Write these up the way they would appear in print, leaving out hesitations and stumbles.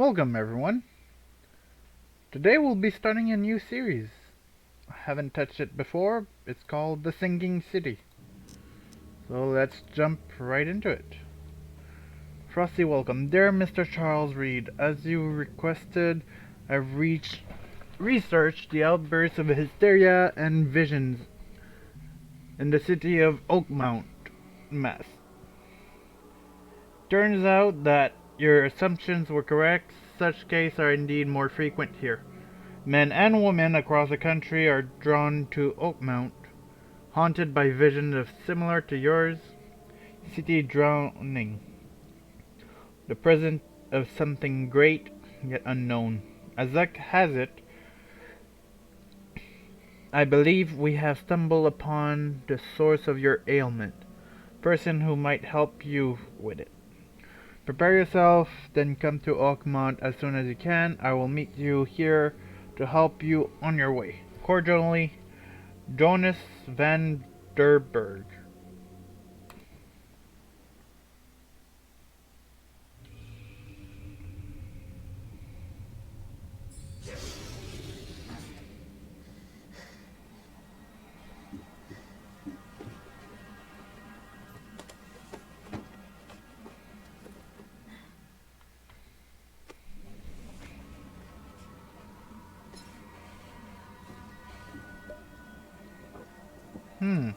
Welcome everyone. Today we'll be starting a new series. I haven't touched it before. It's called The Singing City. So let's jump right into it. Frosty welcome. Dear Mr. Charles Reed, as you requested, I've researched the outbursts of hysteria and visions in the city of Oakmount, Mass. Turns out that your assumptions were correct. Such cases are indeed more frequent here. Men and women across the country are drawn to Oakmount, haunted by visions of similar to yours, city drowning, the presence of something great yet unknown. As luck has it, I believe we have stumbled upon the source of your ailment, person who might help you with it. Prepare yourself, then come to Oakmont as soon as you can. I will meet you here to help you on your way. Cordially, Jonas van der Berg. Hmm.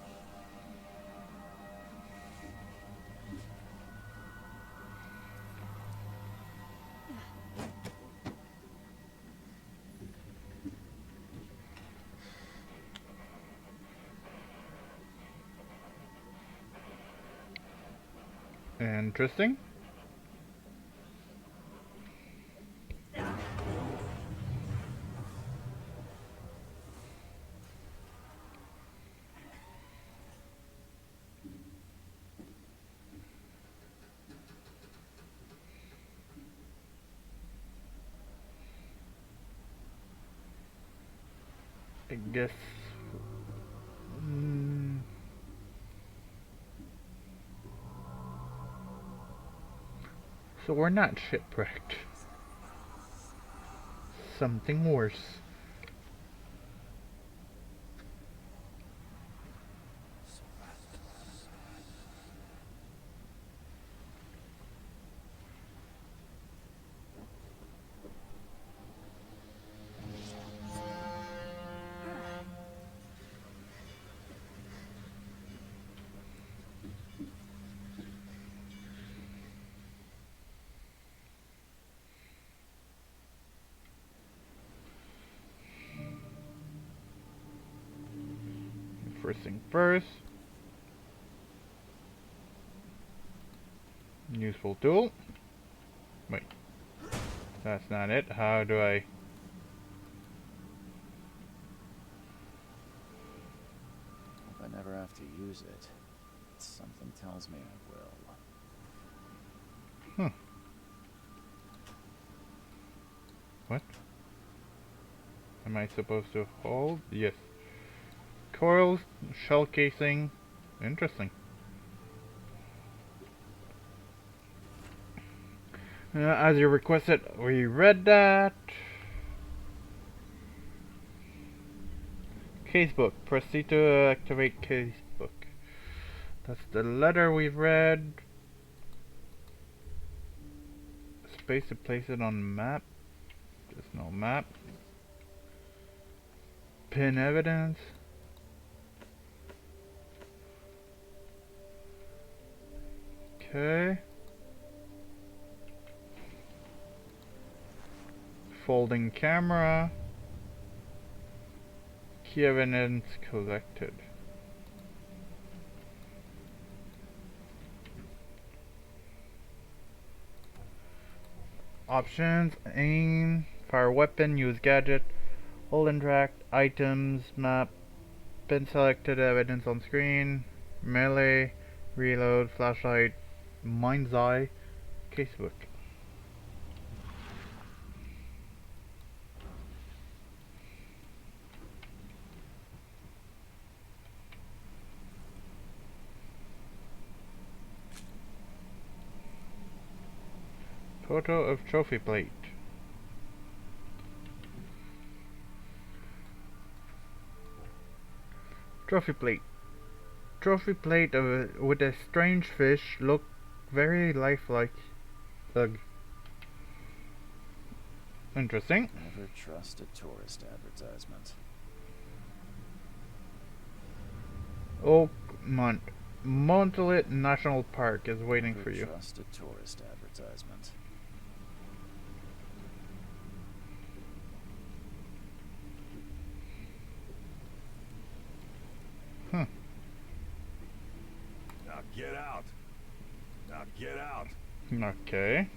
Interesting. I guess. Mm, so we're not shipwrecked. Something worse. First thing first. Useful tool. Wait. That's not it. How do I... If I never have to use it, something tells me I will. What? Am I supposed to hold? Yes. Coral shell casing. Interesting. As you requested, we read that. Casebook. Proceed to activate casebook. That's the letter we've read. Space to place it on map. There's no map. Pin evidence. Okay. Folding camera. Key evidence collected. Options: aim, fire weapon, use gadget, hold interact, items, map, pin selected, evidence on screen, melee, reload, flashlight, mind's eye, casebook. Photo of trophy plate. Trophy plate. Trophy plate with a strange fish. Look very lifelike. Ugh. Interesting. Never trust a tourist advertisement. Oakmont. Montalet National Park is waiting Never for you. trust a tourist advertisement. Huh. Now get out. Now get out. Okay.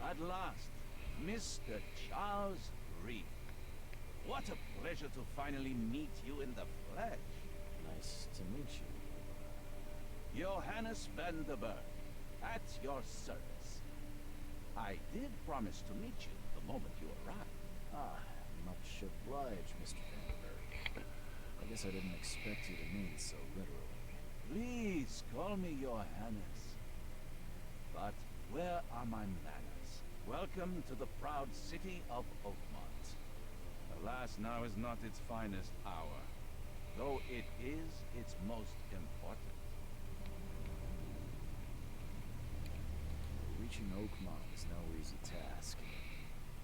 At last, Mr. Charles Reed. What a pleasure to finally meet you in the flesh. Nice to meet you. Johannes Vanderberg, at your service. I did promise to meet you the moment you arrived. Ah, much obliged, Mr. Vandenberg. I guess I didn't expect you to mean so literally. Please call me Johannes. But where are my manners? Welcome to the proud city of Oakmont. Alas, now is not its finest hour, though it is its most important. Reaching Oakmont is no easy task.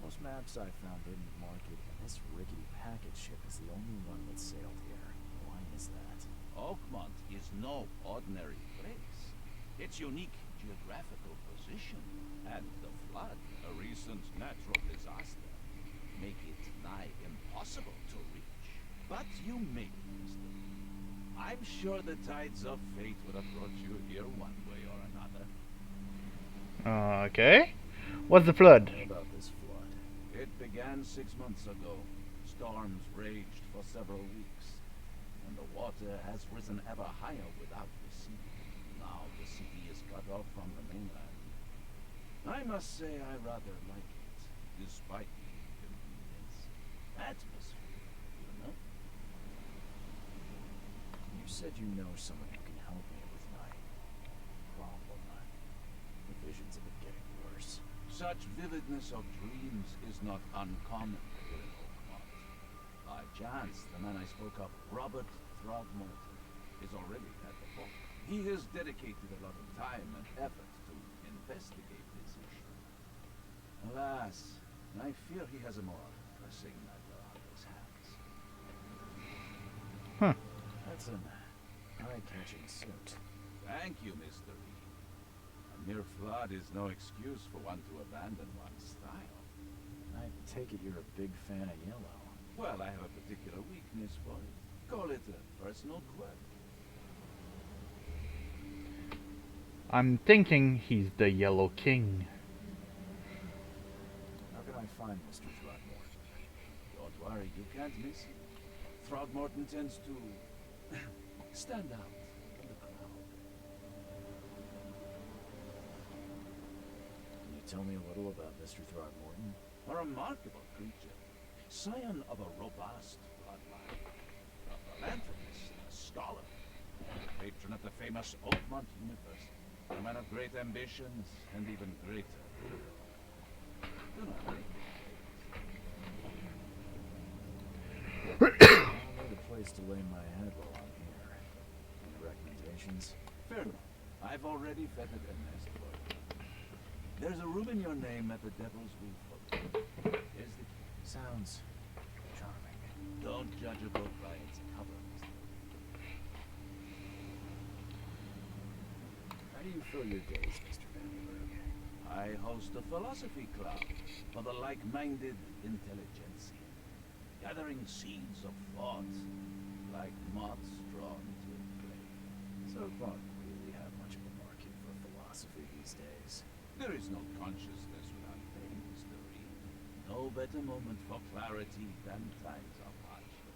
Most maps I found didn't mark it, and this rickety packet ship is the only one that sailed here. Why is that? Oakmont is no ordinary place. Its unique geographical position and the flood, a recent natural disaster, make it nigh impossible to reach. But you made it, Mr. Lee. I'm sure the tides of fate would have brought you here one way or another. Okay. What's the flood? What about this flood? It began 6 months ago. Storms raged for several weeks, and the water has risen ever higher without receding. Now the city is cut off from the mainland. I must say I rather like it, despite the inconvenience. Atmosphere, you know? You said you know someone who can help me with my problem. The visions have been getting worse. Such vividness of dreams is not uncommon here in Oakmont. By chance, the man I spoke of, Robert Throgmorton, is already at the port. He has dedicated a lot of time and effort to investigate this issue. Alas, I fear he has a more pressing matter on his hands. Huh. That's an eye-catching suit. Thank you, Mr. Reed. A mere flood is no excuse for one to abandon one's style. I take it you're a big fan of yellow. Well, I have a particular weakness for it. Call it a personal quirk. I'm thinking he's the Yellow King. How can I find Mr. Throgmorton? Don't worry, you can't miss him. Throgmorton tends to stand out from the crowd. Can you tell me a little about Mr. Throgmorton? A remarkable creature, scion of a robust bloodline, a philanthropist, a scholar, and a patron of the famous Oakmont University, a man of great ambitions and even greater goodwill. Do not make I'll need a place to lay my head while I'm here. Any recommendations? Fair enough. I've already vetted a nest for you. There's a room in your name at the Devil's Roof. Here's the key. Sounds charming. Don't judge a book by its cover, Mr. How do you fill your days, Mr. Vandenberg? I host a philosophy club for the like-minded intelligentsia, gathering seeds of thought like moths drawn to a flame. So Oakmont really have much of a market for philosophy these days. There is no consciousness without pain, Mr. Reed. No better moment for clarity than times of hardship.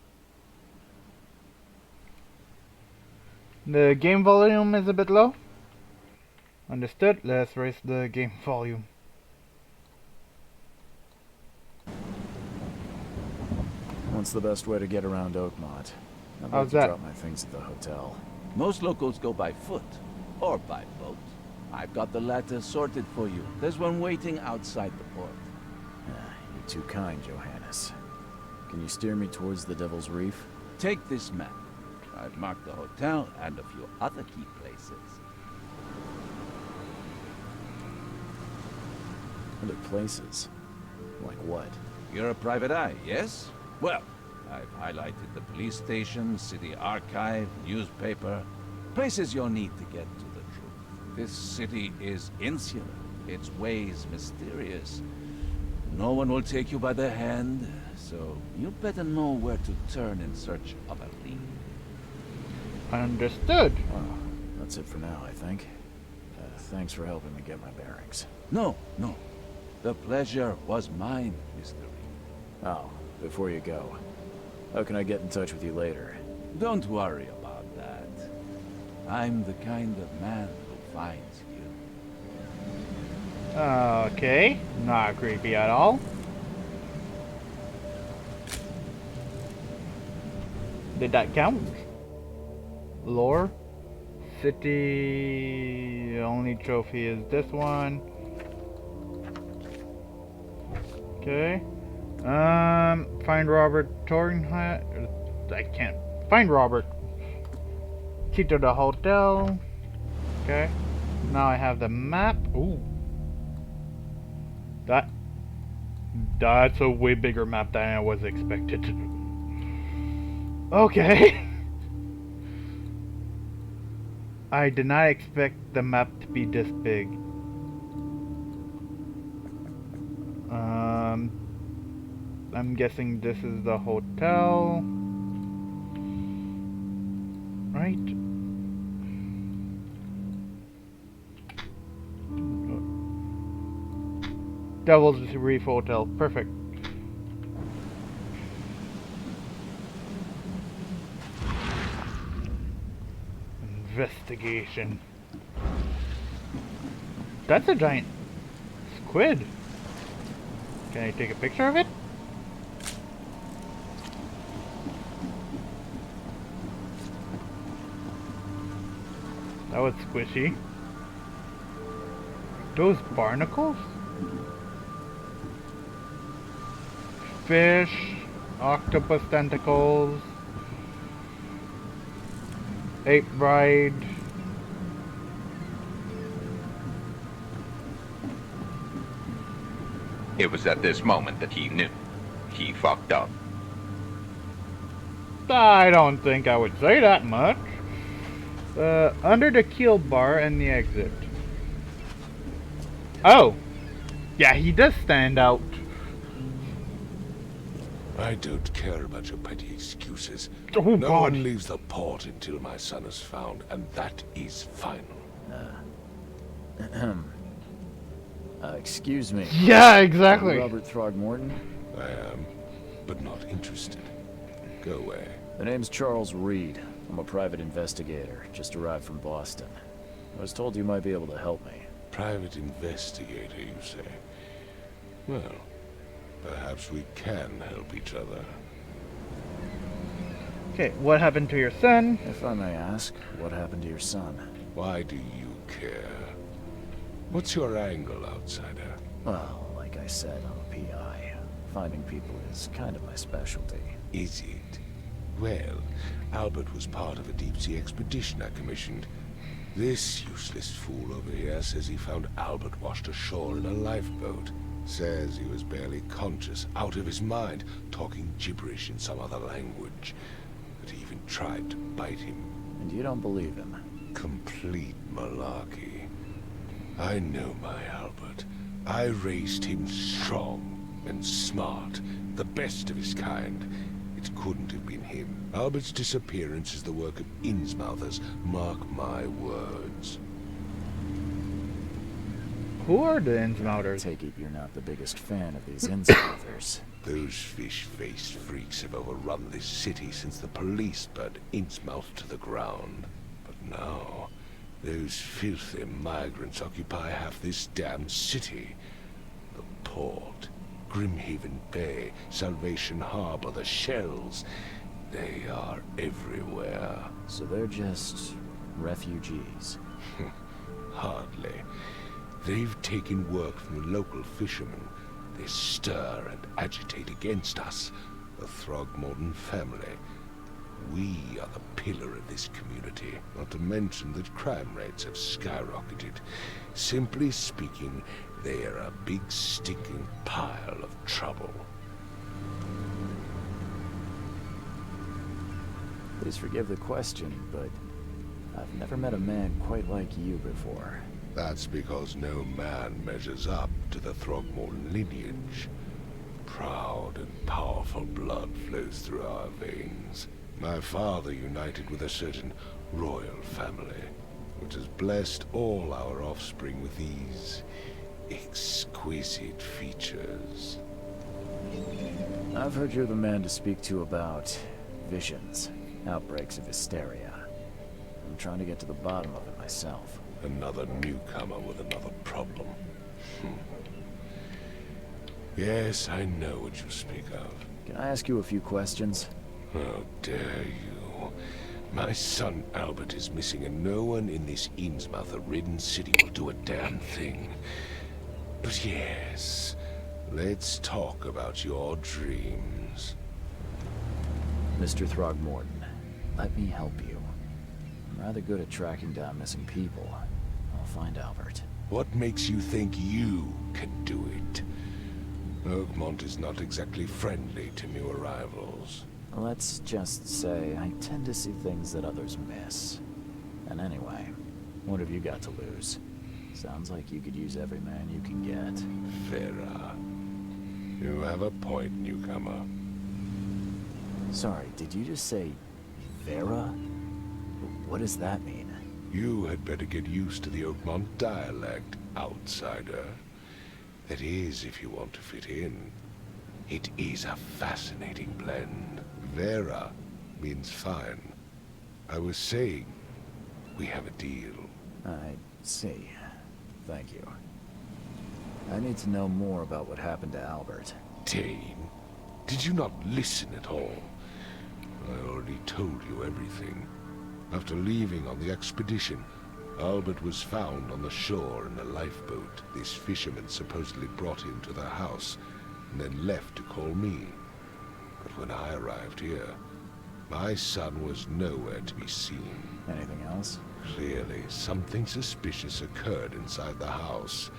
The game volume is a bit low. Understood. Let's raise the game volume. What's the best way to get around Oakmont? I'd How's like to that? drop my things at the hotel. Most locals go by foot or by boat. I've got the latter sorted for you. There's one waiting outside the port. You're too kind, Johannes. Can you steer me towards the Devil's Reef? Take this map. I've marked the hotel and a few other key places. Other places? Like what? You're a private eye, yes? Well, I've highlighted the police station, city archive, newspaper, places you'll need to get to the truth. This city is insular, its ways mysterious. No one will take you by the hand, so you better know where to turn in search of a lead. Understood. Well, that's it for now, I think. Thanks for helping me get my bearings. No. The pleasure was mine, Mr. Reed. Oh, before you go, how can I get in touch with you later? Don't worry about that. I'm the kind of man who finds you. Okay, not creepy at all. Did that count? Lore? City... Only trophy is this one. Okay. Find Robert Tornhat. I can't find Robert. Key to the hotel. Okay. Now I have the map. Ooh. That's a way bigger map than I was expected. Okay. I did not expect the map to be this big. I'm guessing this is the hotel. Right? Devil's Reef Hotel. Perfect. Investigation. That's a giant squid. Can I take a picture of it? That was squishy. Those barnacles? Fish, octopus tentacles, ape bride. It was at this moment that he knew. He fucked up. I don't think I would say that much. Under the keel bar and the exit. Oh! Yeah, he does stand out. I don't care about your petty excuses. Oh, No God. one leaves the port until my son is found, and that is final. Excuse me. Yeah, exactly. Robert Throgmorton? I am, but not interested. Go away. The name's Charles Reed. I'm a private investigator, just arrived from Boston. I was told you might be able to help me. Private investigator, you say? Well, perhaps we can help each other. Okay, what happened to your son? If I may ask, what happened to your son? Why do you care? What's your angle, outsider? Well, like I said, I'm a PI. Finding people is kind of my specialty. Is it? Well, Albert was part of a deep-sea expedition I commissioned. This useless fool over here says he found Albert washed ashore in a lifeboat. Says he was barely conscious, out of his mind, talking gibberish in some other language. That he even tried to bite him. And you don't believe him? Complete malarkey. I know my Albert. I raised him strong and smart, the best of his kind. It couldn't have been him. Albert's disappearance is the work of Innsmouthers, mark my words. Who are the I Innsmouters? take it you're not the biggest fan of these Innsmouthers. Those fish-faced freaks have overrun this city since the police burned Innsmouth to the ground. But now, those filthy migrants occupy half this damn city. The port, Grimhaven Bay, Salvation Harbor, the shells. They are everywhere. So they're just refugees. Hardly. They've taken work from the local fishermen. They stir and agitate against us. the Throgmorton family. We are the pillar of this community, not to mention that crime rates have skyrocketed. Simply speaking, they are a big stinking pile of trouble. Please forgive the question, but I've never met a man quite like you before. That's because no man measures up to the Throgmorton lineage. Proud and powerful blood flows through our veins. My father united with a certain royal family, which has blessed all our offspring with these exquisite features. I've heard you're the man to speak to about visions, outbreaks of hysteria. I'm trying to get to the bottom of it myself. Another newcomer with another problem. Yes, I know what you speak of. Can I ask you a few questions? How dare you? My son Albert is missing, and no one in this Innsmouth-ridden city will do a damn thing. But yes, let's talk about your dreams. Mr. Throgmorton, let me help you. I'm rather good at tracking down missing people. I'll find Albert. What makes you think you can do it? Oakmont is not exactly friendly to new arrivals. Let's just say I tend to see things that others miss. And anyway, what have you got to lose? Sounds like you could use every man you can get. Vera. You have a point, newcomer. Sorry, did you just say Vera? What does that mean? You had better get used to the Oakmont dialect, outsider. That is, if you want to fit in. It is a fascinating blend. Vera means fine. I was saying, we have a deal. I see. Thank you. I need to know more about what happened to Albert. Dane, did you not listen at all? I already told you everything. After leaving on the expedition, Albert was found on the shore in a lifeboat. This fisherman supposedly brought him to their house, and then left to call me. But when I arrived here, my son was nowhere to be seen. Anything else? Clearly, something suspicious occurred inside the house.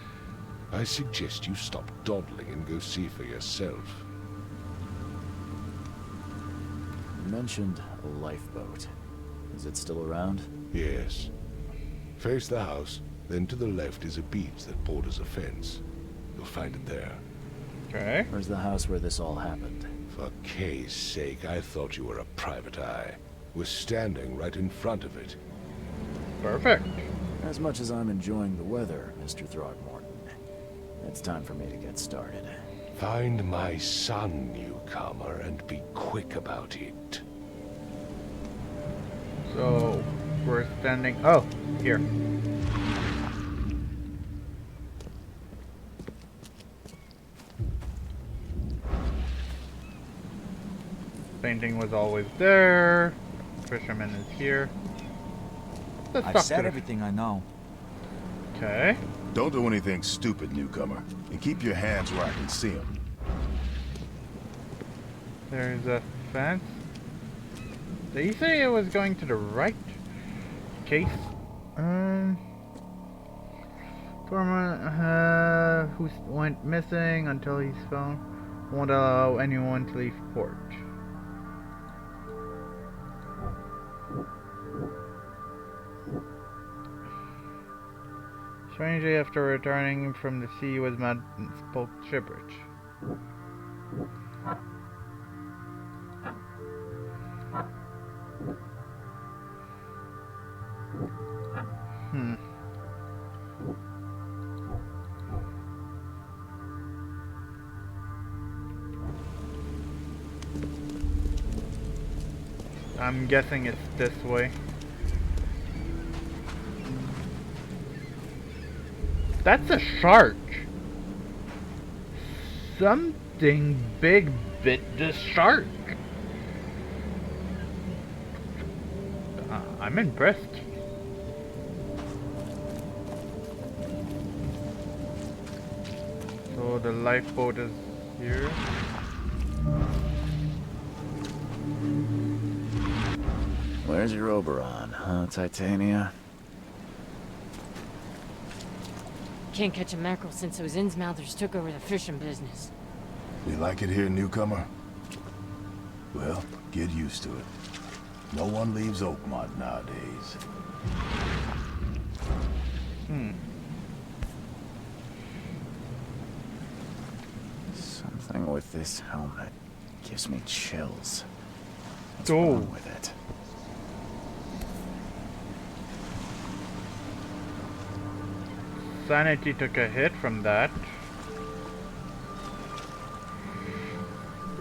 I suggest you stop dawdling and go see for yourself. You mentioned a lifeboat. Is it still around? Yes. Face the house, then to the left is a beach that borders a fence. You'll find it there. Okay. Where's the house where this all happened? For Kay's sake, I thought you were a private eye. We're standing right in front of it. Perfect. As much as I'm enjoying the weather, Mr. Throgmorton, it's time for me to get started. Find my son, newcomer, and be quick about it. So, we're standing... Oh, here. Painting was always there. Fisherman is here. Let's I've talk said to everything I know. Okay. Don't do anything stupid, newcomer. And keep your hands where I can see them. There's a fence. Did he say it was going to the right? Case? Torment, who went missing until he's found, won't allow anyone to leave port. Strangely, after returning from the sea, was mad and spoke gibberish. I'm guessing it's this way. That's a shark. Something big bit the shark. I'm impressed. So the lifeboat is here. Where's your Oberon, huh, Titania? Can't catch a mackerel since those Innsmouthers took over the fishing business. We like it here, newcomer? Well, get used to it. No one leaves Oakmont nowadays. Something with this helmet gives me chills. What's Oh. wrong with it? Sanity took a hit from that.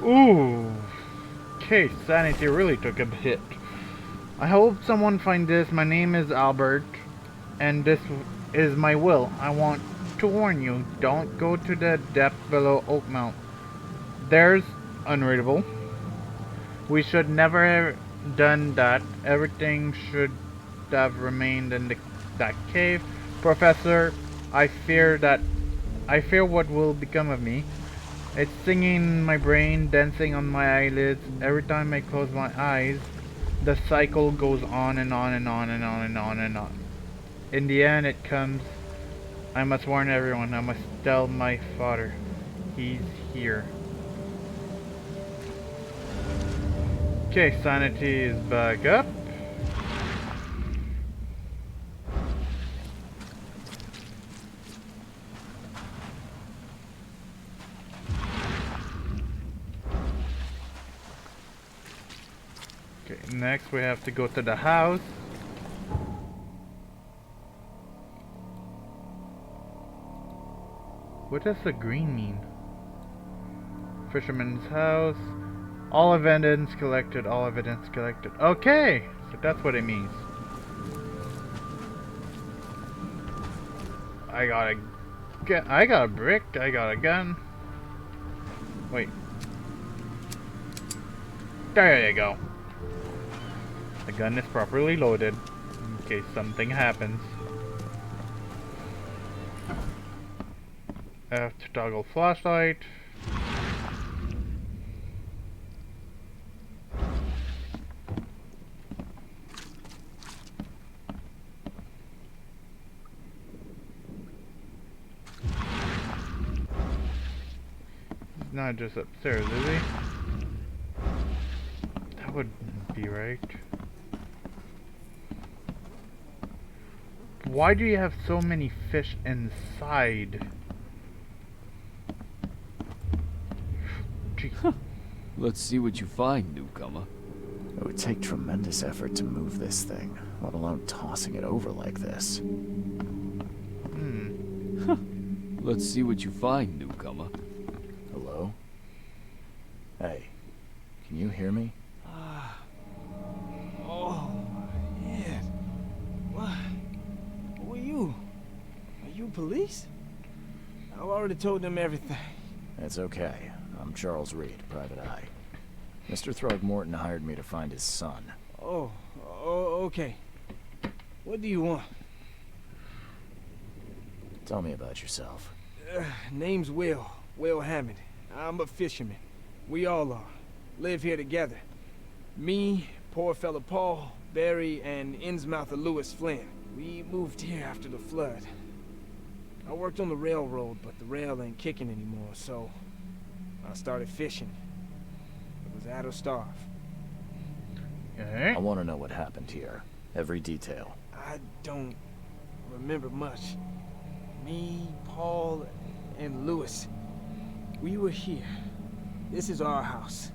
Ooh. Okay, sanity really took a hit. I hope someone find this. My name is Albert, and this is my will. I want to warn you, don't go to the depth below Oakmount. There's unreadable. We should never have done that. Everything should have remained in that cave. Professor, I fear what will become of me. It's singing in my brain, dancing on my eyelids. Every time I close my eyes, the cycle goes on and on and on and on and on and on. In the end, it comes. I must warn everyone. I must tell my father. He's here. Okay, sanity is back up. Okay, next we have to go to the house. What does the green mean? Fisherman's house. All evidence collected, all evidence collected. Okay, so that's what it means. I got a brick, I got a gun. Wait. There you go. The gun is properly loaded in case something happens. I have to toggle flashlight. He's not just upstairs, is he? That wouldn't be right. Why do you have so many fish inside? Gee. Let's see what you find, newcomer. It would take tremendous effort to move this thing, let alone tossing it over like this. Let's see what you find, newcomer. Hello? Hey, can you hear me? Oh, yeah. What? Who are you? Are you police? I've already told them everything. It's okay. I'm Charles Reed, Private Eye. Mr. Throgmorton hired me to find his son. Oh, okay. What do you want? Tell me about yourself. Name's Will Hammond. I'm a fisherman. We all are. Live here together. Me, poor fella Paul, Barry, and Innsmouther Lewis Flynn. We moved here after the flood. I worked on the railroad, but the rail ain't kicking anymore, so I started fishing. It was out of starve. Okay. I want to know what happened here. Every detail. I don't remember much. Me, Paul, and Lewis. We were here. This is our house.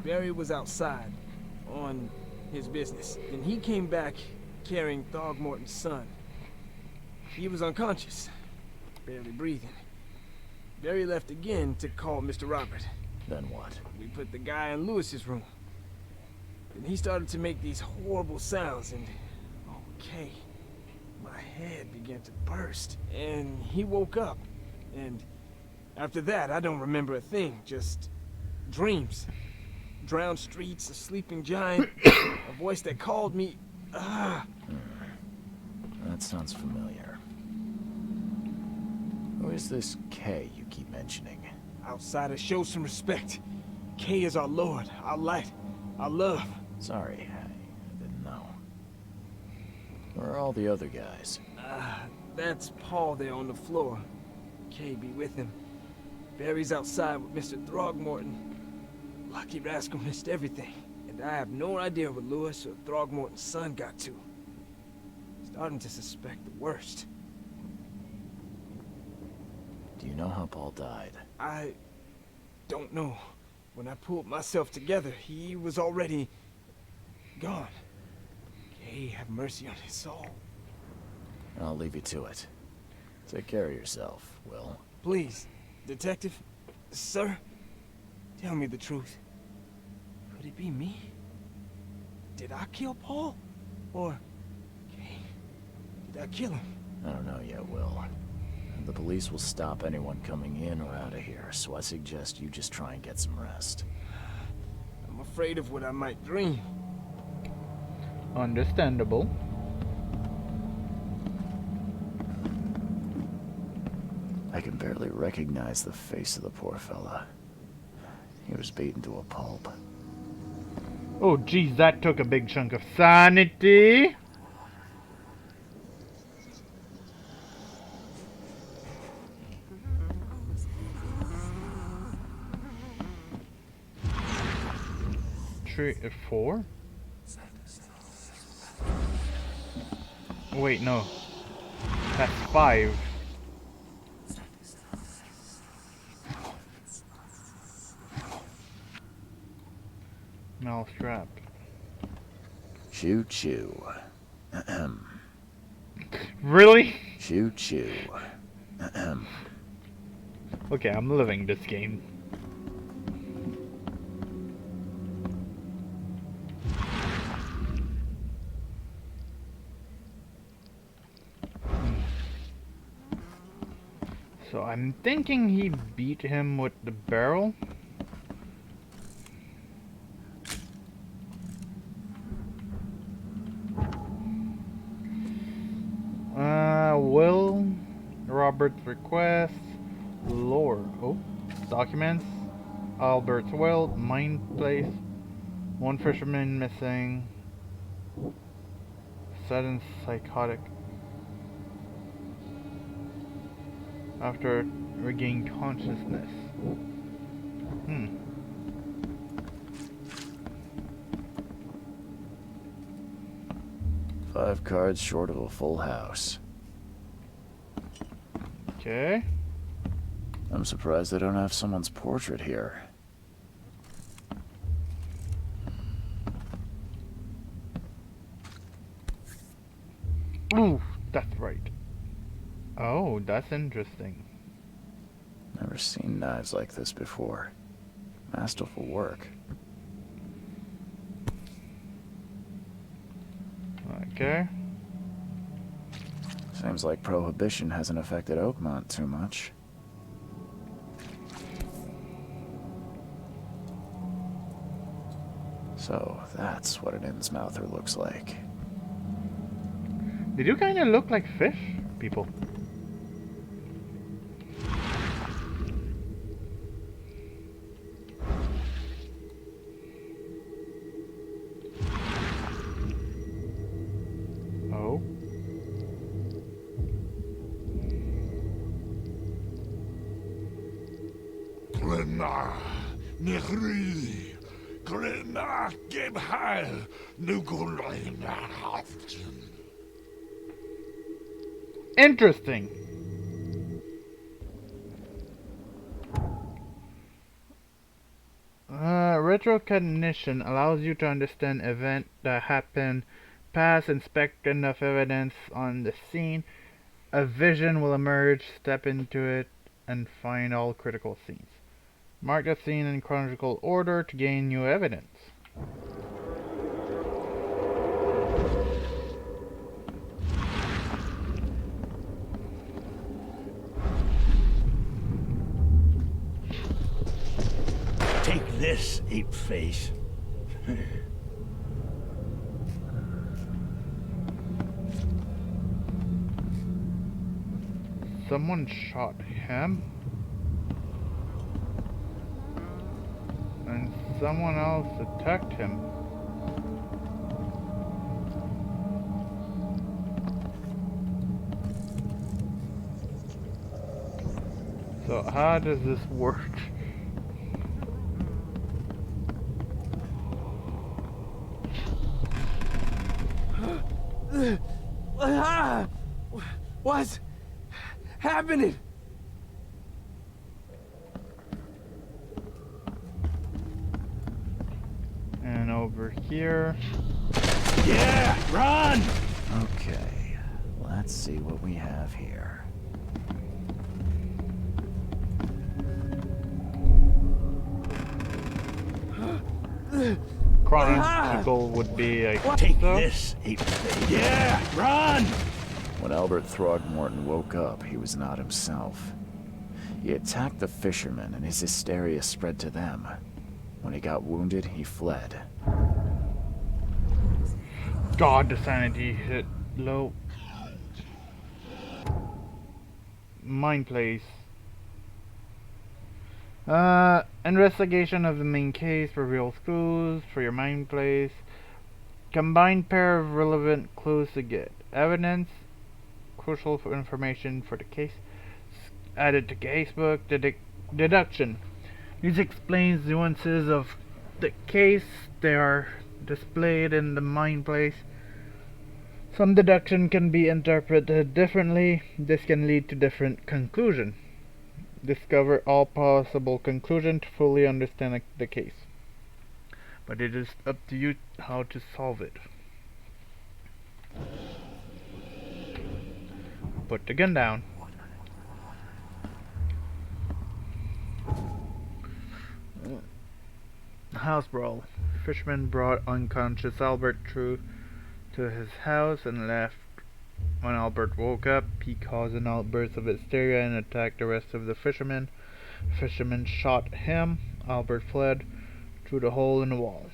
Barry was outside, on his business. Then he came back carrying Throgmorton's son. He was unconscious, barely breathing. Barry left again to call Mr. Robert. Then what? We put the guy in Lewis's room. Then he started to make these horrible sounds and... Okay. My head began to burst. And he woke up. And after that, I don't remember a thing. Just dreams. Drowned streets, a sleeping giant, a voice that called me. That sounds familiar. Who is this K you keep mentioning? Outsiders, show some respect. K is our lord, our light, our love. Sorry, I did not Where are all the other guys? That's Paul there on the floor. Kay be with him. Barry's outside with Mr. Throgmorton. Lucky rascal missed everything, and I have no idea what Lewis or Throgmorton's son got to. Starting to suspect the worst. Do you know how Paul died? I don't know. When I pulled myself together, he was already gone. Kay have mercy on his soul. I'll leave you to it. Take care of yourself, Will. Please, Detective, sir, tell me the truth. Could it be me? Did I kill Paul? Or, Kay, did I kill him? I don't know yet, Will. The police will stop anyone coming in or out of here, so I suggest you just try and get some rest. I'm afraid of what I might dream. Understandable. I can barely recognize the face of the poor fella. He was beaten to a pulp. Oh geez, that took a big chunk of sanity. Four? Wait, no. That's 5. Mousetrap. Choo choo. Really? Choo choo. Okay, I'm living this game. So I'm thinking he beat him with the barrel. Will, Robert's request, lore. Oh, documents. Albert's will, mine place. One fisherman missing. Sudden psychotic. After regained consciousness. 5 cards short of a full house. Okay. I'm surprised they don't have someone's portrait here. Ooh, that's right. Oh, that's interesting. Never seen knives like this before. Masterful work. Okay. Seems like Prohibition hasn't affected Oakmont too much. So, that's what an Innsmouther looks like. They do kind of look like fish people. Oh. Glenna, Nigri, Glenna, Gebheil, Nugulina, Haften. Interesting. Retrocognition allows you to understand events that happen past, inspect enough evidence on the scene. A vision will emerge, step into it, and find all critical scenes. Mark the scene in chronological order to gain new evidence. Take this, ape face. Someone shot him, and someone else attacked him. So how does this work? What's happening? And over here. Yeah, run! Okay, let's see what we have here. Chronological would be, I Take so. this, ape-face. Yeah, run! When Albert Throgmorton woke up, he was not himself. He attacked the fishermen, and his hysteria spread to them. When he got wounded, he fled. God, the sanity hit low. Mind place. Investigation of the main case reveals clues for your mind place. Combined pair of relevant clues to get evidence. Crucial for information for the case. Added to casebook. Deduction. This explains nuances of the case. They are displayed in the mind place. Some deduction can be interpreted differently. This can lead to different conclusions. Discover all possible conclusions to fully understand the case. But it is up to you how to solve it. Put the gun down. House brawl. Fisherman brought unconscious Albert through to his house and left. When Albert woke up, he caused an outburst of hysteria and attacked the rest of the fishermen. Fishermen shot him. Albert fled through the hole in the wall.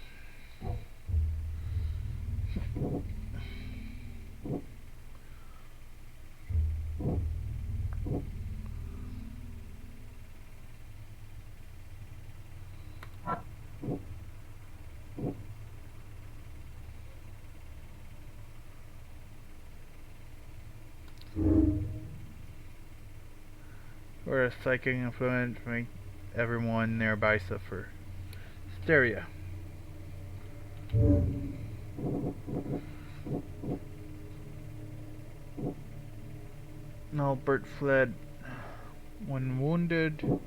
Where a psychic influence make everyone nearby suffer. Hysteria. Albert fled when wounded.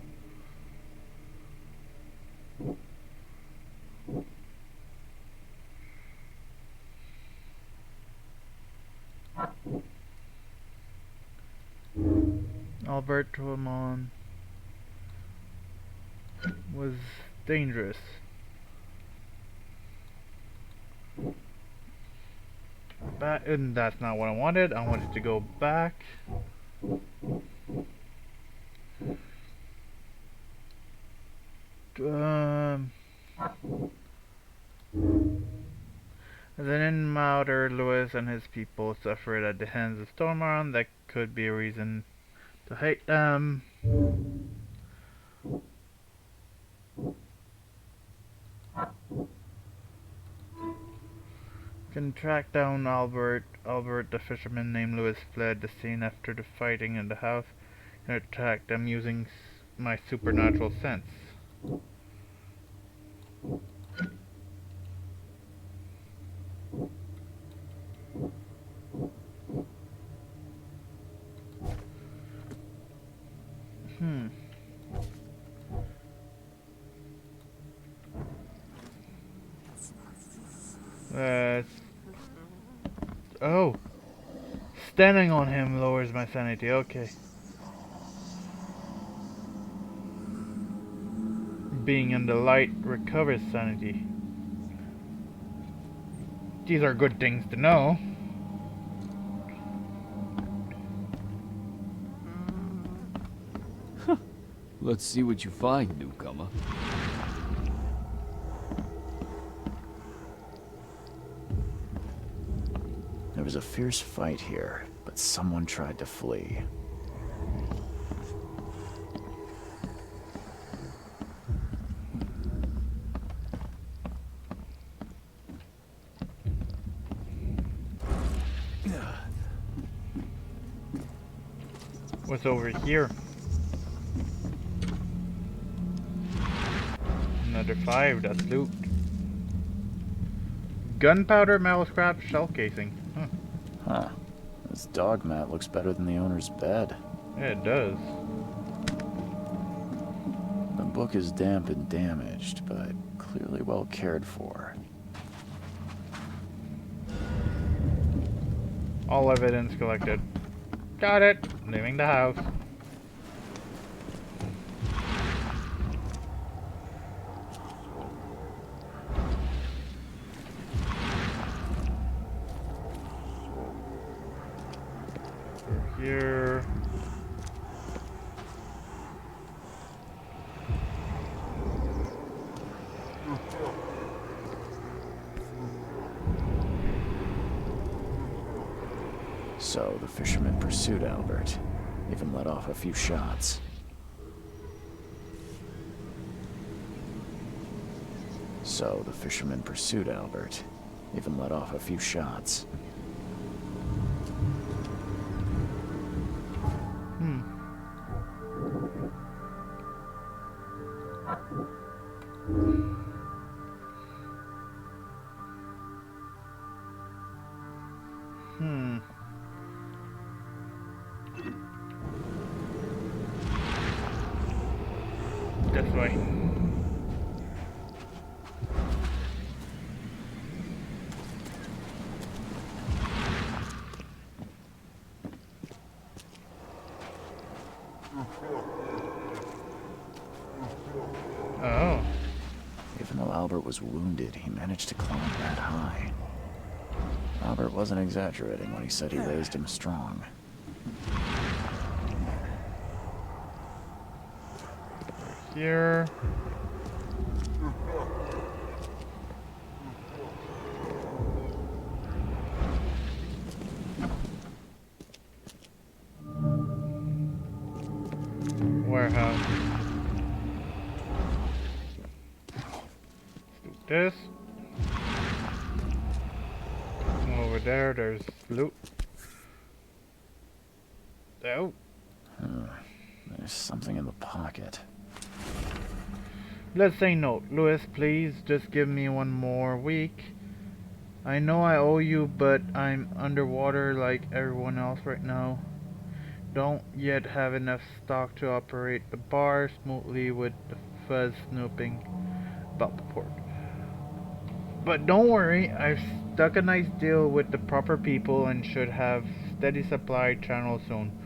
Albert Truman was dangerous. And that's not what I wanted. I wanted to go back. As an in-mouter, Lewis and his people suffered at the hands of Stormont. That could be a reason to hate them. Can track down Albert. Albert, the fisherman named Lewis, fled the scene after the fighting in the house. Can attack them using my supernatural sense. Oh. Standing on him lowers my sanity. Okay. Being in the light recovers sanity. These are good things to know. Let's see what you find, newcomer. There was a fierce fight here, but someone tried to flee. What's over here? Another 5, that's loot. Gunpowder, metal scrap, shell casing. Huh. This dog mat looks better than the owner's bed. Yeah, it does. The book is damp and damaged, but clearly well cared for. All evidence collected. Got it. Leaving the house. Here. So the fisherman pursued Albert, even let off a few shots. So the fisherman pursued Albert, even let off a few shots. This way. Oh. Even though Albert was wounded, he managed to climb that high. Albert wasn't exaggerating when he said he raised him strong. Here. Warehouse. Let's do this. Over there, there's loot. Oh. There's something in the pocket. Let's say note. Louis, please just give me one more week. I know I owe you, but I'm underwater like everyone else right now. Don't yet have enough stock to operate the bar smoothly with the fuzz snooping about the port. But don't worry, I've stuck a nice deal with the proper people and should have steady supply channel soon.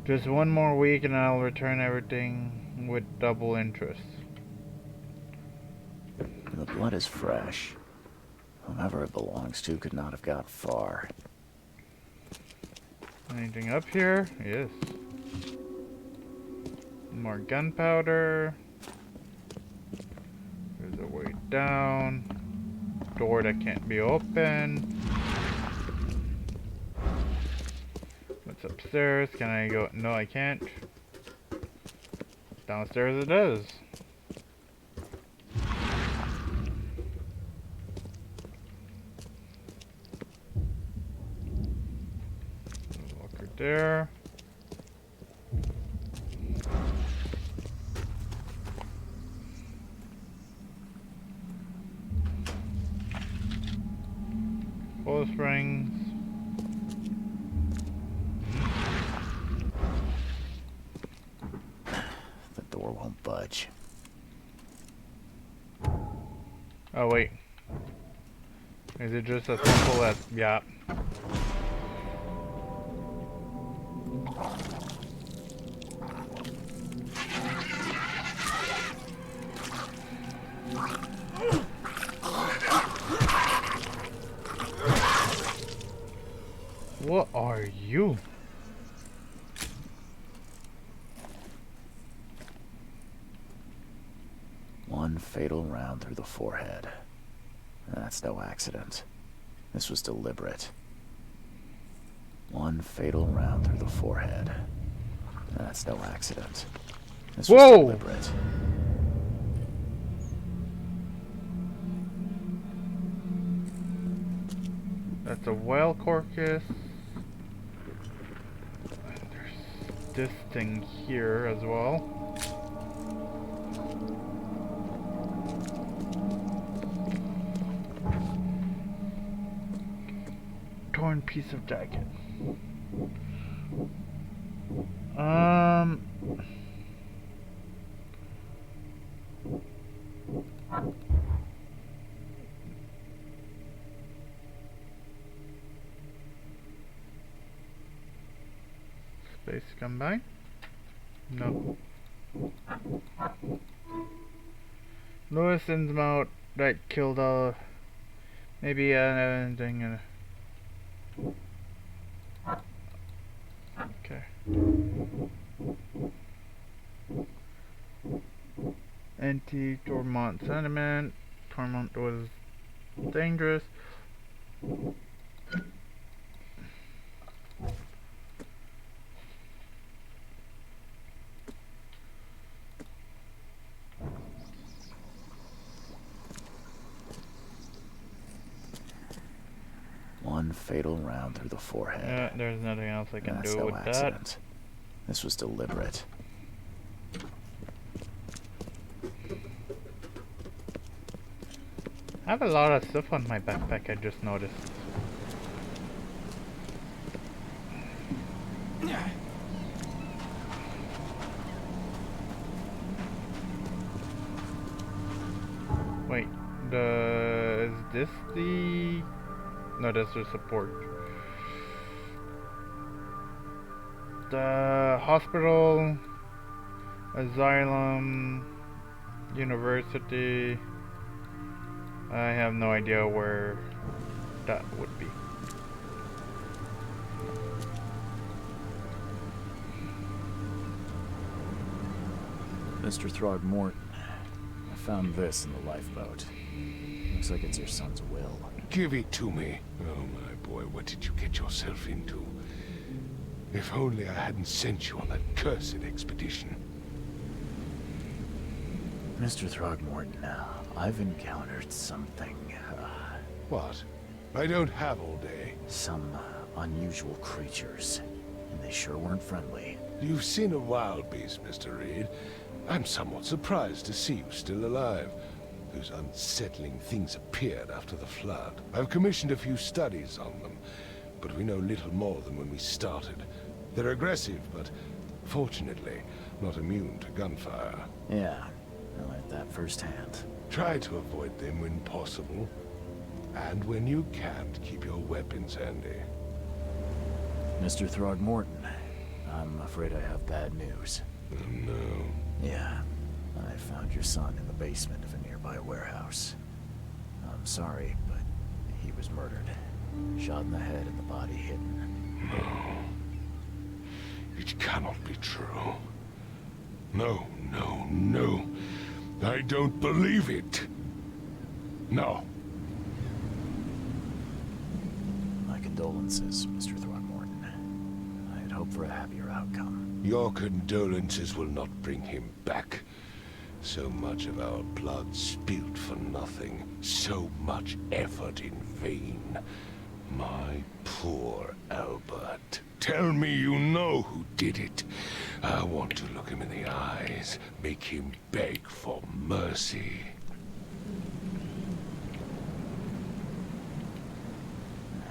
Just one more week and I'll return everything with double interest. The blood is fresh. Whomever it belongs to could not have got far. Anything up here? Yes. More gunpowder. There's a way down. Door that can't be opened. What's upstairs? Can I go? No, I can't. Downstairs it is. Locker there. Full springs. The door won't budge. Oh wait. Is it just as simple as yeah? What are you? One fatal round through the forehead. That's no accident. This was deliberate. One fatal round through the forehead. That's no accident. This was Whoa! deliberate. That's a whale carcass. And there's this thing here as well. piece of jacket. Space combine? No. Lewis Innsmouth that killed all. Maybe anything. Okay. Anti-Tormont sentiment. Tormont was dangerous. One fatal round through the forehead. Yeah, there's nothing else I can That's do no with accident. that. This was deliberate. I have a lot of stuff on my backpack, I just noticed. Wait, is this the... No, that's the support. The hospital, asylum, university. I have no idea where that would be. Mr. Throgmorton, I found this in the lifeboat. Looks like it's your son's will. Give it to me. Oh, my boy, what did you get yourself into? If only I hadn't sent you on that cursed expedition. Mr. Throgmorton, I've encountered something, What? I don't have all day. some unusual creatures, and they sure weren't friendly. You've seen a wild beast, Mr. Reed. I'm somewhat surprised to see you still alive. Those unsettling things appeared after the flood. I've commissioned a few studies on them, but we know little more than when we started. They're aggressive, but fortunately not immune to gunfire. Yeah, I learned that firsthand. Try to avoid them when possible. And when you can't, keep your weapons handy. Mr. Throgmorton, I'm afraid I have bad news. Oh, no. Yeah, I found your son in the basement of a nearby warehouse. I'm sorry, but he was murdered. Shot in the head and the body hidden. No. It cannot be true. No, no, no. I don't believe it. No. My condolences, Mr. Throgmorton. I had hoped for a happier outcome. Your condolences will not bring him back. So much of our blood spilt for nothing. So much effort in vain. My poor Albert. Tell me you know who did it. I want to look him in the eyes. Make him beg for mercy.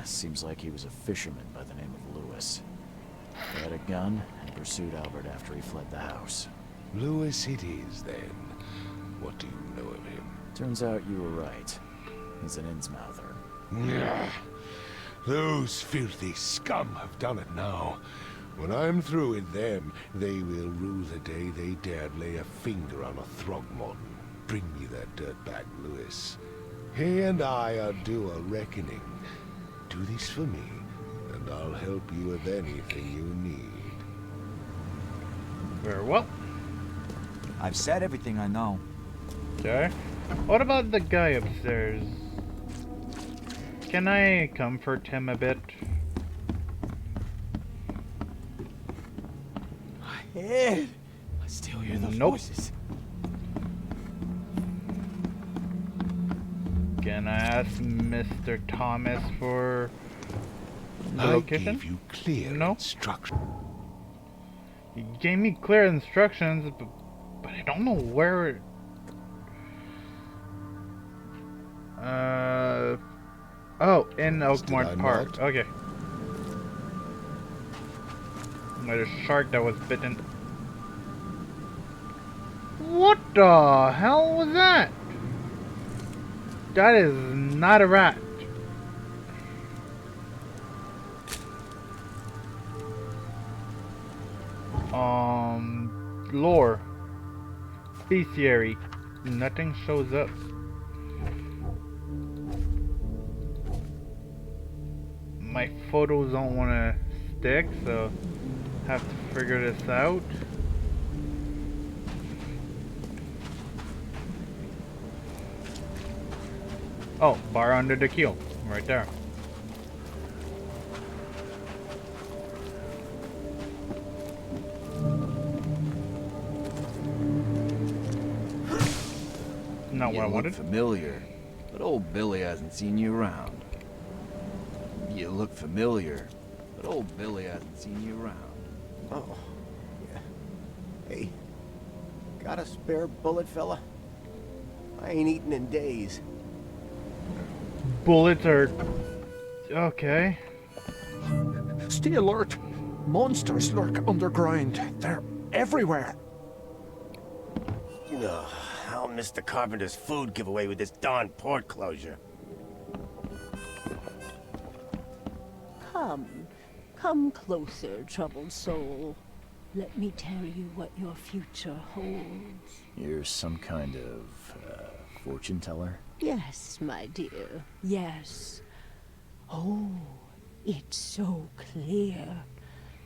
Seems like he was a fisherman by the name of Lewis. He had a gun and pursued Albert after he fled the house. Lewis it is, then. What do you know of him? Turns out you were right. He's an Innsmouther. Nyah. Those filthy scum have done it now. When I'm through with them, they will rue the day they dared lay a finger on a Throgmorton. Bring me that dirtbag, Lewis. He and I are due a reckoning. Do this for me, and I'll help you with anything you need. Very well. I've said everything I know. Okay. What about the guy upstairs? Can I comfort him a bit? My head! I still hear those Nope. voices. Can I ask Mr. Thomas for the I location? gave you clear instructions. He gave me clear instructions, but I don't know where. Oh, in Oakmont Park. Okay. Like a shark that was bitten. What the hell was that? That is not a rat. Lore. Bestiary. Nothing shows up. My photos don't want to stick, so have to figure this out. Oh, bar under the keel, right there. Not what I wanted. You look familiar, but old Billy hasn't seen you around. You look familiar, but old Billy hasn't seen you around. Oh, yeah. Hey, got a spare bullet, fella? I ain't eaten in days. Bullets are... okay. Stay alert. Monsters lurk underground. They're everywhere. Ugh, I'll miss the carpenter's food giveaway with this darn port closure. Come closer, troubled soul. Let me tell you what your future holds. You're some kind of, fortune teller? Yes, my dear, yes. Oh, it's so clear.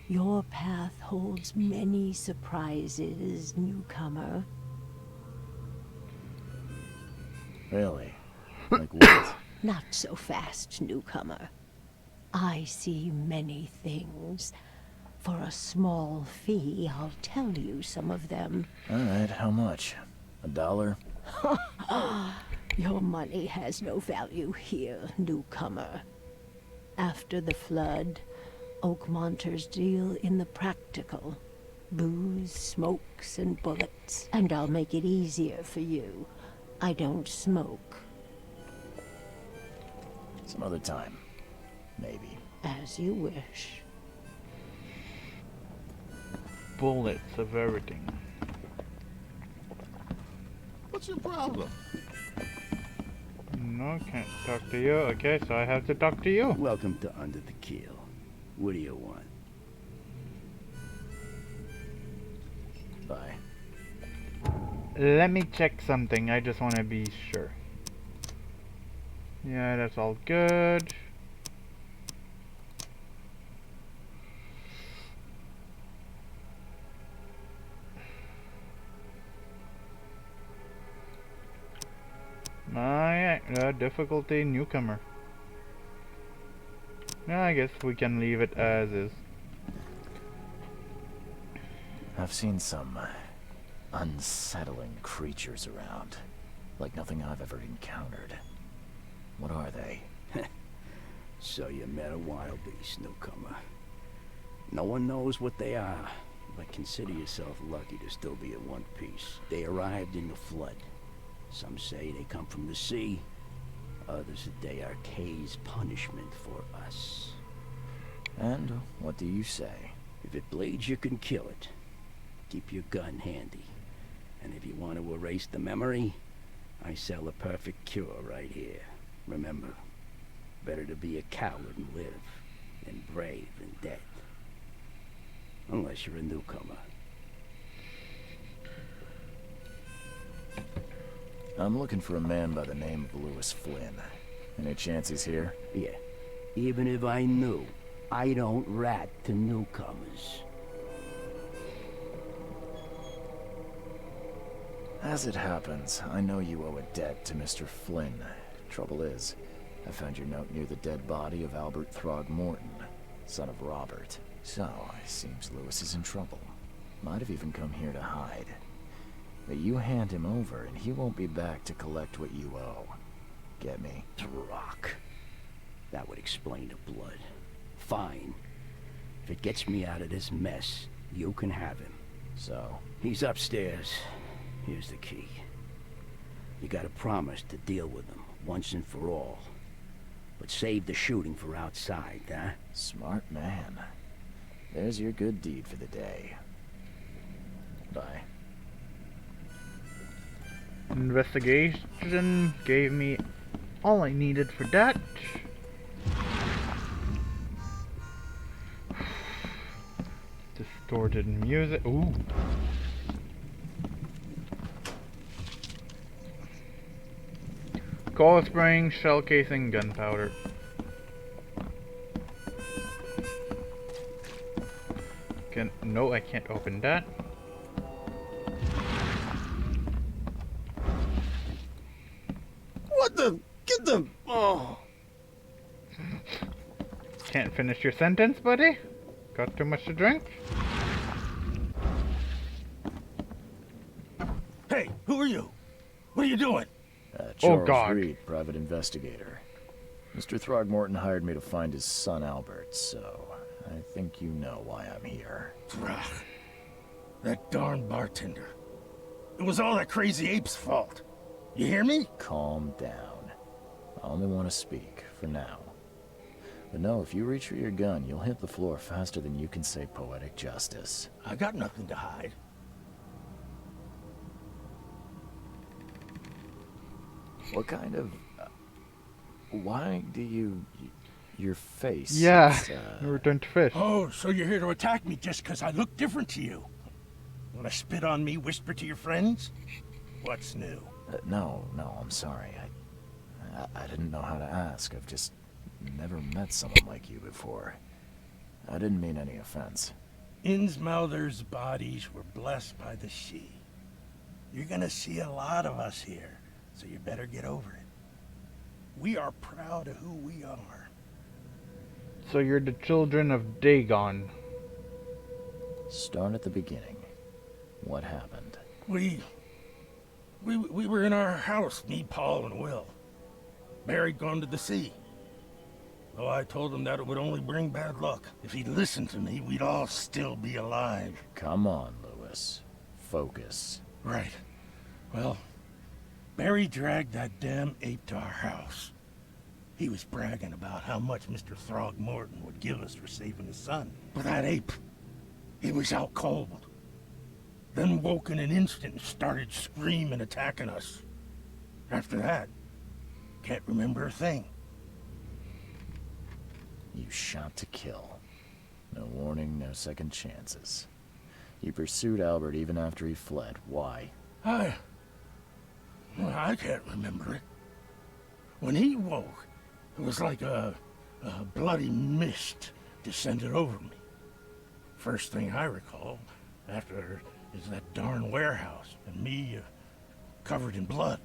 Your path holds many surprises, newcomer. Really? Like what? Not so fast, newcomer. I see many things. For a small fee, I'll tell you some of them. Alright, how much? $1? Your money has no value here, newcomer. After the flood, Oakmonters deal in the practical. Booze, smokes, and bullets. And I'll make it easier for you. I don't smoke. Some other time. Maybe. As you wish. Bullets of everything. What's your problem? No, can't talk to you. Okay, so I have to talk to you. Welcome to Under the Keel. What do you want? Bye. Let me check something. I just want to be sure. Yeah, that's all good. Alright, difficulty newcomer. Yeah, I guess we can leave it as is. I've seen some unsettling creatures around. Like nothing I've ever encountered. What are they? So you met a wild beast, newcomer. No one knows what they are, but consider yourself lucky to still be in one piece. They arrived in the flood. Some say they come from the sea. Others that they are Kay's punishment for us. And what do you say? If it bleeds, you can kill it. Keep your gun handy. And if you want to erase the memory, I sell a perfect cure right here. Remember, better to be a coward and live than brave and dead. Unless you're a newcomer. I'm looking for a man by the name of Lewis Flynn. Any chance he's here? Yeah. Even if I knew, I don't rat to newcomers. As it happens, I know you owe a debt to Mr. Flynn. Trouble is, I found your note near the dead body of Albert Throgmorton, son of Robert. So, it seems Lewis is in trouble. Might have even come here to hide. But you hand him over, and he won't be back to collect what you owe. Get me? Rock. That would explain the blood. Fine. If it gets me out of this mess, you can have him. So? He's upstairs. Here's the key. You gotta promise to deal with him, once and for all. But save the shooting for outside, huh? Smart man. there's your good deed for the day. Bye. Investigation gave me all I needed for that. Distorted music. Ooh. Coil spring, shell casing, gunpowder. No, I can't open that. What the? Get the... Oh. Can't finish your sentence, buddy? Got too much to drink? Hey, who are you? What are you doing? Charles God. Reed, private investigator. Mr. Throgmorton hired me to find his son Albert, so I think you know why I'm here. That darn bartender. It was all that crazy ape's fault. You hear me? Calm down. I only want to speak, for now. But no, if you reach for your gun, you'll hit the floor faster than you can say poetic justice. I got nothing to hide. What kind of... why do you... your face... Yeah, you returned to fish. Oh, so you're here to attack me just because I look different to you? Wanna spit on me, whisper to your friends? What's new? No, I'm sorry. I didn't know how to ask. I've just never met someone like you before. I didn't mean any offense. Innsmouther's bodies were blessed by the sea. You're gonna see a lot of us here, so you better get over it. We are proud of who we are. So you're the children of Dagon. Start at the beginning. What happened? We were in our house, me, Paul, and Will. Barry'd gone to the sea. Though I told him that it would only bring bad luck. If he'd listened to me, we'd all still be alive. Come on, Lewis. Focus. Right. Well, Barry dragged that damn ape to our house. He was bragging about how much Mr. Throgmorton would give us for saving his son. But that ape, he was out cold. Then woke in an instant and started screaming, attacking us. After that, can't remember a thing. You shot to kill. No warning, no second chances. You pursued Albert even after he fled. Why? I can't remember it. When he woke, it was like a bloody mist descended over me. First thing I recall after is that darn warehouse and me covered in blood.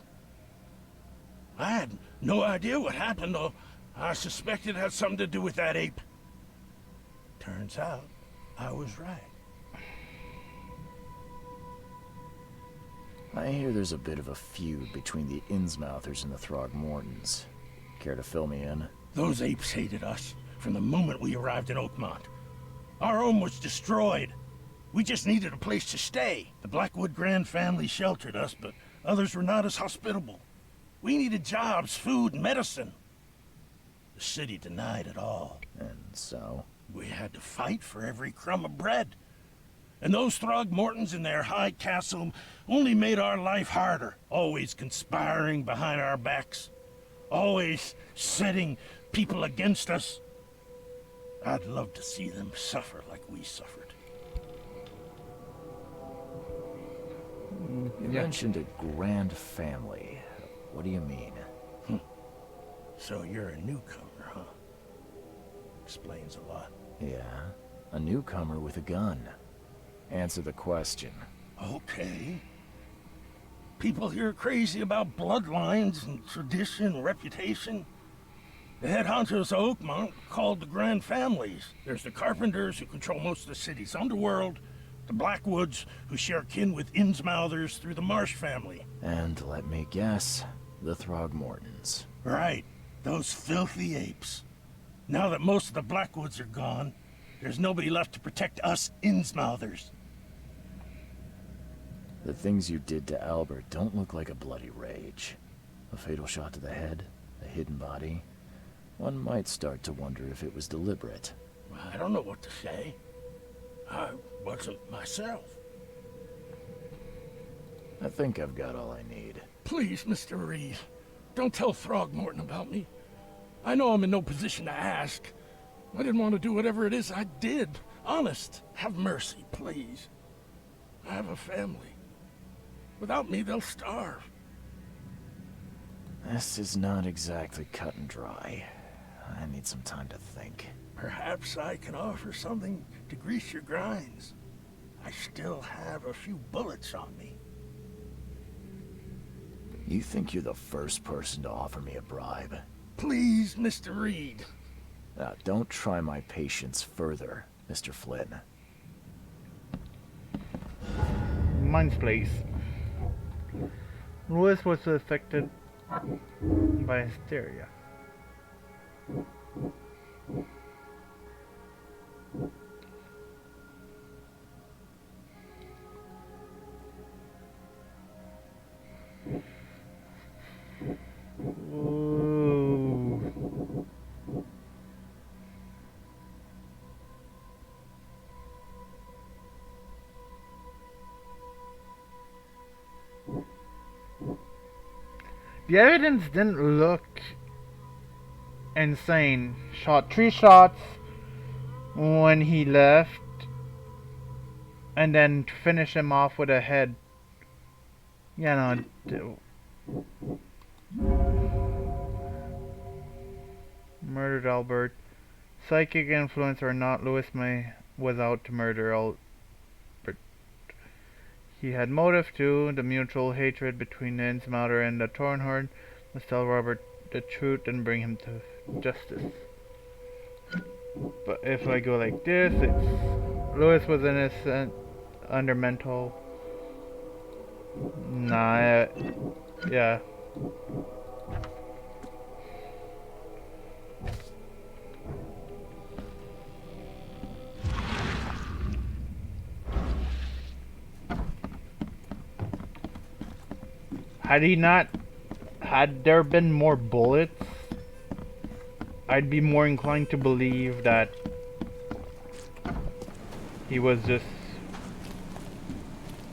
I had no idea what happened, though. I suspected it had something to do with that ape. Turns out, I was right. I hear there's a bit of a feud between the Innsmouthers and the Throgmortons. Care to fill me in? Those apes hated us from the moment we arrived in Oakmont. Our home was destroyed. We just needed a place to stay. The Blackwood Grand family sheltered us, but others were not as hospitable. We needed jobs, food, and medicine. The city denied it all. And so? We had to fight for every crumb of bread. And those Throgmortons in their high castle only made our life harder, always conspiring behind our backs, always setting people against us. I'd love to see them suffer like we suffered. You mentioned a grand family. What do you mean? So you're a newcomer, huh? Explains a lot. Yeah, a newcomer with a gun. Answer the question. Okay. People here are crazy about bloodlines and tradition and reputation. The head honchos of Oakmont called the Grand Families. There's the Carpenters, who control most of the city's underworld, the Blackwoods, who share kin with Innsmouthers through the Marsh family. And let me guess, the Throgmortons. Right. Those filthy apes. Now that most of the Blackwoods are gone, there's nobody left to protect us Innsmouthers. The things you did to Albert don't look like a bloody rage. A fatal shot to the head, a hidden body. One might start to wonder if it was deliberate. I don't know what to say. I wasn't myself. I think I've got all I need. Please, Mr. Reed, don't tell Throgmorton about me. I know I'm in no position to ask. I didn't want to do whatever it is I did. Honest, have mercy, please. I have a family. Without me, they'll starve. This is not exactly cut and dry. I need some time to think. Perhaps I can offer something to grease your grinds. I still have a few bullets on me. You think you're the first person to offer me a bribe? Please, Mr. Reed. Don't try my patience further, Mr. Flynn. Mine's place. Lewis was affected by hysteria. Ooh. The evidence didn't look insane. Shot 3 shots when he left, and then finish him off with a head. Yeah, no. Murdered Albert. Psychic influence or not, Lewis was out to murder Albert. He had motive too. The mutual hatred between the Innsmouth and the Thornhorn must tell Robert the truth and bring him to justice. But if I go like this, it's Lewis was innocent under mental. Nah, yeah. Had there been more bullets, I'd be more inclined to believe that he was just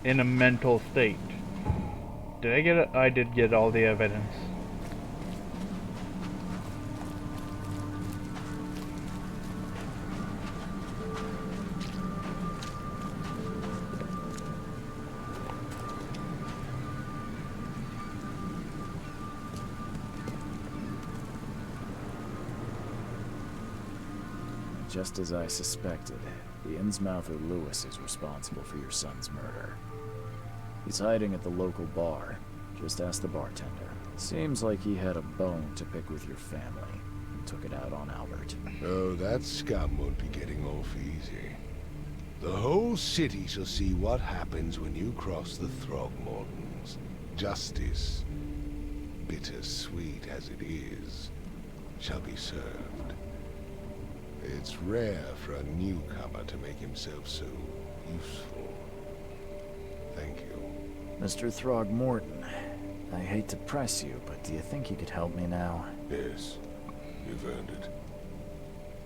in a mental state. Did I get it? I did get all the evidence. Just as I suspected, the Innsmouther Lewis is responsible for your son's murder. He's hiding at the local bar. Just ask the bartender. Seems like he had a bone to pick with your family and took it out on Albert. Oh, that scum won't be getting off easy. The whole city shall see what happens when you cross the Throgmortons. Justice, bittersweet as it is, shall be served. It's rare for a newcomer to make himself so useful. Thank you. Mr. Throgmorton, I hate to press you, but do you think you could help me now? Yes, you've earned it.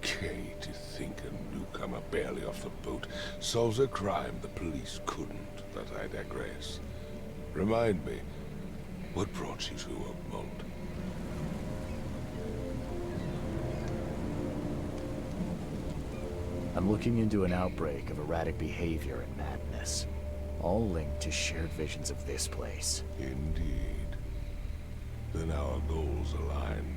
Gay to think a newcomer barely off the boat solves a crime the police couldn't, but I digress. Remind me, what brought you to Oakmont? I'm looking into an outbreak of erratic behavior and madness, all linked to shared visions of this place. Indeed. Then our goals align.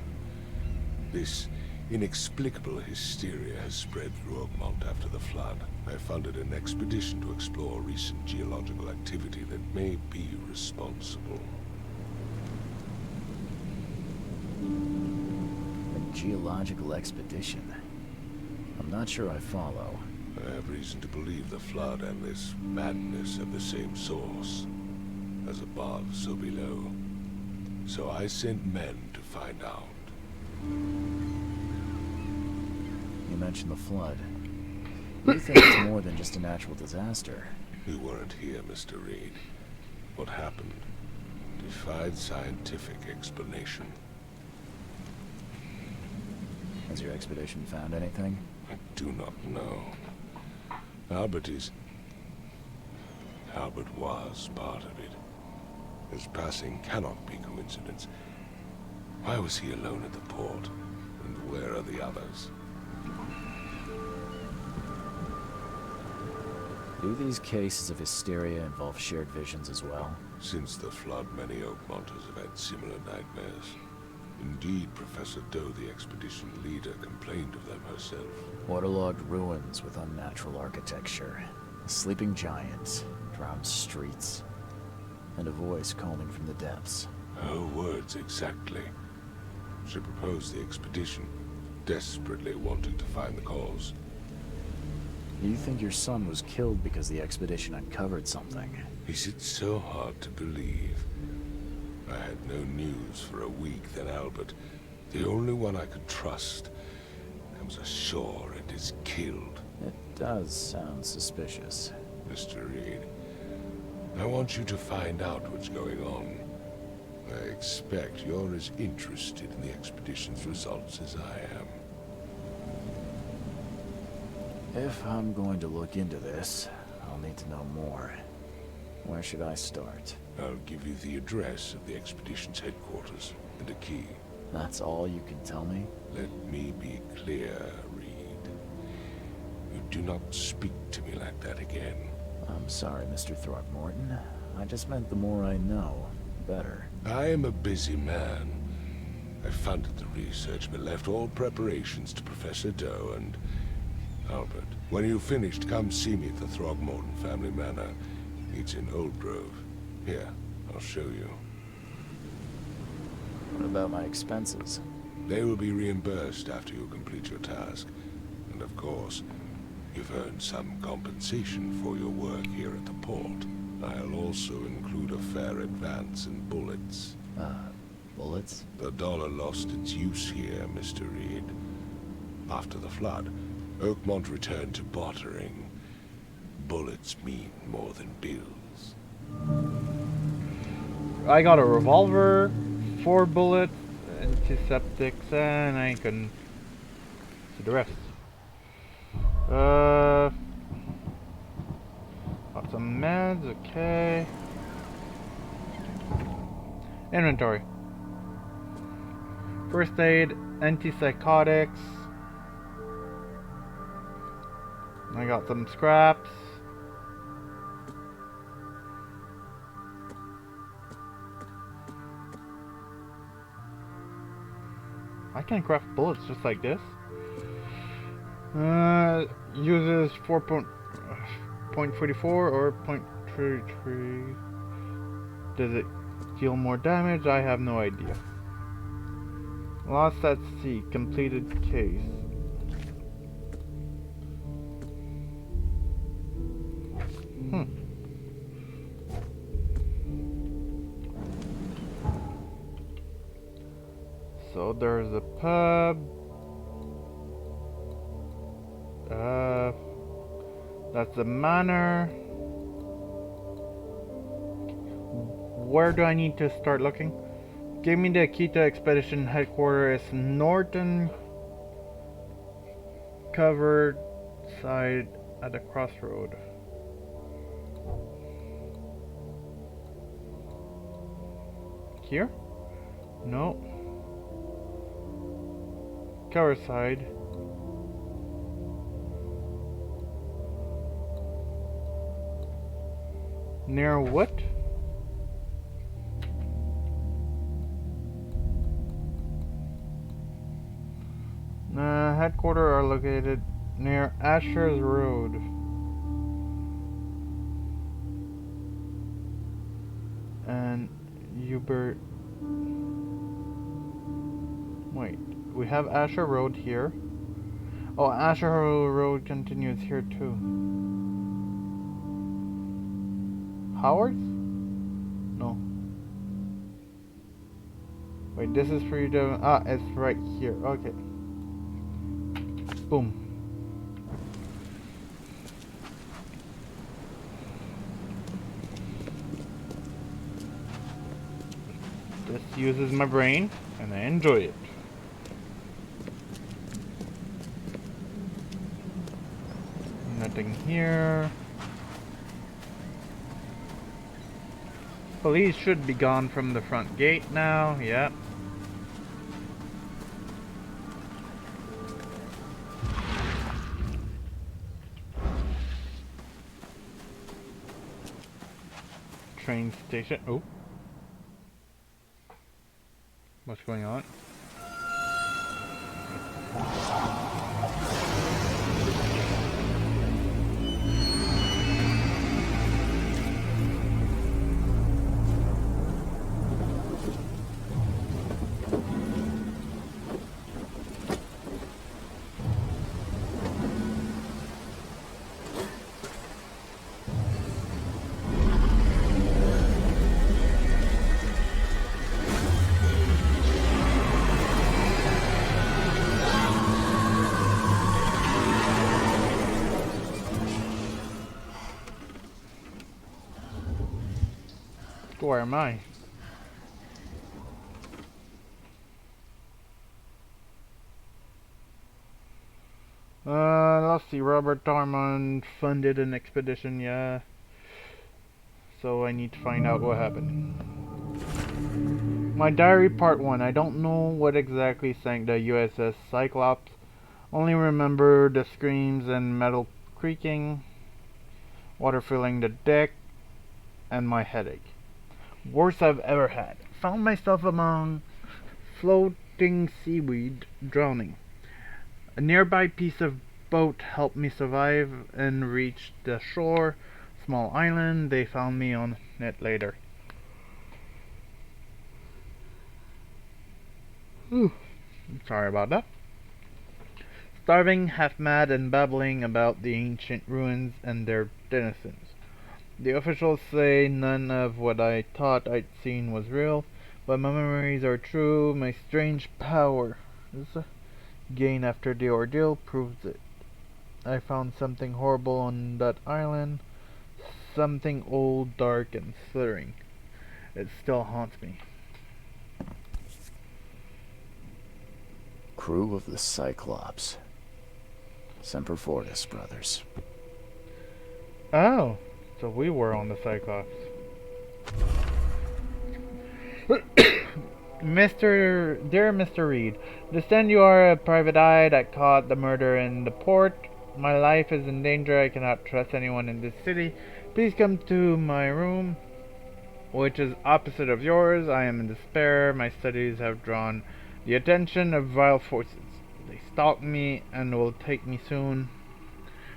This inexplicable hysteria has spread through Oakmont after the flood. I funded an expedition to explore recent geological activity that may be responsible. A geological expedition? I'm not sure I follow. I have reason to believe the flood and this madness have the same source. As above, so below. So I sent men to find out. You mentioned the flood. You think it's more than just a natural disaster? You weren't here, Mr. Reed. What happened defied scientific explanation. Has your expedition found anything? I do not know. Albert was part of it. His passing cannot be coincidence. Why was he alone at the port? And where are the others? Do these cases of hysteria involve shared visions as well? Since the flood, many Oakmonters have had similar nightmares. Indeed, Professor Doe, the expedition leader, complained of them herself. Waterlogged ruins with unnatural architecture, a sleeping giant, drowned streets, and a voice calling from the depths. Her words exactly. She proposed the expedition, desperately wanting to find the cause. You think your son was killed because the expedition uncovered something? Is it so hard to believe? I had no news for a week, then Albert, the only one I could trust, comes ashore and is killed. It does sound suspicious. Mr. Reed, I want you to find out what's going on. I expect you're as interested in the expedition's results as I am. If I'm going to look into this, I'll need to know more. Where should I start? I'll give you the address of the expedition's headquarters and a key. That's all you can tell me? Let me be clear, Reed. You do not speak to me like that again. I'm sorry, Mr. Throckmorton. I just meant the more I know, the better. I am a busy man. I funded the research, but left all preparations to Professor Doe and Albert. When you've finished, come see me at the Throgmorton family manor. It's in Old Grove. Here, I'll show you. What about my expenses? They will be reimbursed after you complete your task. And of course, you've earned some compensation for your work here at the port. I'll also include a fair advance in bullets. Bullets? The dollar lost its use here, Mr. Reed. After the flood, Oakmont returned to bartering. Bullets mean more than bills. I got a revolver, 4 bullets, antiseptics, and I can see the rest. Got some meds, okay. Inventory. First aid, antipsychotics. I got some scraps. I can craft bullets just like this. Uses 4.44 or 0.33. Does it deal more damage? I have no idea. Lost at sea. Completed case. So there's a pub. That's the manor. Where do I need to start looking? Give me the key to expedition headquarters. Norton covered side at the crossroad. Here? No. Cover side. Near what? Headquarters are located near Asher's Road. And Hubert. Wait, we have Asher Road here. Oh, Asher Road continues here too. Howard's? No. Wait, this is for you to... Ah, it's right here. Okay. Boom. This uses my brain, and I enjoy it. nothing here. Police should be gone from the front gate now. Yep. Train station. Oh. What's going on? Where am I? Let's see. Robert Darmon funded an expedition, yeah. So I need to find out what happened. My diary part 1. I don't know what exactly sank the USS Cyclops. Only remember the screams and metal creaking, water filling the deck, and my headache. Worst I've ever had. Found myself among floating seaweed, drowning. A nearby piece of boat helped me survive and reach the shore. Small island, they found me on it later. Whew. Sorry about that. Starving, half mad, and babbling about the ancient ruins and their denizens. The officials say none of what I thought I'd seen was real, but my memories are true. My strange powers gained after the ordeal proves it. I found something horrible on that island, something old, dark, and slithering. It still haunts me. Crew of the Cyclops. Semper Fortis, brothers. Oh, so we were on the Cyclops. Dear Mr. Reed, understand you are a private eye that caught the murder in the port. My life is in danger. I cannot trust anyone in this city. Please come to my room, which is opposite of yours. I am in despair. My studies have drawn the attention of vile forces. They stalk me and will take me soon.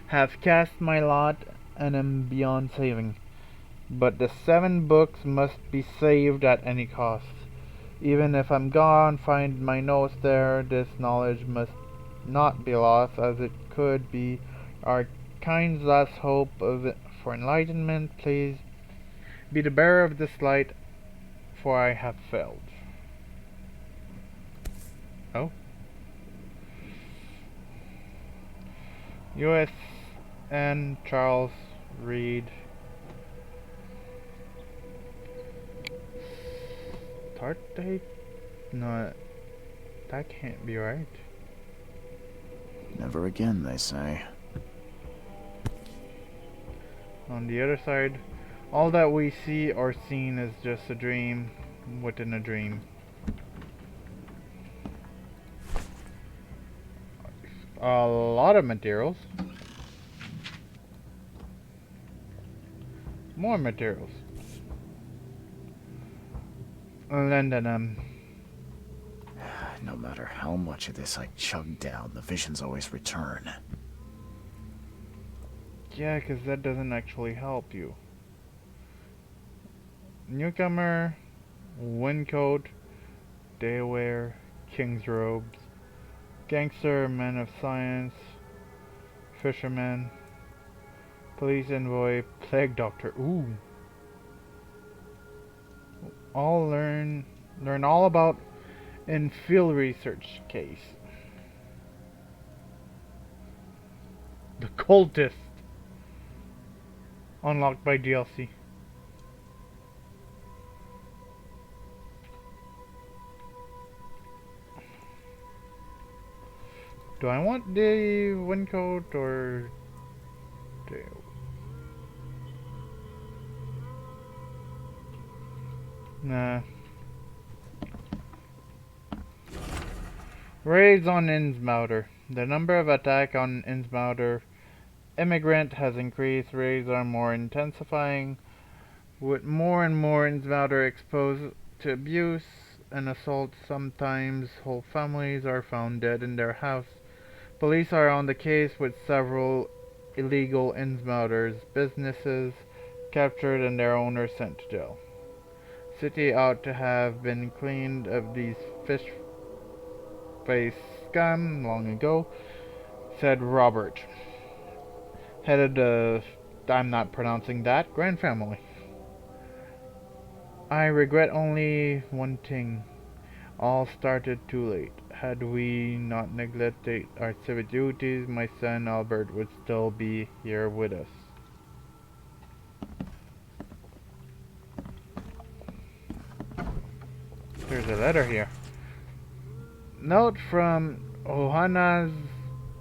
Have cast my lot and am beyond saving. But the 7 books must be saved at any cost. Even if I'm gone, find my notes there. This knowledge must not be lost, as it could be our kind's last hope for enlightenment. Please be the bearer of this light, for I have failed. Oh. U.S. and Charles Reed. Start date? No, that can't be right. Never again, they say. On the other side, all that we see or seen is just a dream within a dream. A lot of materials. More materials. London, No matter how much of this I chug down, the visions always return. Yeah, because that doesn't actually help you. Newcomer, Windcoat, Daywear, King's Robes, Gangster, Man of Science, Fisherman, Police Envoy, Plague Doctor. Ooh. All learn all about in field research case. The Cultist. Unlocked by DLC. Do I want the Windcoat or Raids on Innsmouth. The number of attacks on Innsmouth immigrant has increased. Raids are more intensifying, with more and more Innsmouth exposed to abuse and assault. Sometimes whole families are found dead in their house. Police are on the case with several illegal Innsmouthers, businesses captured and their owners sent to jail. City ought to have been cleaned of these fish-faced scum long ago, said Robert, headed of, I'm not pronouncing that, Grand Family. I regret only one thing. All started too late. Had we not neglected our civic duties, my son Albert would still be here with us. There's a letter here. Note from Johannes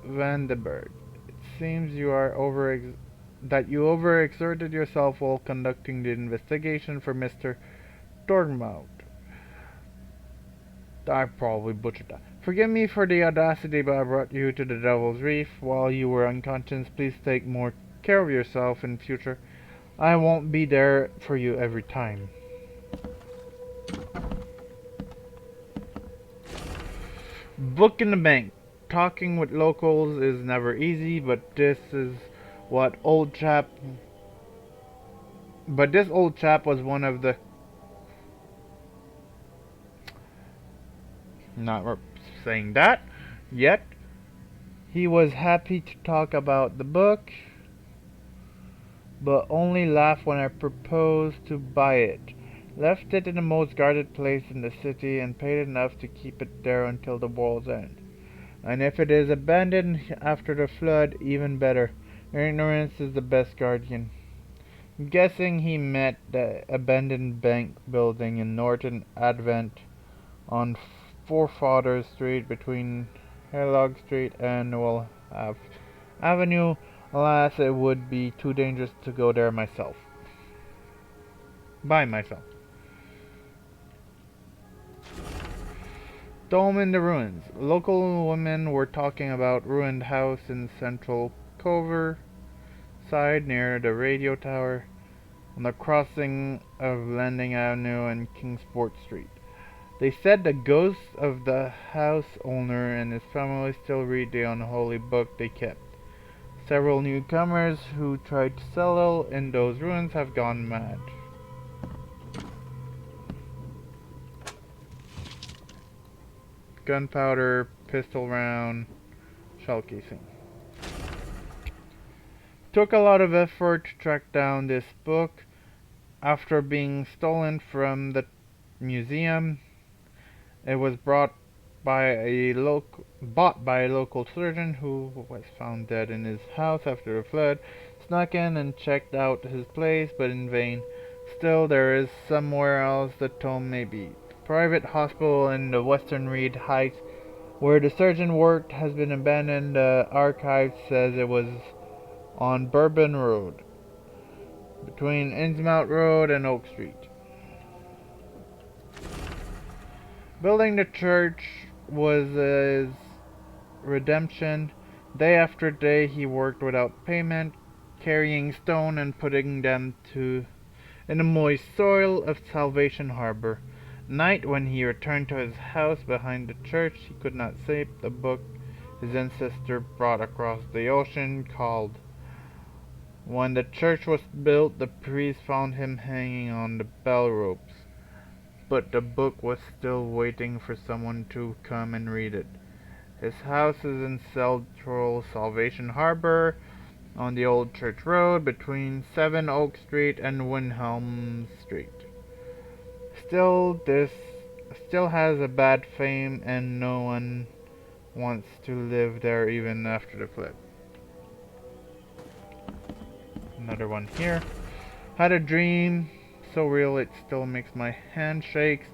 Vandenberg. It seems you are that you overexerted yourself while conducting the investigation for Mr. Dortmund. I probably butchered that. Forgive me for the audacity, but I brought you to the Devil's Reef while you were unconscious. Please take more care of yourself in future. I won't be there for you every time. Book in the bank. Talking with locals is never easy, but this old chap was one of the not saying that yet. He was happy to talk about the book, but only laughed when I proposed to buy it. Left it in the most guarded place in the city and paid enough to keep it there until the world's end. And if it is abandoned after the flood, even better. Ignorance is the best guardian. I'm guessing he meant the abandoned bank building in Norton Advent on Forefathers Street between Herlog Street and Noel Avenue. Alas, it would be too dangerous to go there myself. By myself. Dome in the ruins. Local women were talking about ruined house in Central Cover side near the radio tower on the crossing of Landing Avenue and Kingsport Street. They said the ghosts of the house owner and his family still read the unholy book they kept. Several newcomers who tried to settle in those ruins have gone mad. Gunpowder, pistol round, shell casing. Took a lot of effort to track down this book. After being stolen from the museum, it was bought by a local surgeon who was found dead in his house after the flood. Snuck in and checked out his place, but in vain. Still, there is somewhere else the tome may be. Private hospital in the Western Reed Heights, where the surgeon worked, has been abandoned. The archive says it was on Bourbon Road, between Innsmouth Road and Oak Street. Building the church was his redemption. Day after day he worked without payment, carrying stone and putting them in the moist soil of Salvation Harbor. Night, when he returned to his house behind the church, he could not sleep. The book his ancestor brought across the ocean called. When the church was built, the priest found him hanging on the bell ropes, but the book was still waiting for someone to come and read it. His house is in Central Salvation Harbor, on the Old Church Road, between 7 Oak Street and Wilhelm Street. This still has a bad fame, and no one wants to live there even after the flood. Another one here. Had a dream, so real it still makes my hand shakes.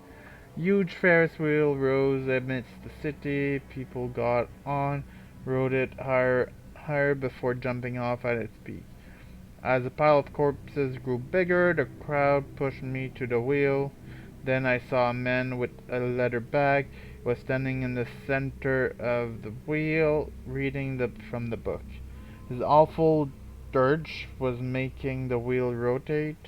Huge Ferris wheel rose amidst the city. People got on, rode it higher before jumping off at its peak. As the pile of corpses grew bigger, the crowd pushed me to the wheel. Then I saw a man with a leather bag. He was standing in the center of the wheel, reading from the book. His awful dirge was making the wheel rotate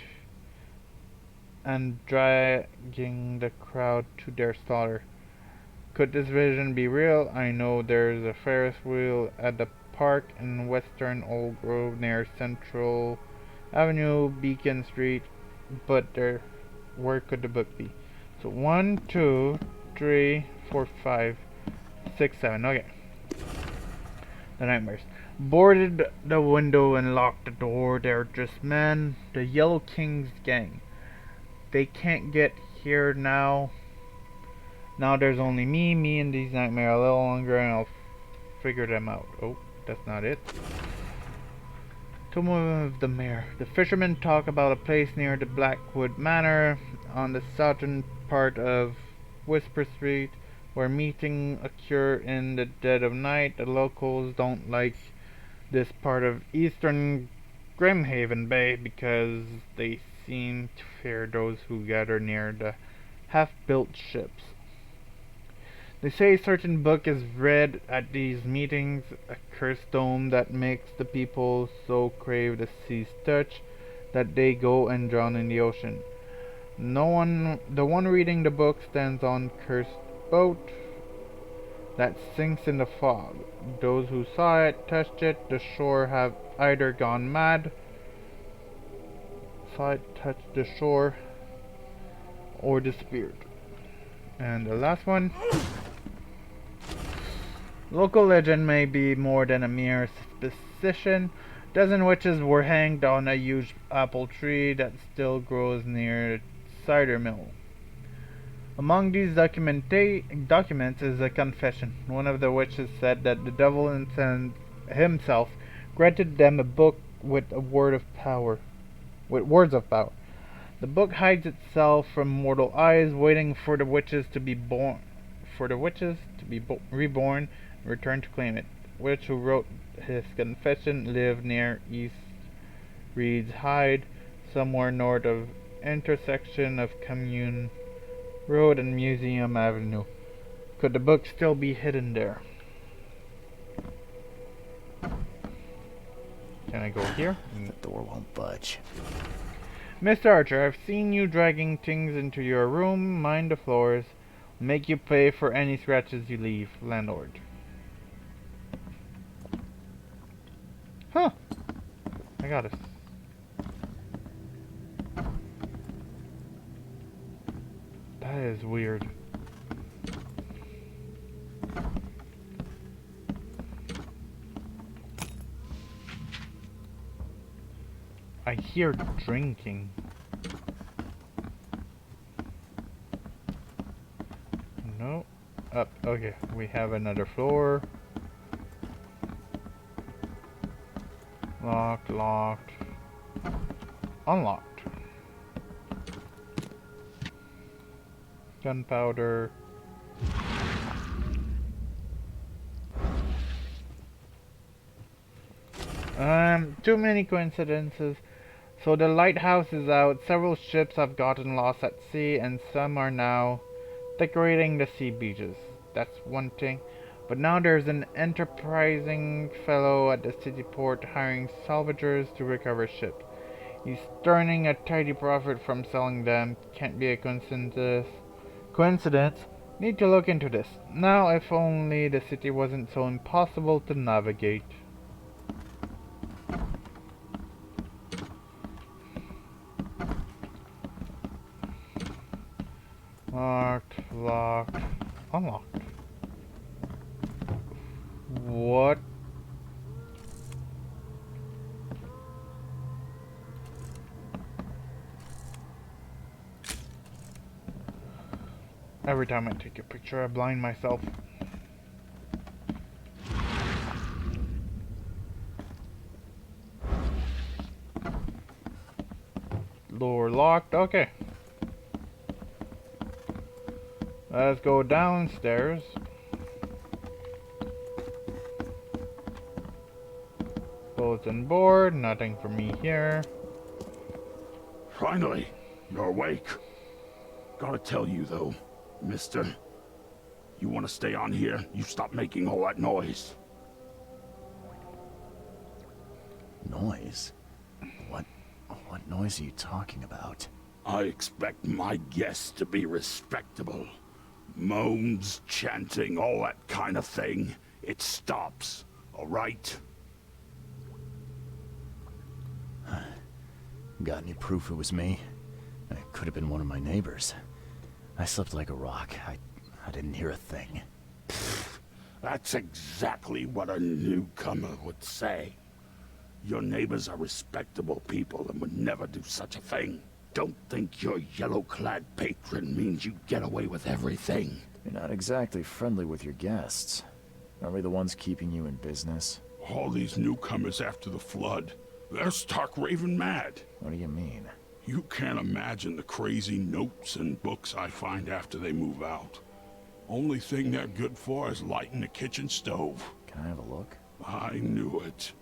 and dragging the crowd to their slaughter. Could this vision be real? I know there's a Ferris wheel at the park in western Old Grove near Central Avenue, Beacon Street, but where could the book be? So 1, 2, 3, 4, 5, 6, 7. Okay. The nightmares. Boarded the window and locked the door. They're just men. The Yellow King's gang. They can't get here now. Now there's only me and these nightmares a little longer, and I'll figure them out. Oh, that's not it. Tomb of the Mayor. The fishermen talk about a place near the Blackwood Manor on the southern part of Whisper Street where meetings occur in the dead of night. The locals don't like this part of eastern Grimhaven Bay because they seem to fear those who gather near the half-built ships. They say a certain book is read at these meetings, a cursed tome that makes the people so crave the sea's touch that they go and drown in the ocean. The one reading the book stands on cursed boat that sinks in the fog. Those who saw it, touched it, the shore have either gone mad, saw it touch the shore, or disappeared. And the last one. Local legend may be more than a mere suspicion. Dozen witches were hanged on a huge apple tree that still grows near the cider mill. Among these documents is a confession. One of the witches said that the devil himself granted them a book with words of power. The book hides itself from mortal eyes, waiting for the witches to be reborn and return to claim it. The witch who wrote his confession lived near East Reed's Hide, somewhere north of intersection of Commune Road and Museum Avenue. Could the book still be hidden there? Can I go here? The door won't budge. Mr. Archer, I've seen you dragging things into your room. Mind the floors. Make you pay for any scratches you leave, landlord. Huh. I got it. That is weird. I hear drinking. No. Up. Okay, we have another floor. Locked, locked. Unlocked. Gunpowder. Too many coincidences. So the lighthouse is out, several ships have gotten lost at sea, and some are now decorating the sea beaches. That's one thing. But now there's an enterprising fellow at the city port hiring salvagers to recover ships. He's earning a tidy profit from selling them. Can't be a coincidence. Need to look into this. Now, if only the city wasn't so impossible to navigate. Locked, locked, unlocked. What? Every time I take a picture, I blind myself. Door locked, okay. Let's go downstairs. Bulletin board, nothing for me here. Finally, you're awake. Gotta tell you, though, mister. You want to stay on here? You stop making all that noise. Noise? What noise are you talking about? I expect my guests to be respectable. Moans, chanting, all that kind of thing. It stops, all right? Got any proof it was me? It could have been one of my neighbors. I slept like a rock. I didn't hear a thing. That's exactly what a newcomer would say. Your neighbors are respectable people and would never do such a thing. Don't think your yellow-clad patron means you get away with everything. You're not exactly friendly with your guests. Are we the ones keeping you in business? All these newcomers after the flood, they're stark raving mad. What do you mean? You can't imagine the crazy notes and books I find after they move out. Only thing they're good for is lighting the kitchen stove. Can I have a look? I knew it.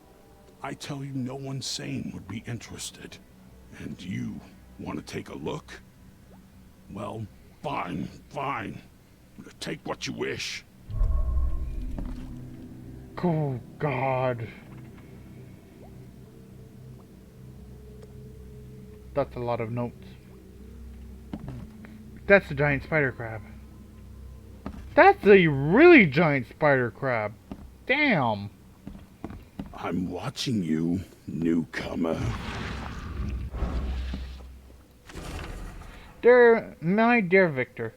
I tell you, no one sane would be interested. And you want to take a look? Well, fine. Take what you wish. Oh, God. That's a lot of notes. That's a giant spider crab. That's a really giant spider crab. Damn. I'm watching you, newcomer. My dear Victor,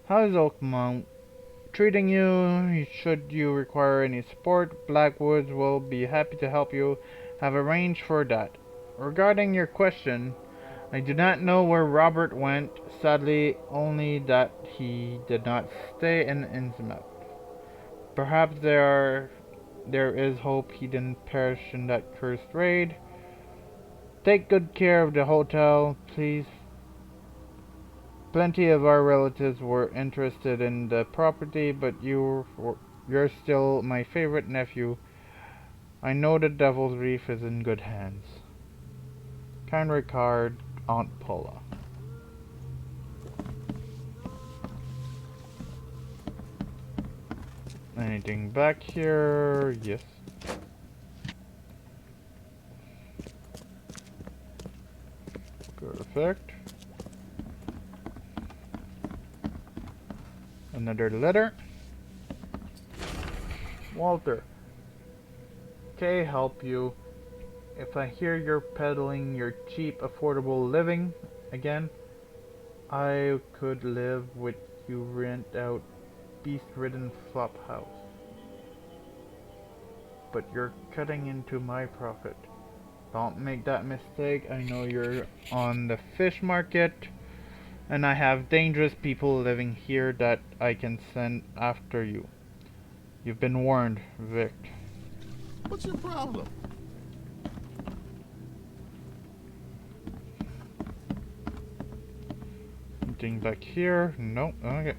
how is Oakmont treating you? Should you require any support, Blackwoods will be happy to help you. Have arranged for that. Regarding your question, I do not know where Robert went, sadly only that he did not stay in Innsmouth. Perhaps there is hope he didn't perish in that cursed raid. Take good care of the hotel, please. Plenty of our relatives were interested in the property, but you're still my favorite nephew. I know the Devil's Reef is in good hands. Kind regard, Aunt Paula. Anything back here? Yes. Perfect. Another letter. Walter. Can I help you? If I hear you're peddling your cheap, affordable living again, I could live with you rent out beast-ridden flop house. But you're cutting into my profit. Don't make that mistake. I know you're on the fish market, and I have dangerous people living here that I can send after you. You've been warned, Vic. What's your problem? Anything back here? No. Okay.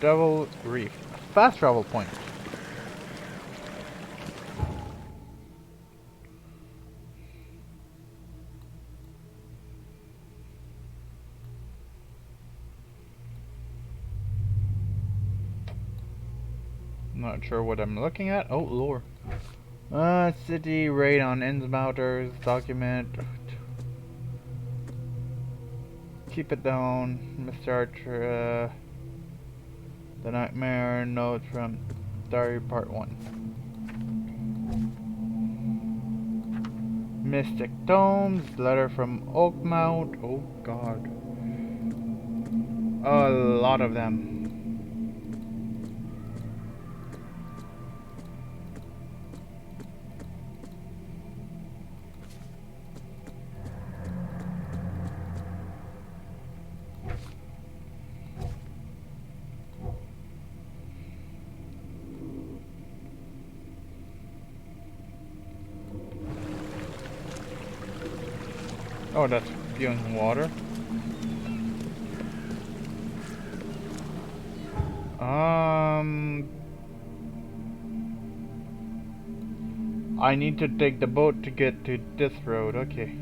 Devil Reef. Fast travel point. Not sure what I'm looking at. Oh, lore. City raid on Innsmouters. Document. Keep it down, Mr. Archer. The Nightmare Notes from Diary Part 1. Mystic Tomes. Letter from Oakmount. Oh, God. A lot of them. Oh, that's spewing water. I need to take the boat to get to this road. Okay.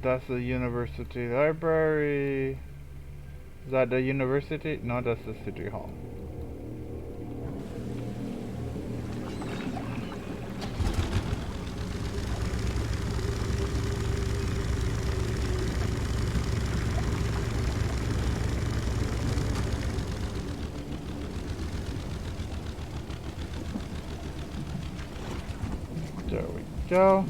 That's the university library. Is that the university? No, that's the city hall. There we go.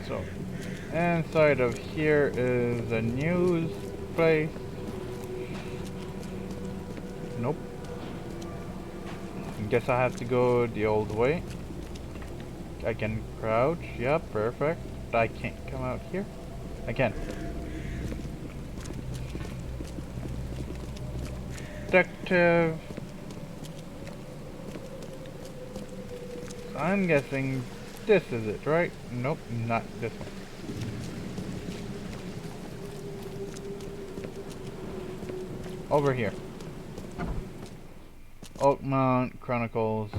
So, inside of here is a news place. Nope. Guess I have to go the old way. I can crouch. Yep, perfect. I can't come out here. I can. Detective. I'm guessing this is it, right? Nope, not this one. Over here. Oakmont Chronicles.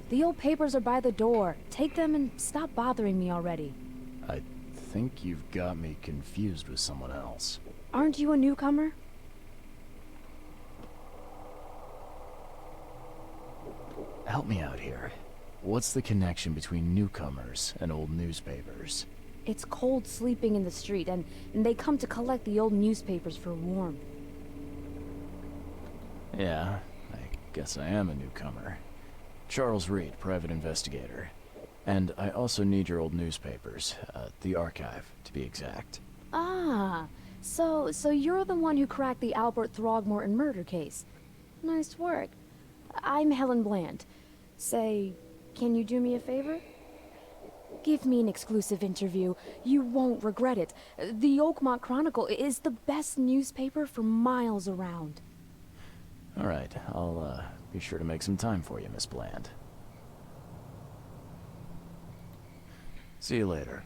The old papers are by the door. Take them and stop bothering me already. I think you've got me confused with someone else. Aren't you a newcomer? Help me out here. What's the connection between newcomers and old newspapers? It's cold sleeping in the street, and they come to collect the old newspapers for warmth. Yeah, I guess I am a newcomer. Charles Reed, private investigator. And I also need your old newspapers, the archive, to be exact. Ah, so you're the one who cracked the Albert Throgmorton murder case. Nice work. I'm Helen Bland. Say, can you do me a favor? Give me an exclusive interview. You won't regret it. The Oakmont Chronicle is the best newspaper for miles around. All right, I'll be sure to make some time for you, Miss Bland. See you later.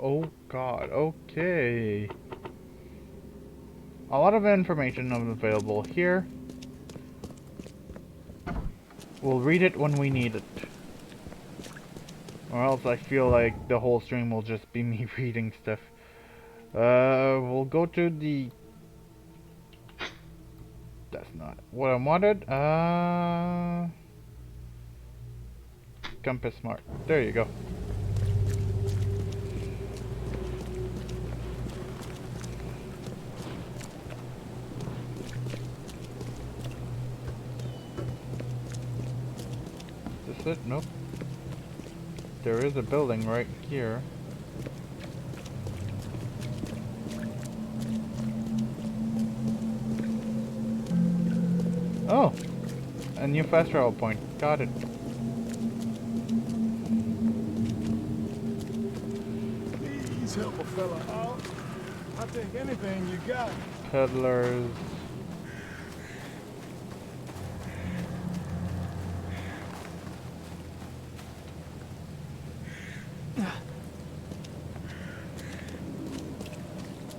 Oh god, okay. A lot of information available here. We'll read it when we need it. Or else I feel like the whole stream will just be me reading stuff. We'll go to the... That's not what I wanted. Compass Smart. There you go. Is this it? Nope. There is a building right here. Oh! A new fast travel point. Got it. Please help a fella out. I think anything you got. Peddlers.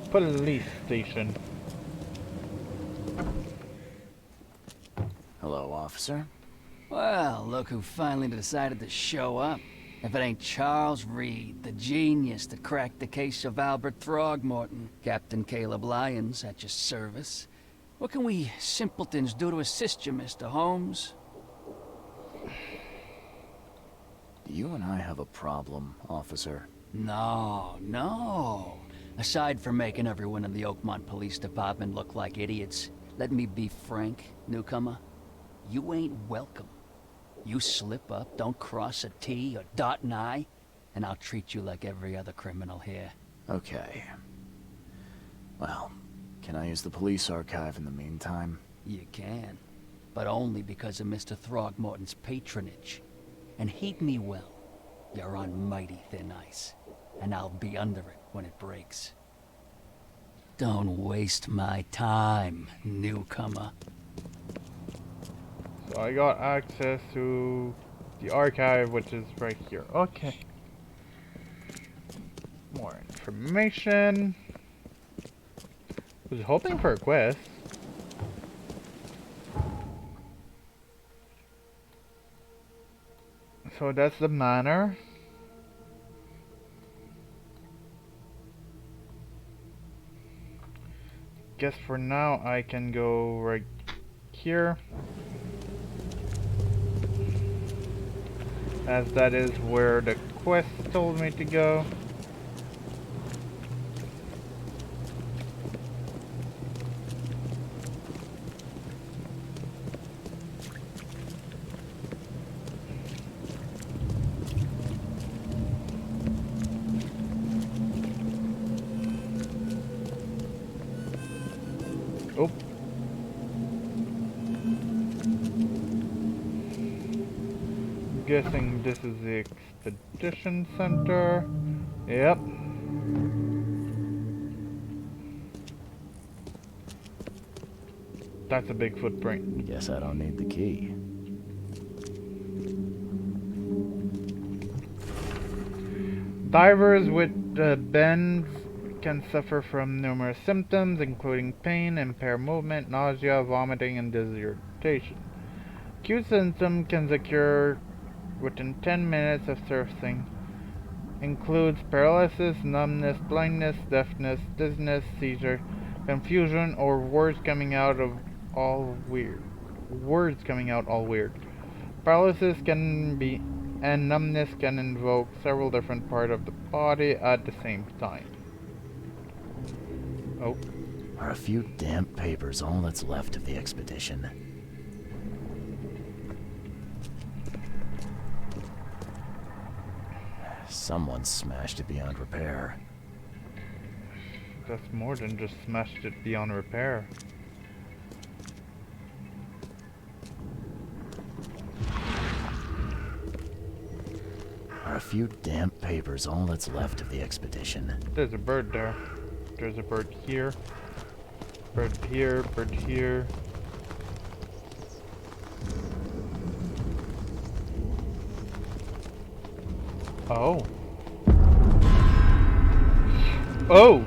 Police station. Hello, officer. Well, look who finally decided to show up. If it ain't Charles Reed, the genius that cracked the case of Albert Throgmorton. Captain Caleb Lyons at your service. What can we simpletons do to assist you, Mr. Holmes? You and I have a problem, officer. No. Aside from making everyone in the Oakmont Police Department look like idiots, let me be frank, newcomer. You ain't welcome. You slip up, don't cross a T or dot an I, and I'll treat you like every other criminal here. Okay. Well, can I use the police archive in the meantime? You can, but only because of Mr. Throgmorton's patronage. And heed me well, you're on mighty thin ice, and I'll be under it when it breaks. Don't waste my time, newcomer. So I got access to the archive, which is right here. Okay. More information. Was hoping for a quest. So that's the manor. Guess for now I can go right here, as that is where the quest told me to go. Oh. Guessing this is the expedition center. Yep. That's a big footprint. Guess I don't need the key. Divers with bends can suffer from numerous symptoms, including pain, impaired movement, nausea, vomiting, and disorientation. Acute symptoms can occur within 10 minutes of surfacing. Includes paralysis, numbness, blindness, deafness, dizziness, seizure, confusion, or words coming out all weird. Paralysis can be, and numbness can invoke several different parts of the body at the same time. Oh. Are a few damp papers all that's left of the expedition? Someone smashed it beyond repair. That's more than just smashed it beyond repair. Are a few damp papers all that's left of the expedition? There's a bird there. There's a bird here. Bird here, bird here. Oh. Oh!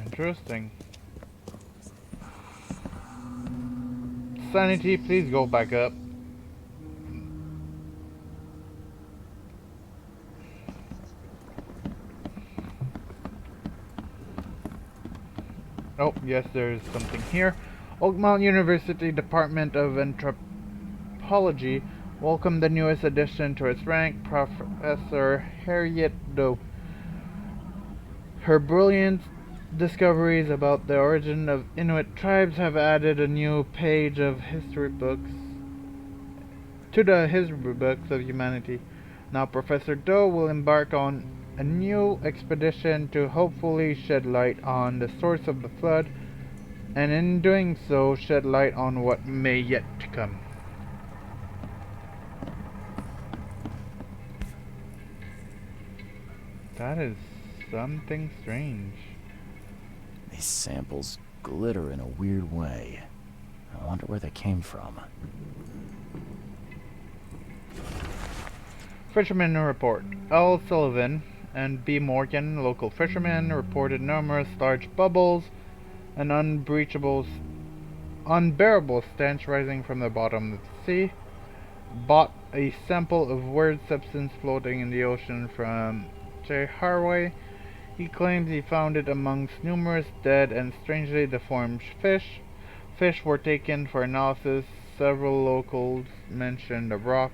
Interesting. Sanity, please go back up. Oh, yes, there's something here. Oakmont University Department of Anthropology welcomed the newest addition to its rank, Professor Harriet Doe. Her brilliant discoveries about the origin of Inuit tribes have added a new page of history books to the history books of humanity. Now Professor Doe will embark on a new expedition to hopefully shed light on the source of the flood, and in doing so shed light on what may yet to come. That is something strange. These samples glitter in a weird way. I wonder where they came from. Fishermen report. L. Sullivan and B. Morgan, local fishermen, reported numerous large bubbles and unbearable stench rising from the bottom of the sea. Bought a sample of weird substance floating in the ocean from J. Harway. He claims he found it amongst numerous dead and strangely deformed fish. Fish were taken for analysis. Several locals mentioned a rock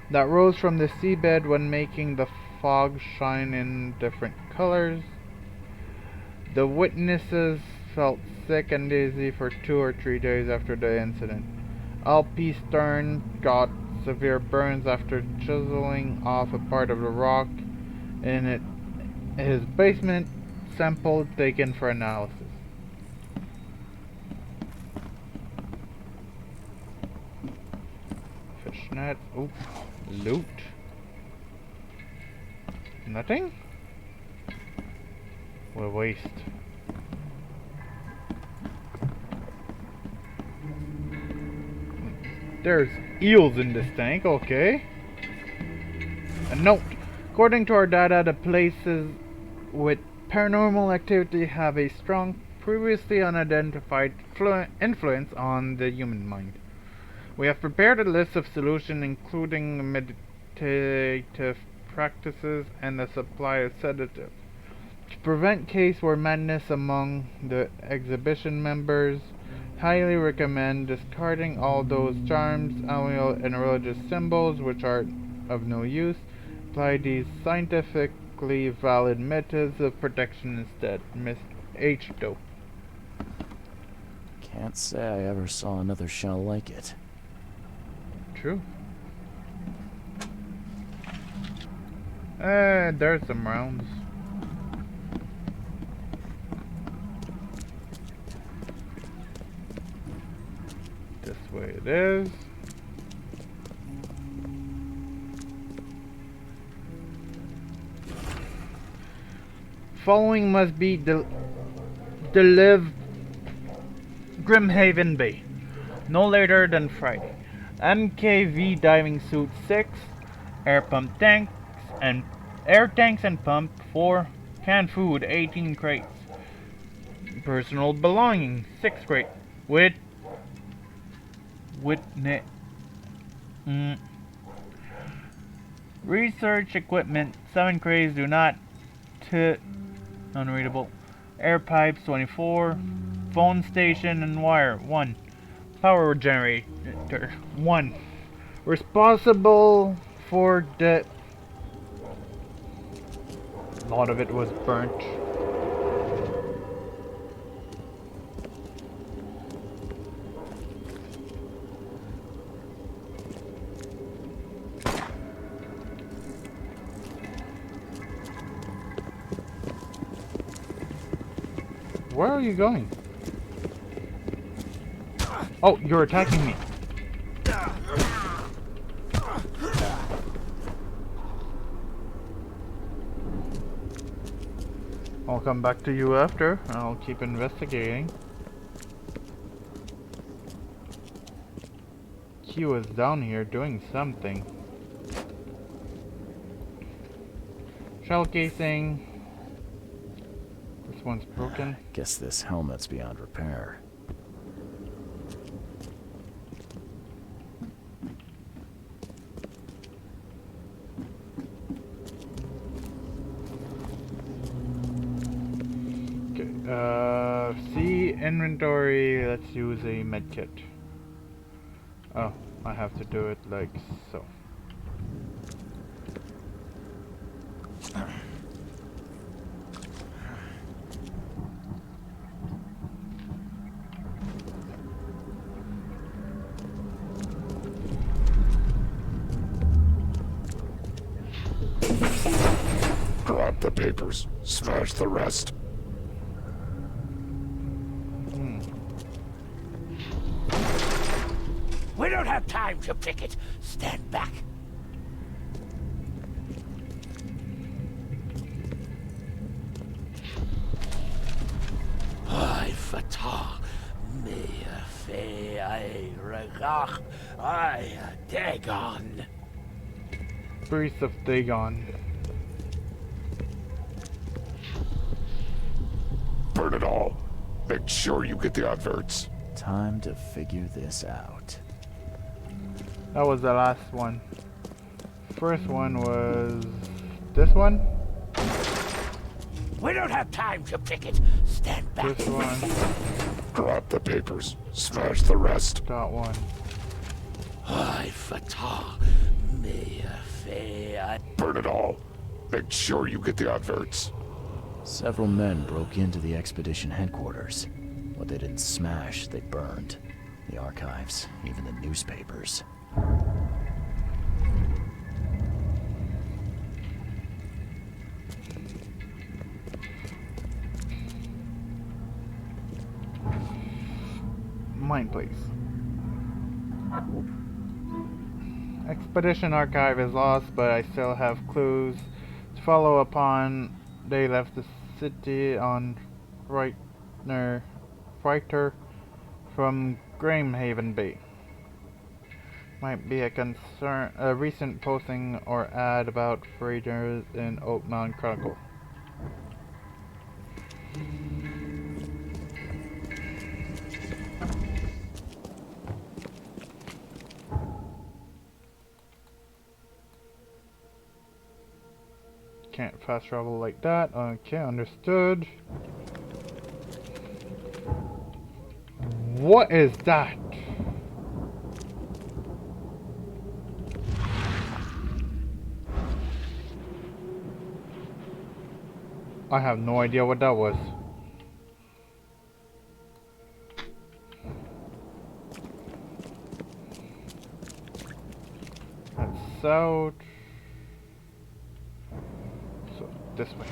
that rose from the seabed when making the fog shine in different colors. The witnesses felt sick and dizzy for 2 or 3 days after the incident. L.P. Stern got severe burns after chiseling off a part of the rock in his basement. Sample taken for analysis. Fishnets. Oop. Loot. Nothing? What a waste. There's eels in this tank, okay. A note. According to our data, the places with paranormal activity have a strong, previously unidentified influence on the human mind. We have prepared a list of solutions including meditative practices and the supply of sedatives. To prevent case or madness among the exhibition members, highly recommend discarding all those charms, amulets, and religious symbols which are of no use. Apply these scientifically valid methods of protection instead. Miss H. Dope. Can't say I ever saw another shell like it. True. There's some rounds. This way it is. Following must be delivered Grimhaven Bay, no later than Friday. MKV diving suit 6, air tanks and pump 4, canned food 18 crates, personal belongings 6 crates with research equipment 7 crates. Do not unreadable. Air pipes 24, phone station and wire 1, power generator 1. Responsible for the... A lot of it was burnt. Where are you going? Oh, you're attacking me. I'll come back to you after. I'll keep investigating. Q is down here doing something. Shell casing. This one's broken. Guess this helmet's beyond repair. See inventory. Let's use a medkit. Oh, I have to do it like so. Grab the papers, smash the rest. We don't have time to pick it. Stand back. I fatah me fe I regach I Dagon. Priest of Dagon. Burn it all. Make sure you get the adverts. Time to figure this out. That was the last one. First one was this one. We don't have time to pick it. Stand back. This one. Grab the papers. Smash the rest. That one. I fatah me fe I. Burn it all. Make sure you get the adverts. Several men broke into the expedition headquarters. What they didn't smash, they burned. The archives, even the newspapers. Mine, please. Expedition archive is lost, but I still have clues to follow upon. They left the city on freighter from Grahamhaven Bay. Might be a recent posting or ad about freighters in Oakmont Chronicle. Can't fast travel like that. Okay, understood. What is that? I have no idea what that was. That's south. So, this way.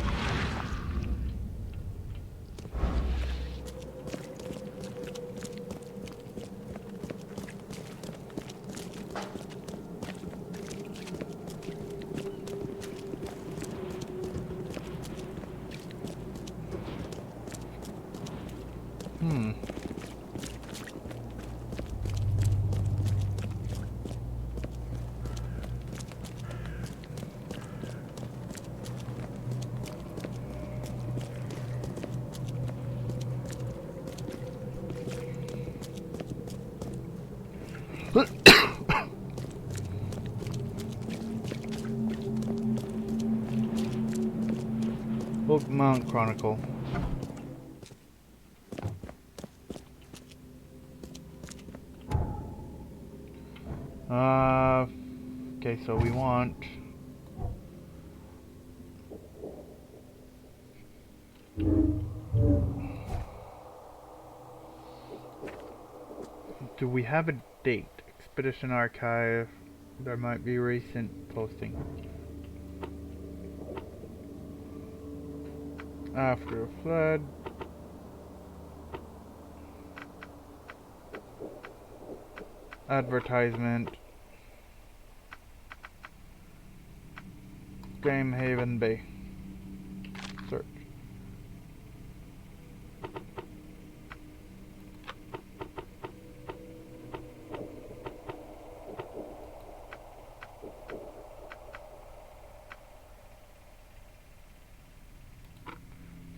Oakmont Chronicle. Okay, so we want... Do we have a date? Expedition archive. There might be recent posting. After a flood. Advertisement. Grahamhaven Bay. Search.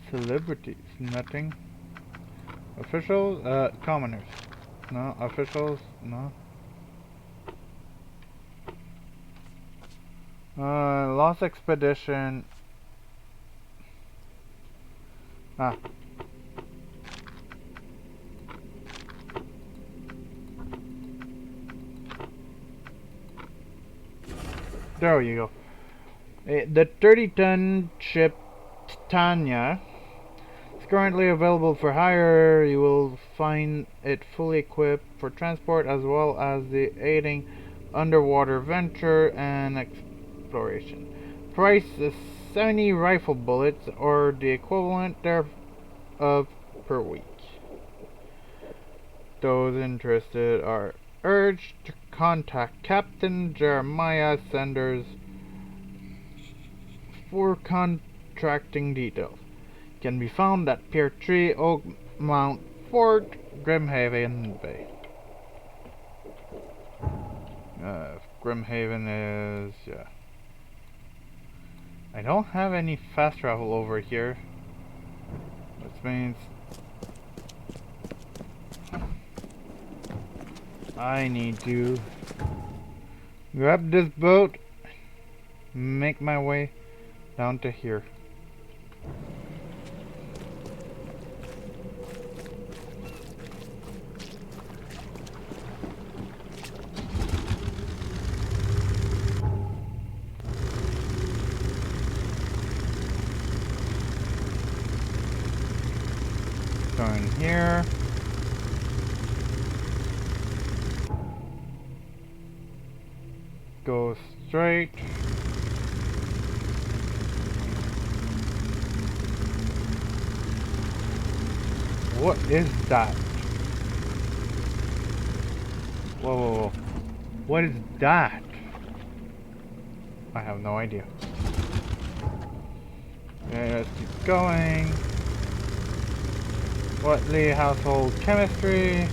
Celebrities, nothing. Officials, commoners. No, officials, no. Lost expedition. Ah. There you go. The 30-ton ship Titania is currently available for hire. You will find it fully equipped for transport as well as the aiding underwater venture and exploration. Price is 70 rifle bullets or the equivalent thereof per week. Those interested are urged to contact Captain Jeremiah Sanders for contracting details. Can be found at Pier 3, Oakmont Fort, Grahamhaven Bay. Grahamhaven is, yeah. I don't have any fast travel over here, which means I need to grab this boat, make my way down to here. Going here. Go straight. What is that? Whoa, whoa, whoa. What is that? I have no idea. Okay, let's keep going. Whatley household chemistry.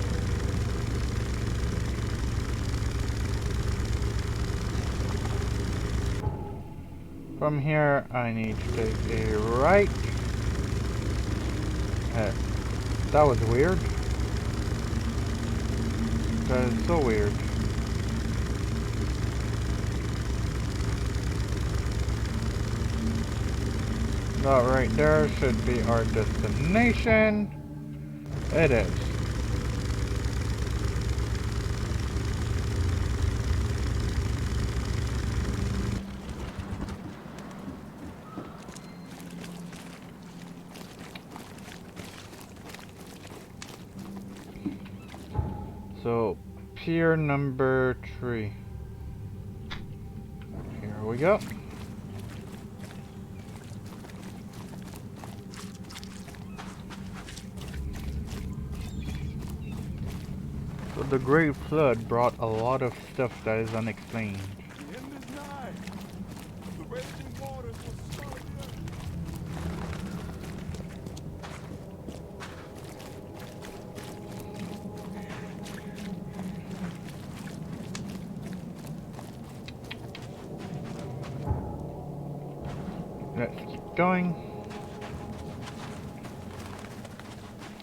From here, I need to take a right. That was weird. That is so weird. That right there should be our destination. It is. So, pier number 3. Here we go. So the Great Flood brought a lot of stuff that is unexplained. Let's keep going.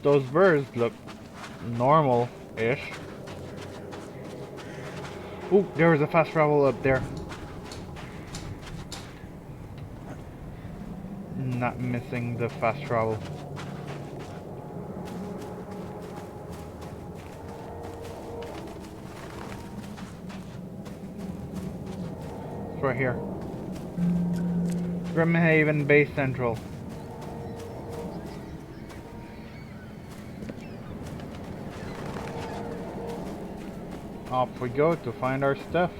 Those birds look normal-ish. Ooh, there was a fast travel up there. Not missing the fast travel. It's right here. Grimhaven Base Central. Off we go to find our stuff.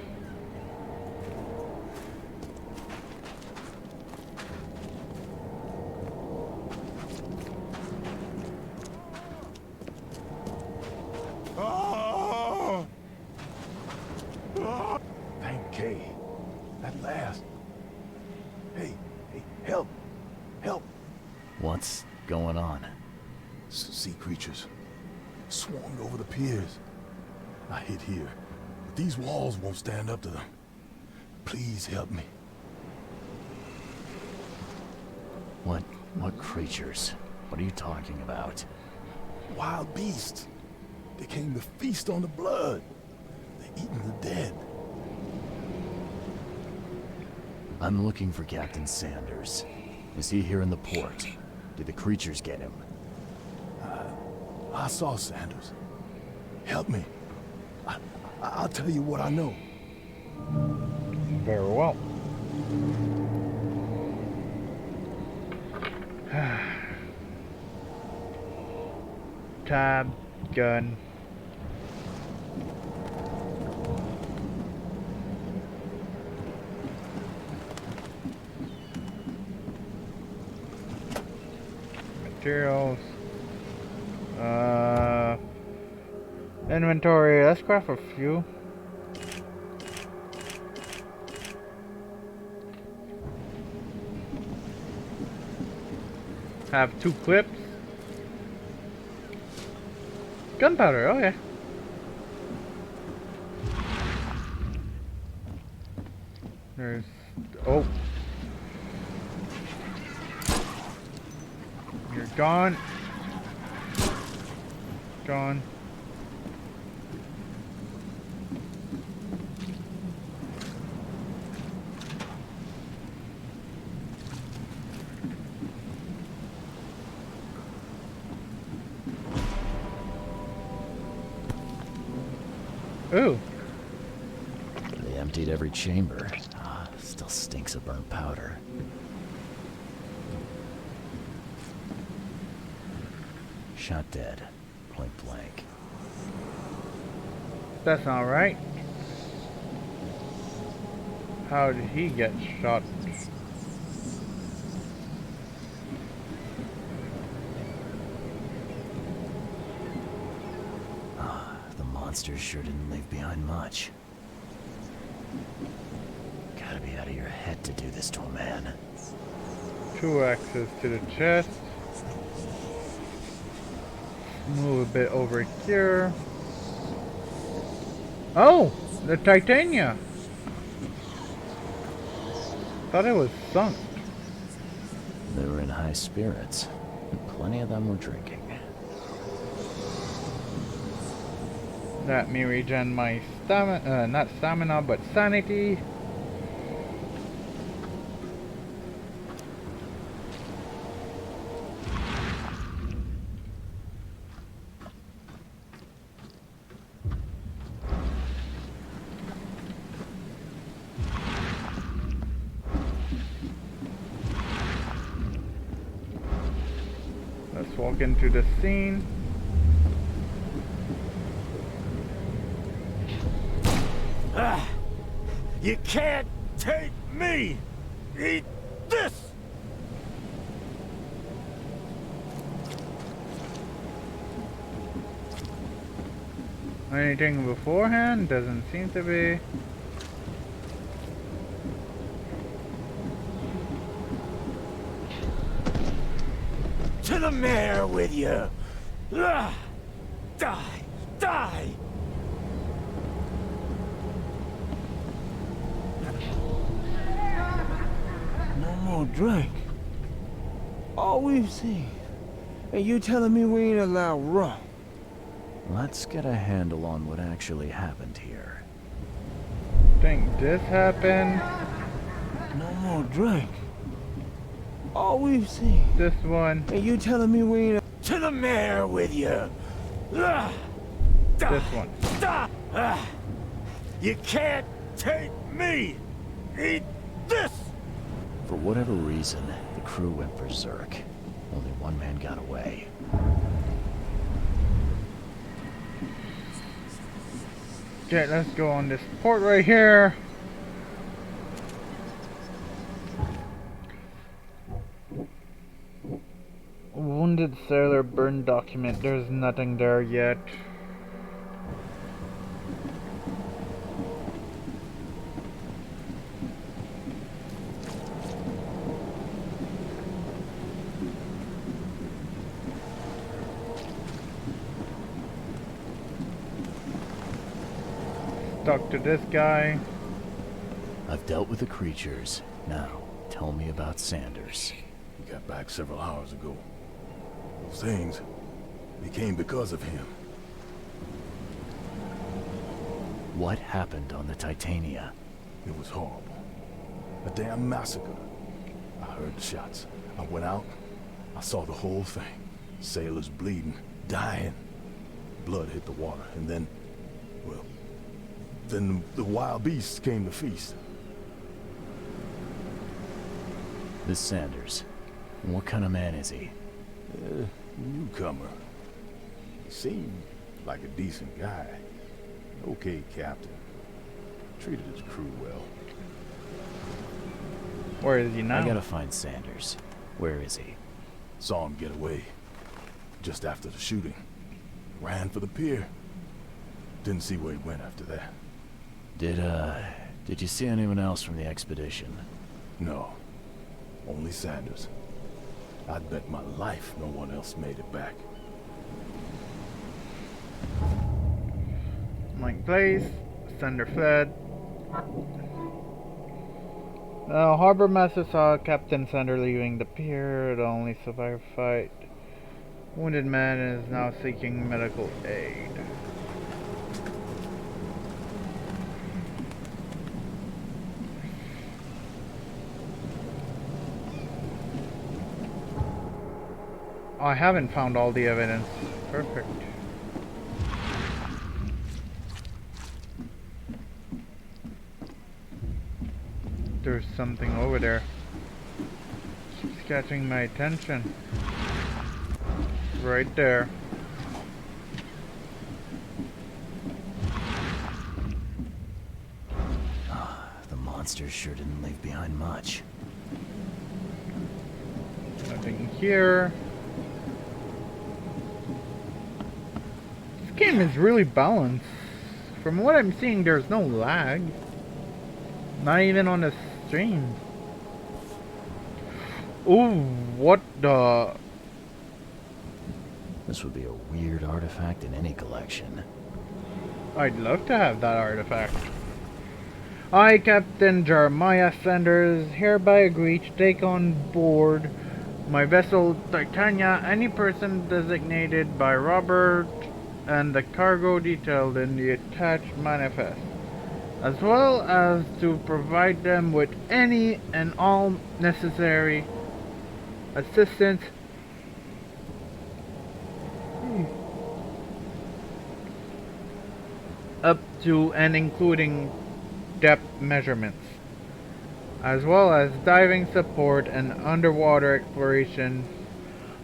Thank Kay. At last. Hey, help! Help! What's going on? Sea creatures. Swarmed over the piers. I hid here, but these walls won't stand up to them. Please help me. What creatures? What are you talking about? Wild beasts. They came to feast on the blood. They're eating the dead. I'm looking for Captain Sanders. Is he here in the port? Did the creatures get him? I saw Sanders. Help me. I'll tell you what I know. Very well. Tab, gun. Materials. Inventory. Let's craft a few. Have 2 clips. Gunpowder, okay. There's... oh. You're gone. Gone. Ooh. They emptied every chamber. Still stinks of burnt powder. Shot dead. Point blank. That's not right. How did he get shot? The monsters sure didn't leave behind much. God, Gotta be out of your head to do this to a man. 2 axes to the chest. Move a bit over here. Oh! The Titania! Thought it was sunk. They were in high spirits, and plenty of them were drinking. Let me regen my stamina, not stamina, but sanity. Let's walk into the scene. You can't take me! Eat this! Anything beforehand? Doesn't seem to be. To the mayor with you! Die! Die! No more drink. All we've seen. And you telling me we ain't allowed rum? Let's get a handle on what actually happened here. Think this happened? No more drink. All we've seen. This one. And you telling me we ain't... To the mayor with you! This one. You can't take me! Eat this! For whatever reason, the crew went berserk. Only one man got away. Okay, let's go on this port right here. Wounded sailor burned document. There's nothing there yet. Talk to this guy. I've dealt with the creatures. Now, tell me about Sanders. He got back several hours ago. Those things, they came because of him. What happened on the Titania? It was horrible. A damn massacre. I heard the shots. I went out. I saw the whole thing. Sailors bleeding, dying. Blood hit the water, and then, well, then the wild beasts came to feast. This Sanders. What kind of man is he? Newcomer. He seemed like a decent guy. Okay, captain. Treated his crew well. Where is he now? I gotta find Sanders. Where is he? Saw him get away. Just after the shooting. Ran for the pier. Didn't see where he went after that. Did you see anyone else from the expedition? No. Only Sanders. I'd bet my life no one else made it back. Mike Place. Sander fled. Harbor Master saw Captain Sander leaving the pier. The only survivor fight. Wounded man is now seeking medical aid. I haven't found all the evidence. Perfect. There's something over there. Keeps catching my attention. Right there. The monsters sure didn't leave behind much. Nothing here. This game is really balanced. From what I'm seeing, there's no lag. Not even on the stream. Ooh, what the? This would be a weird artifact in any collection. I'd love to have that artifact. I, Captain Jeremiah Sanders, hereby agree to take on board my vessel Titania any person designated by Robert and the cargo detailed in the attached manifest, as well as to provide them with any and all necessary assistance up to and including depth measurements, as well as diving support and underwater exploration.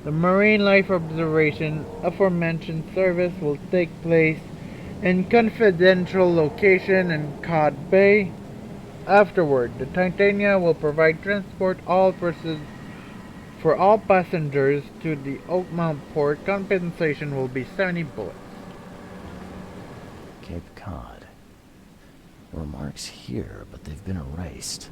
The marine life observation aforementioned service will take place in confidential location in Cod Bay. Afterward, the Titania will provide transport for all passengers to the Oakmont port. Compensation will be 70 bullets. Cape Cod. There were marks here, but they've been erased.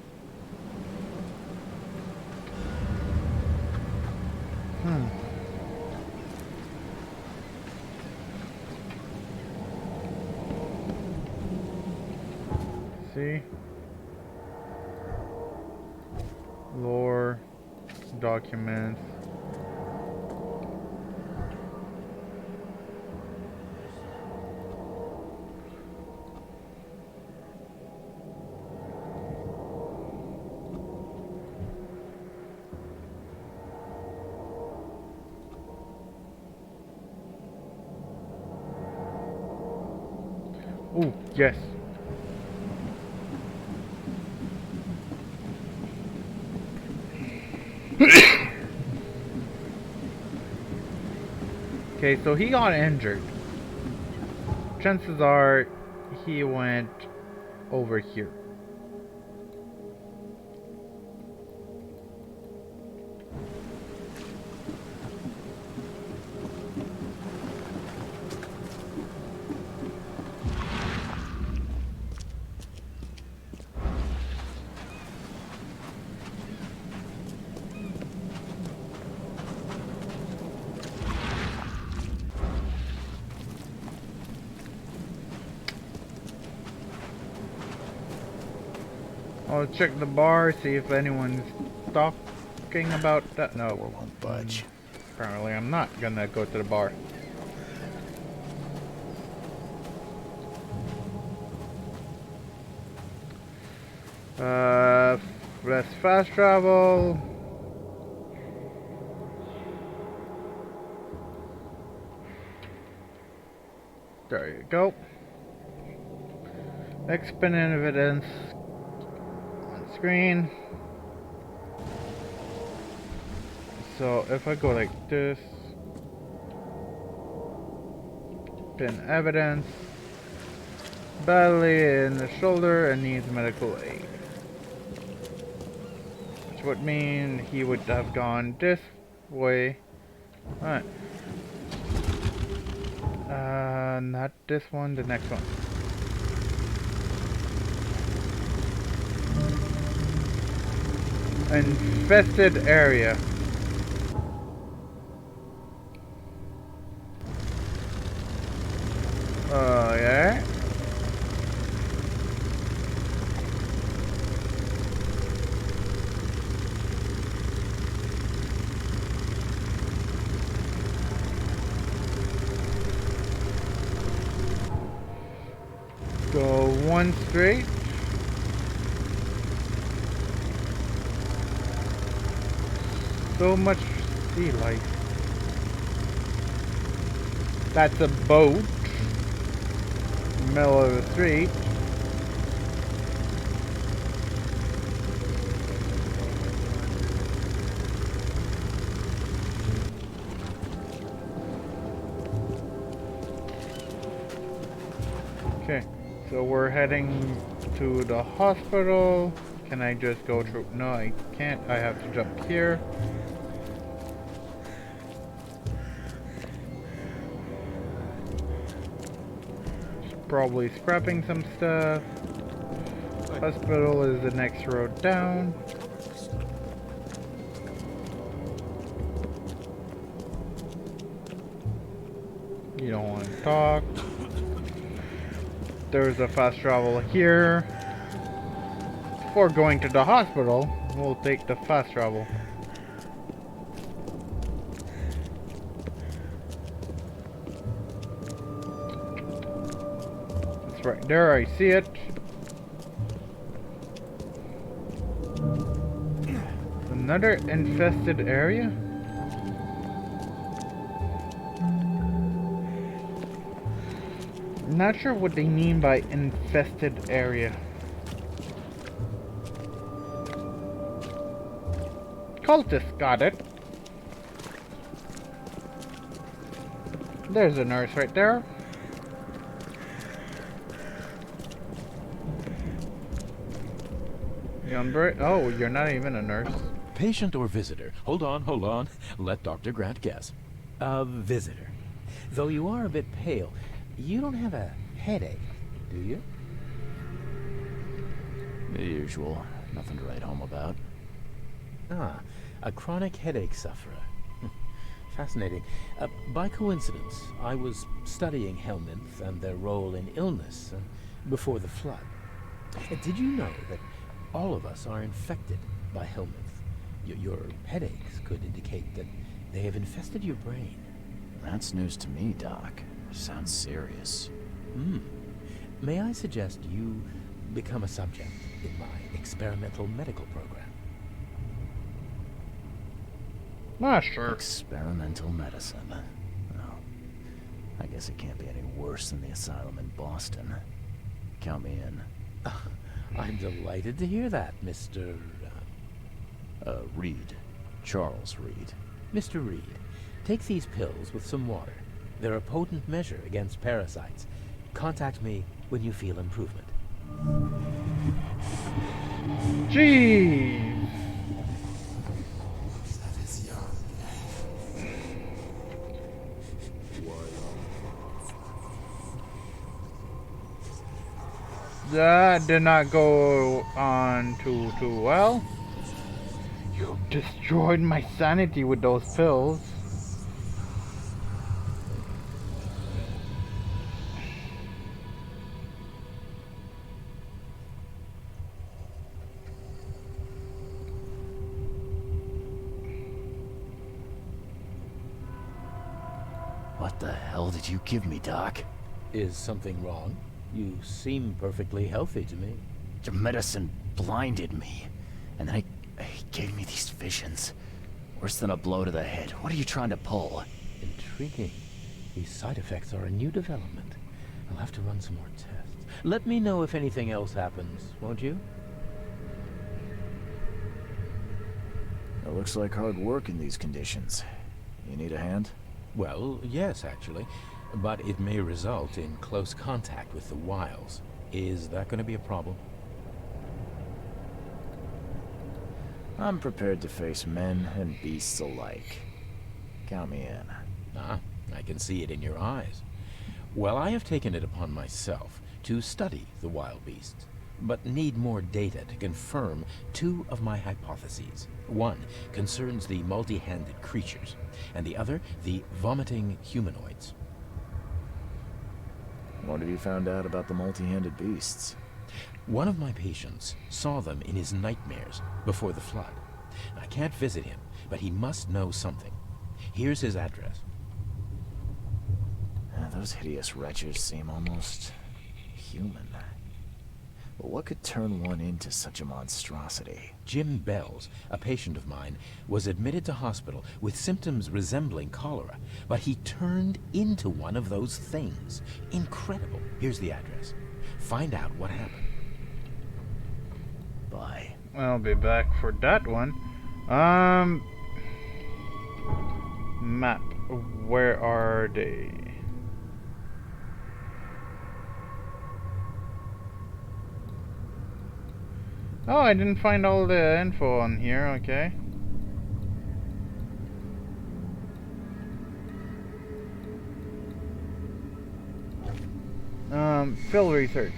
See? Lore, documents. Ooh, yes. Okay, so he got injured. Chances are he went over here. I'll check the bar, see if anyone's talking about that. No, Door won't budge. Apparently I'm not gonna go to the bar. Let's fast travel. There you go. Exponent evidence on screen. So if I go like this, pin evidence, badly in the shoulder and needs medical aid. Which would mean he would have gone this way. Alright. Not this one, the next one. Infested area. Oh, yeah. Go one straight. So much sea life. That's a boat. Middle of the street. Okay, so we're heading to the hospital. Can I just go through? No, I can't. I have to jump here. Probably scrapping some stuff. Hospital is the next road down. You don't want to talk. There's a fast travel here. Before going to the hospital, we'll take the fast travel. It's right there, I see it. Another infested area? Not sure what they mean by infested area. Cultist, got it. There's a nurse right there. Oh, you're not even a nurse. Patient or visitor? Hold on. Let Dr. Grant guess. A visitor. Though you are a bit pale, you don't have a headache, do you? The usual. Nothing to write home about. Ah, a chronic headache sufferer. Fascinating. By coincidence, I was studying helminths and their role in illness before the flood. Did you know that all of us are infected by helminths? Your headaches could indicate that they have infested your brain. That's news to me, Doc. Sounds serious. May I suggest you become a subject in my experimental medical program? Sure. Experimental medicine. Oh, I guess it can't be any worse than the asylum in Boston. Count me in. I'm delighted to hear that, Mr. Reed. Charles Reed. Mr. Reed, take these pills with some water. They're a potent measure against parasites. Contact me when you feel improvement. Jeez. That did not go on too well. You destroyed my sanity with those pills. What the hell did you give me, Doc? Is something wrong? You seem perfectly healthy to me. Your medicine blinded me, and then he gave me these visions. Worse than a blow to the head. What are you trying to pull? Intriguing. These side effects are a new development. I'll have to run some more tests. Let me know if anything else happens, won't you? It looks like hard work in these conditions. You need a hand? Well, yes, actually. But it may result in close contact with the wiles. Is that going to be a problem? I'm prepared to face men and beasts alike. Count me in. Ah, I can see it in your eyes. Well, I have taken it upon myself to study the wild beasts, but need more data to confirm two of my hypotheses. One concerns the multi-handed creatures, and the other the vomiting humanoids. What have you found out about the multi-handed beasts? One of my patients saw them in his nightmares before the flood. I can't visit him, but he must know something. Here's his address. Those hideous wretches seem almost human. But what could turn one into such a monstrosity? Jim Bells, a patient of mine, was admitted to hospital with symptoms resembling cholera, but he turned into one of those things. Incredible. Here's the address. Find out what happened. Bye. I'll be back for that one. Map. Where are they? Oh, I didn't find all the info on here, okay. Field research.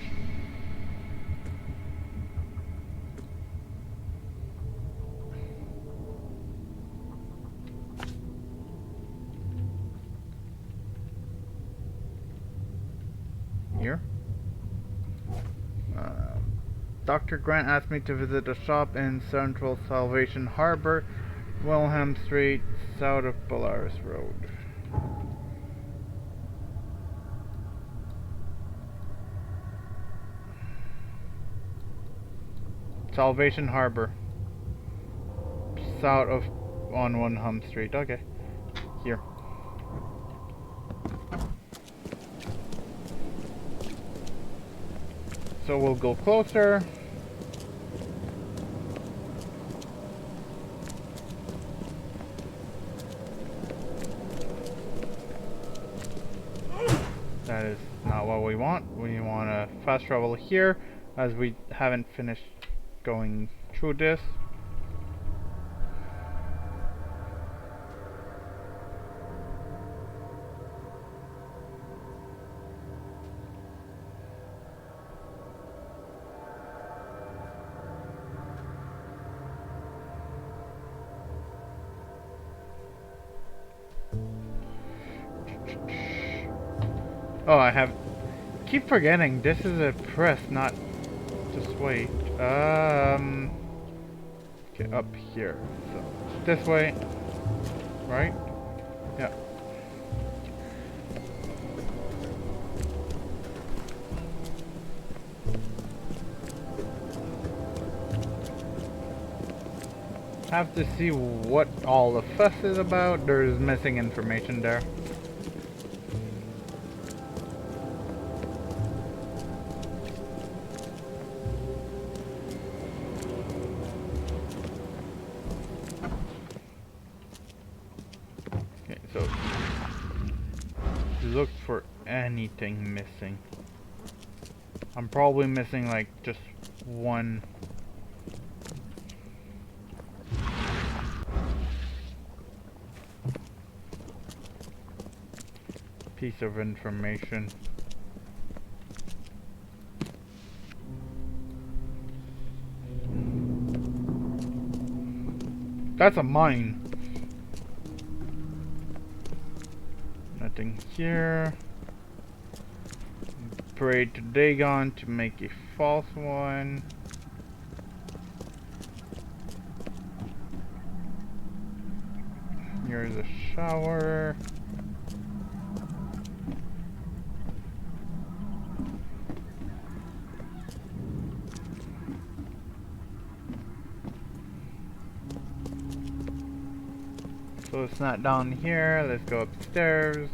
Dr. Grant asked me to visit a shop in Central Salvation Harbor, Wilhelm Street, south of Polaris Road. Salvation Harbor, south of on Wilhelm Street. Okay, here. So we'll go closer. That is not what we want. We want to fast travel here, as we haven't finished going through this. Oh, I have... keep forgetting, this is a press, not... just wait. Okay, up here. So, this way. Right? Yeah. Have to see what all the fuss is about. There's missing information there. So, look for anything missing. I'm probably missing like just one. Piece of information. That's a mine. Nothing here. Pray to Dagon to make a false one. Here's a shower. So it's not down here. Let's go upstairs.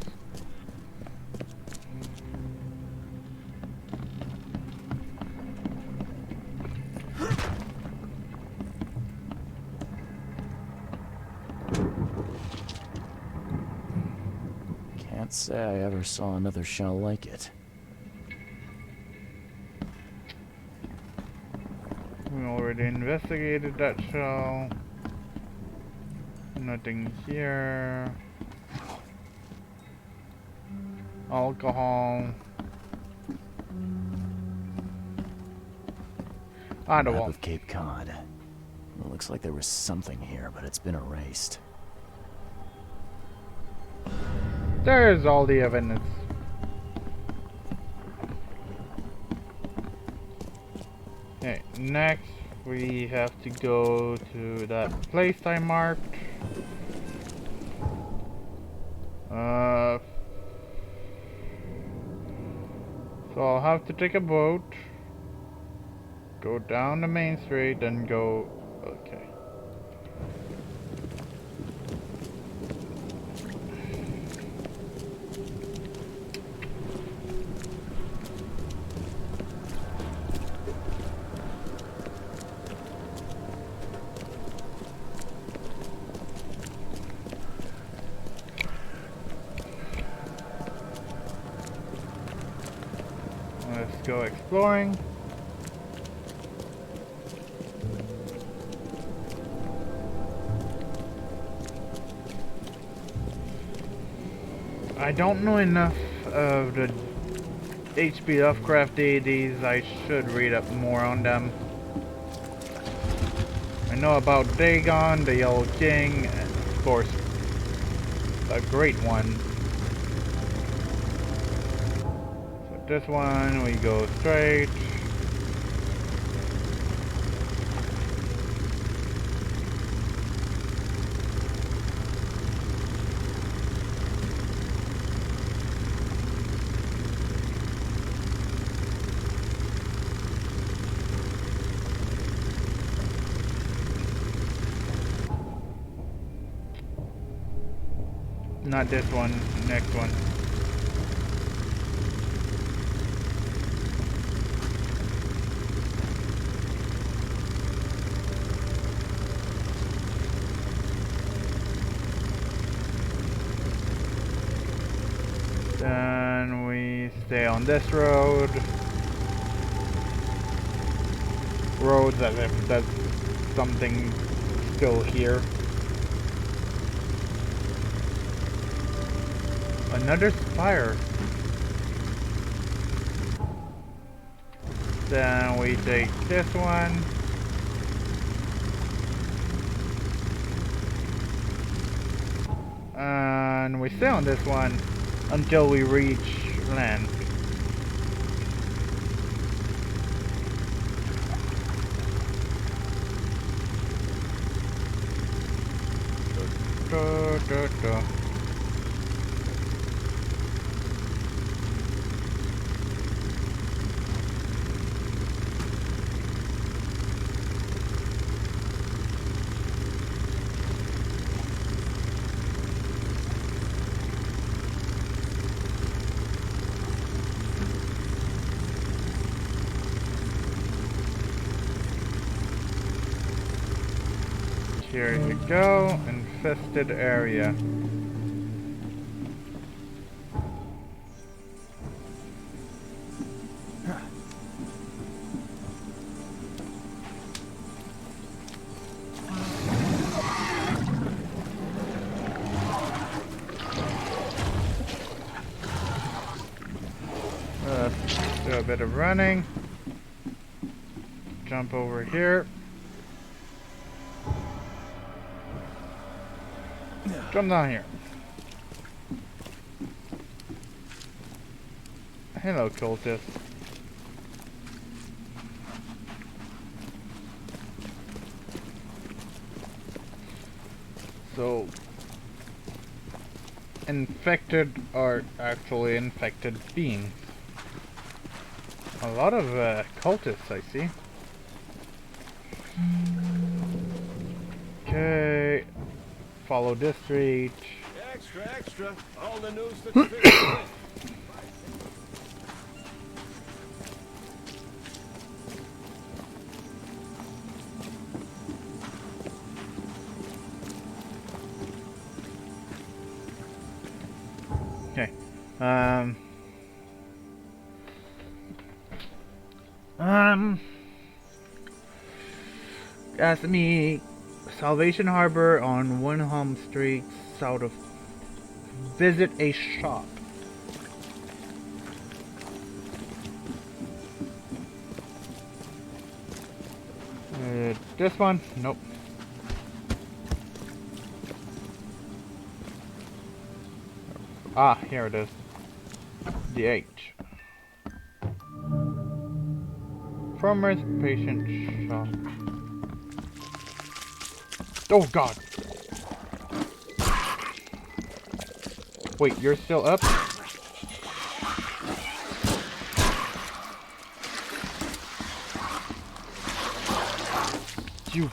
Can't say I ever saw another shell like it. We already investigated that shell. Nothing here. Alcohol. Ah, the Map wall. of Cape Cod. It looks like there was something here, but it's been erased. There's all the evidence. Okay, next we have to go to that place I marked. So I'll have to take a boat, go down the main street, and go... okay. Let's go exploring. I don't know enough of the H.P. Lovecraft deities. I should read up more on them. I know about Dagon, the Yellow King, and of course, a great one. So this one, we go straight. Not this one, next one. Then we stay on this road. Roads as if there's something still here. Another spire. Then we take this one. And we stay on this one until we reach land. Da, da, da. Here you go, infested area. Do a bit of running. Jump over here. Jump down here. Hello, cultist. So, infected are actually infected beings. A lot of cultists, I see. Okay. Follow this street. Extra, extra. All the news that's fixed. Okay. Ask me Salvation Harbor on Winham Street, south of. Visit a shop. This one? Nope. Ah, here it is. The H. Farmer's patient shop. Oh god! Wait, you're still up? You...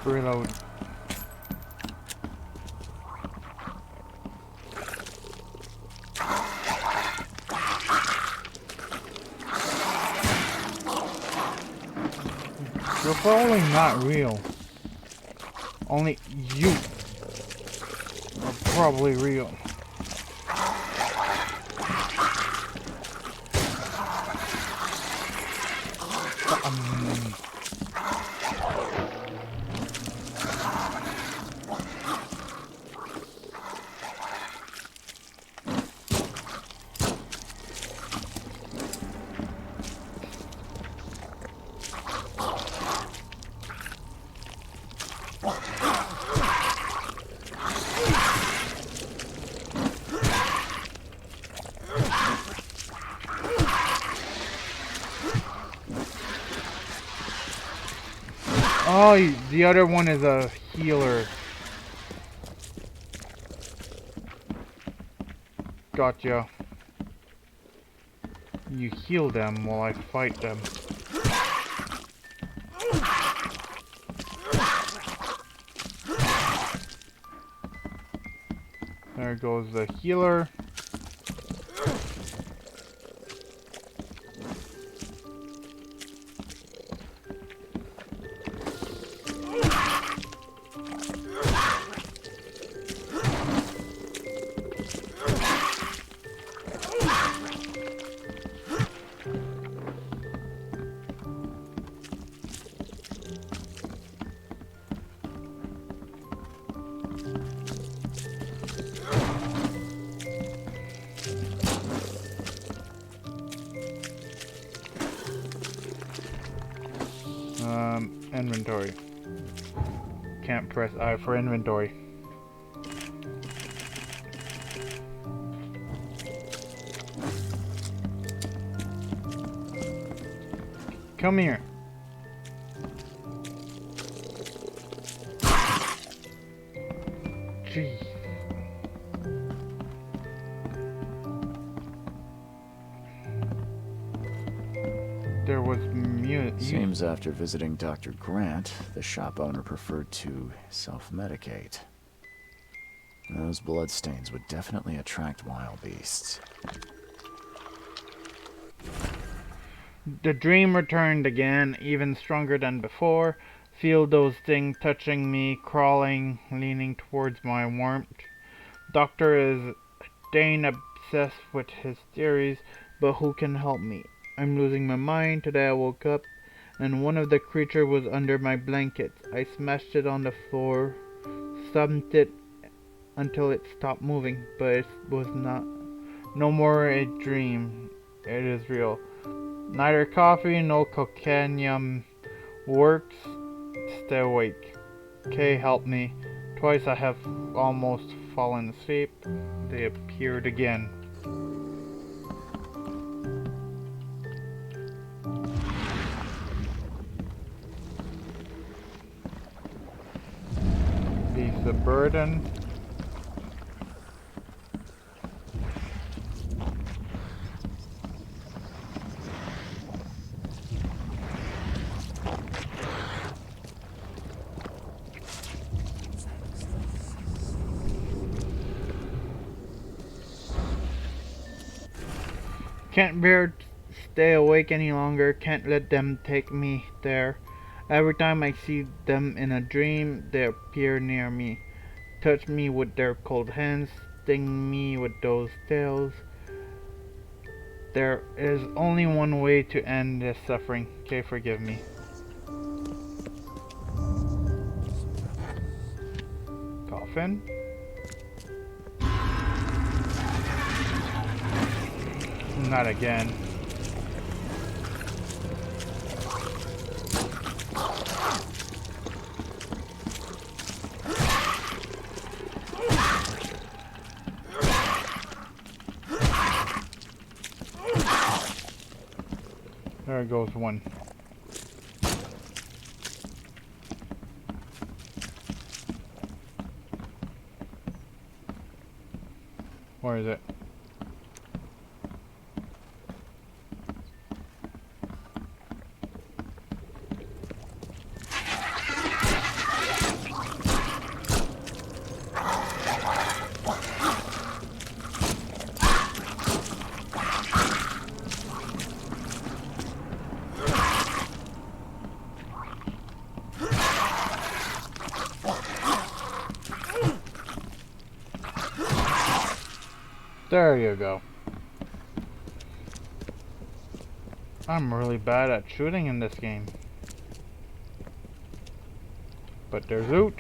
Reload. You're probably not real. Only you are probably real. Oh, the other one is a healer. Gotcha. You heal them while I fight them. There goes the healer. Inventory. Can't press I for inventory. Come here. Jeez. There was Seems after visiting Dr. Grant, the shop owner preferred to self-medicate. Those bloodstains would definitely attract wild beasts. The dream returned again, even stronger than before. Feel those things touching me, crawling, leaning towards my warmth. Doctor is Dane obsessed with his theories, but who can help me? I'm losing my mind. Today I woke up and one of the creatures was under my blankets. I smashed it on the floor, thumped it until it stopped moving, but it was no more a dream. It is real. Neither coffee nor cocaine works. Stay awake. Kay, help me. Twice I have almost fallen asleep. They appeared again. He's the burden. Can't bear to stay awake any longer. Can't let them take me there. Every time I see them in a dream, they appear near me. Touch me with their cold hands. Sting me with those tails. There is only one way to end this suffering. Okay, forgive me. Coffin. Not again. There goes one. Where is it? There you go. I'm really bad at shooting in this game. But there's loot.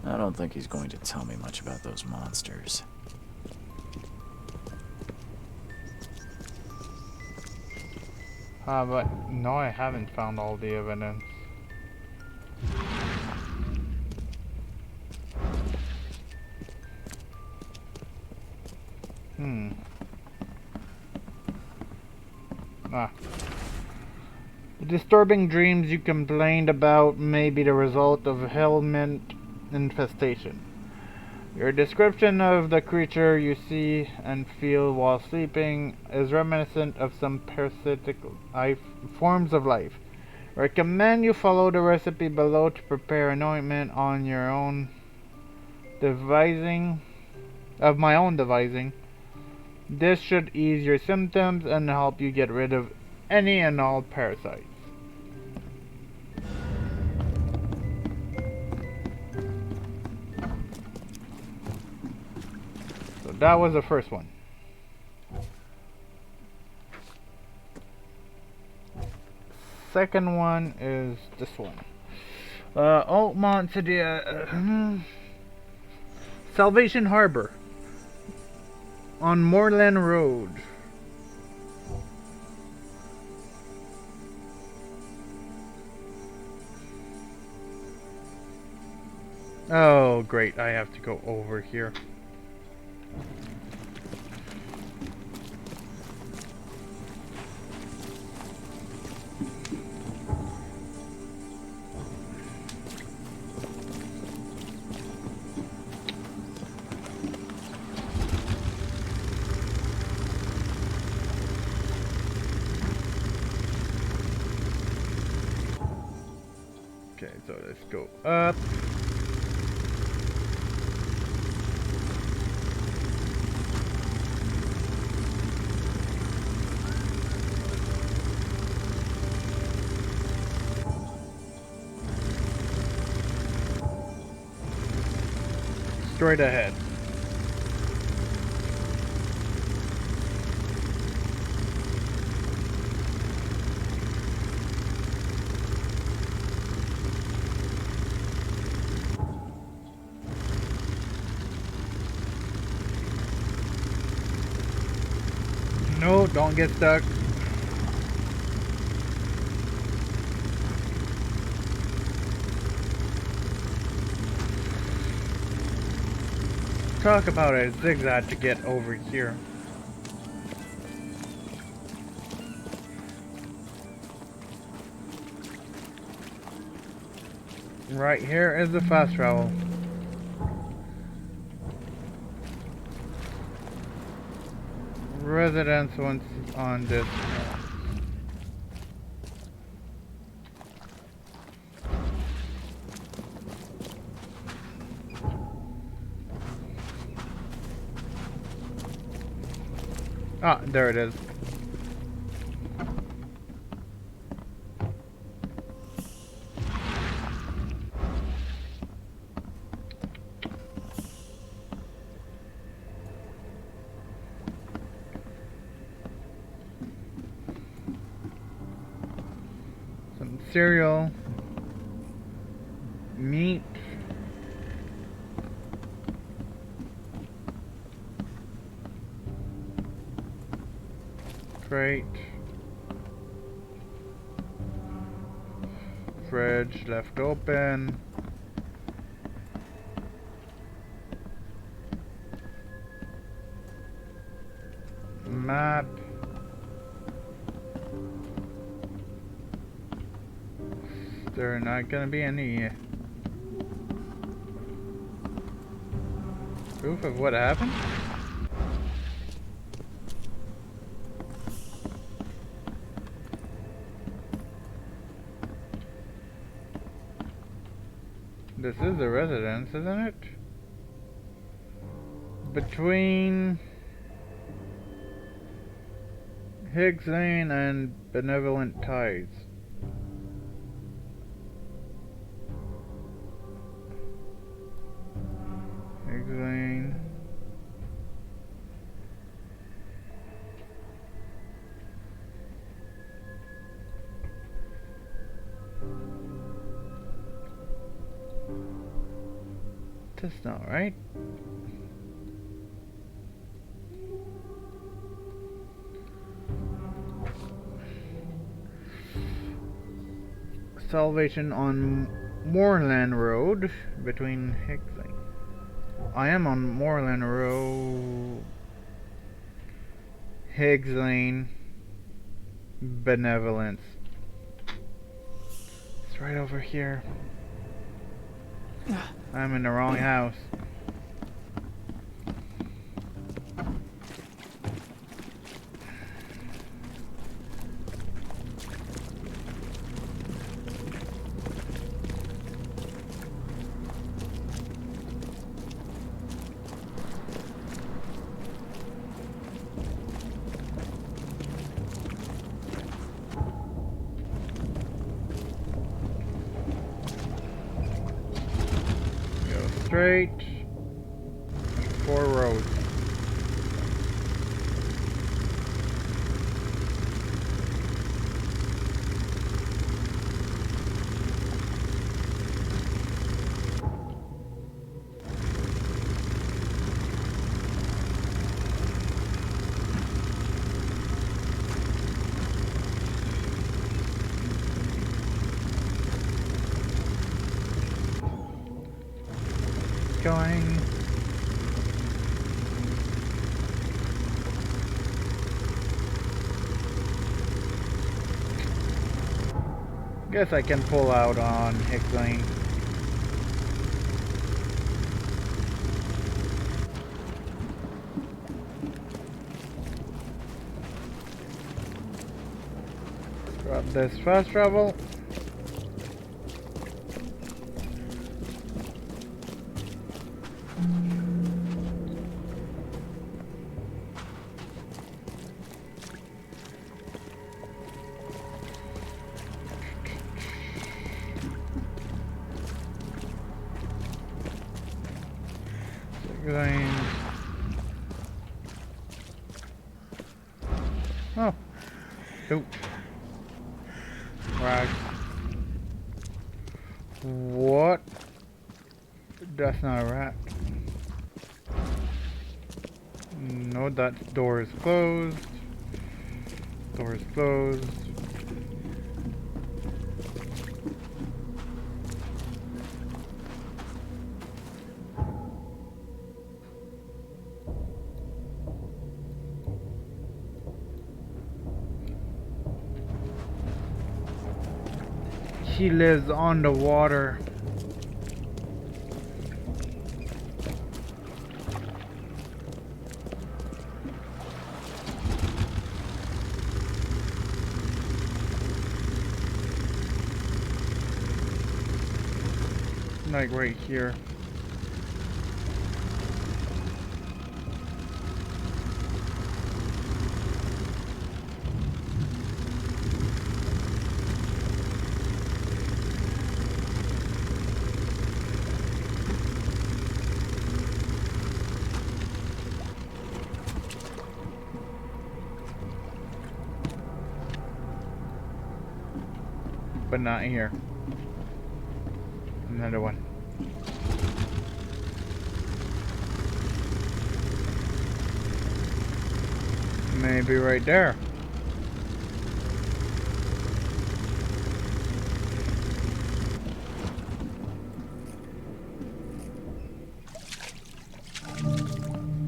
I don't think he's going to tell me much about those monsters. But no, I haven't found all the evidence. The disturbing dreams you complained about may be the result of helmet infestation. Your description of the creature you see and feel while sleeping is reminiscent of some parasitic forms of life. Recommend you follow the recipe below to prepare an ointment on your own devising, of my own devising. This should ease your symptoms and help you get rid of any and all parasites. So that was the first one. Second one is this one. Oakmont City, Salvation Harbor on Moorland Road. Oh, great. I have to go over here. Okay, so let's go up. Straight ahead. No, don't get stuck. Talk about a zigzag to get over here. Right here is the fast travel. Residence once on this. Ah, there it is. Some cereal, meat, crate, fridge left open, map, there are not gonna be any proof of what happened? This is the residence, isn't it? Between Higgs Lane and Benevolent Tides. Higgs Lane. That's not right. Salvation on Moorland Road between Higgs Lane. I am on Moorland Road. Higgs Lane. Benevolence. It's right over here. I'm in the wrong house. Straight 4 roads. Going. Guess I can pull out on Hicks Lane. Grab this fast travel. Going. Oh. Nope. Right. What? That's not a rat. No, that door is closed. Door is closed. She lives on the water. Like right here. But not here. Another one. Maybe right there.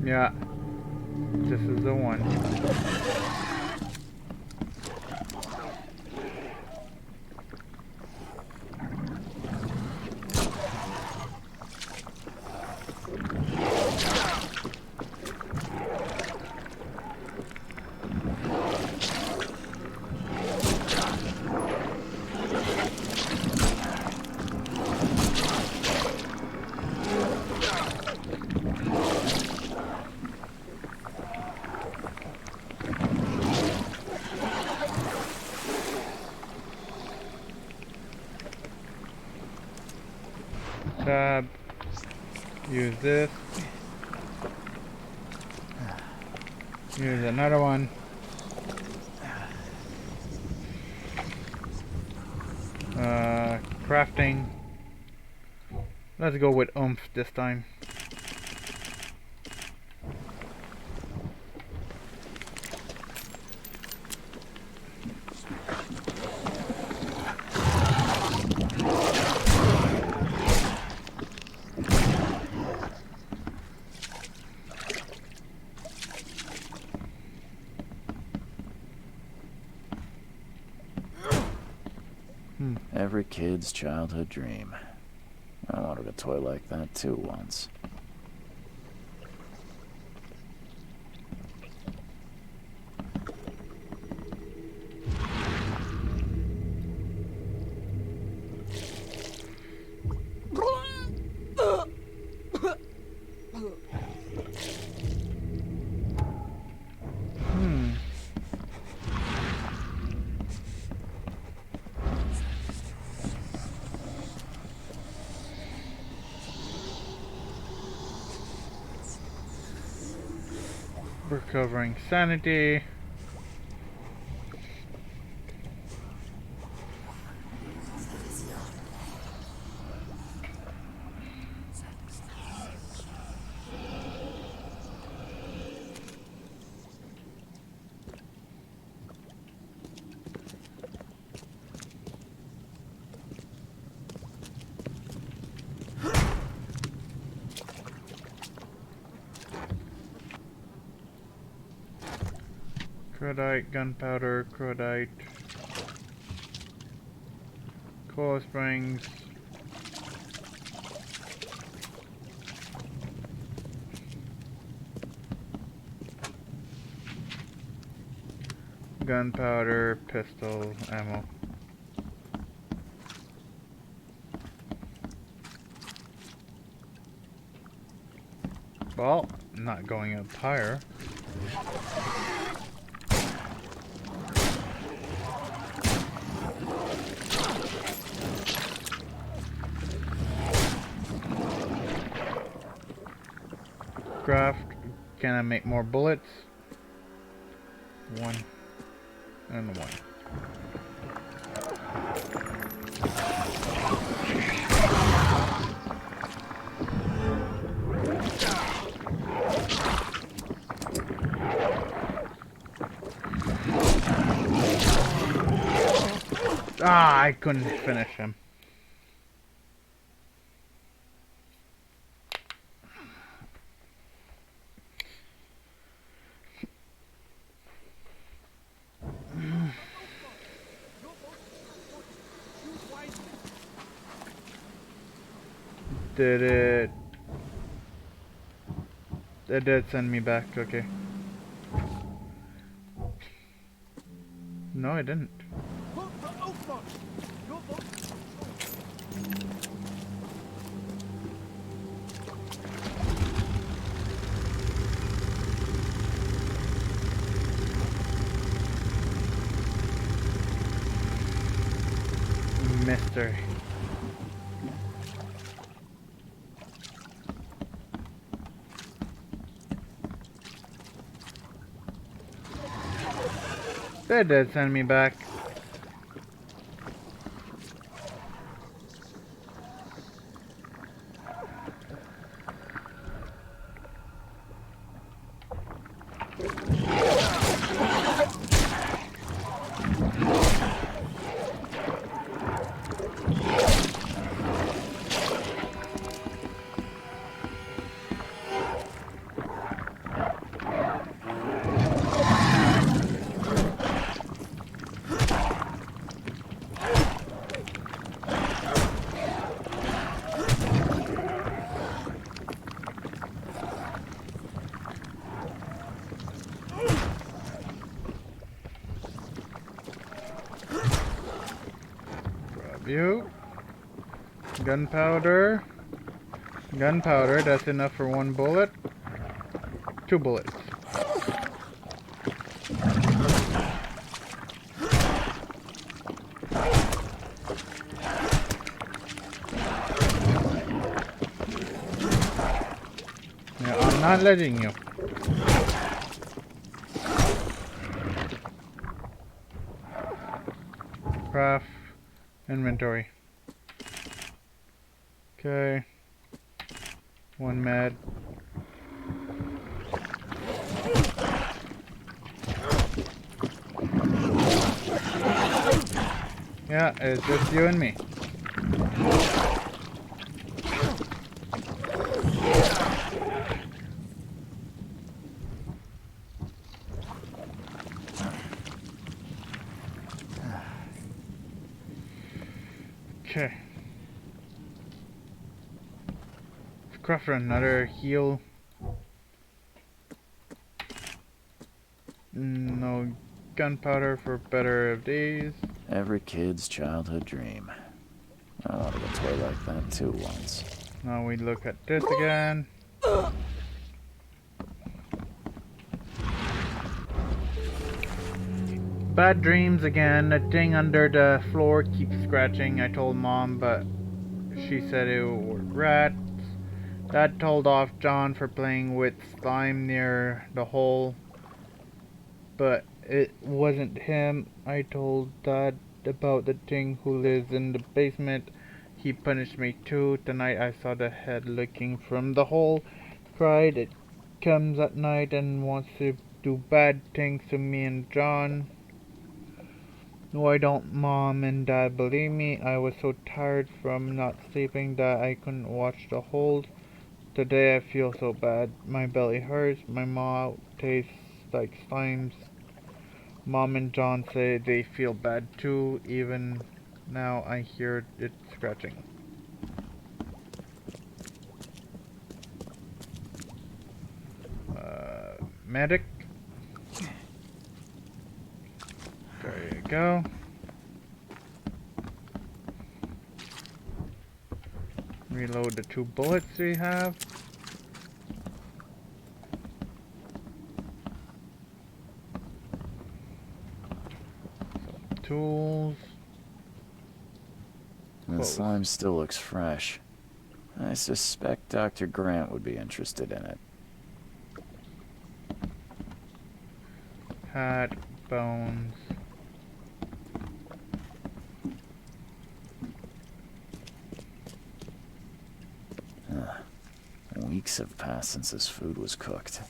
Yeah. This is the one. Tab. Use this. Use another one. Crafting. Let's go with oomph this time. every kid's childhood dream. I wanted a toy like that too once. Recovering sanity. Crodite, gunpowder, crodite, coil springs, gunpowder, pistol, ammo. Well, I'm not going up higher. Craft. Can I make more bullets? One and one. Ah, I couldn't finish him. Did it? It did send me back, okay. No, it didn't. Mystery. They did send me back. You. Gunpowder. Gunpowder, that's enough for one bullet. 2 bullets. Yeah, I'm not letting you. Craft. Inventory. Okay. 1 med. Yeah, it's just you and me. Okay. Let's craft for another heal. No gunpowder for better of days. Every kid's childhood dream. I wanted a toy like that too once. Now we look at this again. Bad dreams again. The thing under the floor keeps scratching. I told Mom, but she said it were rats. Dad told off John for playing with slime near the hole, but it wasn't him. I told Dad about the thing who lives in the basement. He punished me too. Tonight I saw the head looking from the hole. Cried. It comes at night and wants to do bad things to me and John. Why don't Mom and Dad believe me? I was so tired from not sleeping that I couldn't watch the hole. Today I feel so bad. My belly hurts. My mouth tastes like slimes. Mom and John say they feel bad too. Even now I hear it scratching. Medic. There you go. Reload the 2 bullets we have. Some tools. The slime still looks fresh. I suspect Dr. Grant would be interested in it. Hat, bones. Weeks have passed since this food was cooked.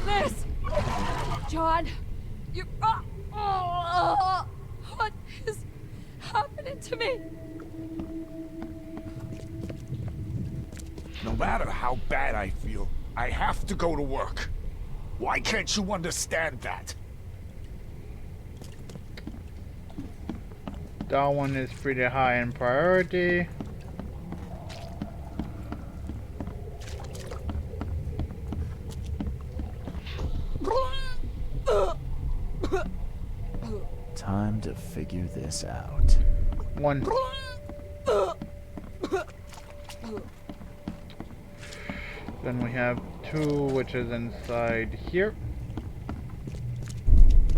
Liz! John! You... what is happening to me? No matter how bad I feel, I have to go to work. Why can't you understand that? That one is pretty high in priority. Time to figure this out. One. Then we have 2, which is inside here.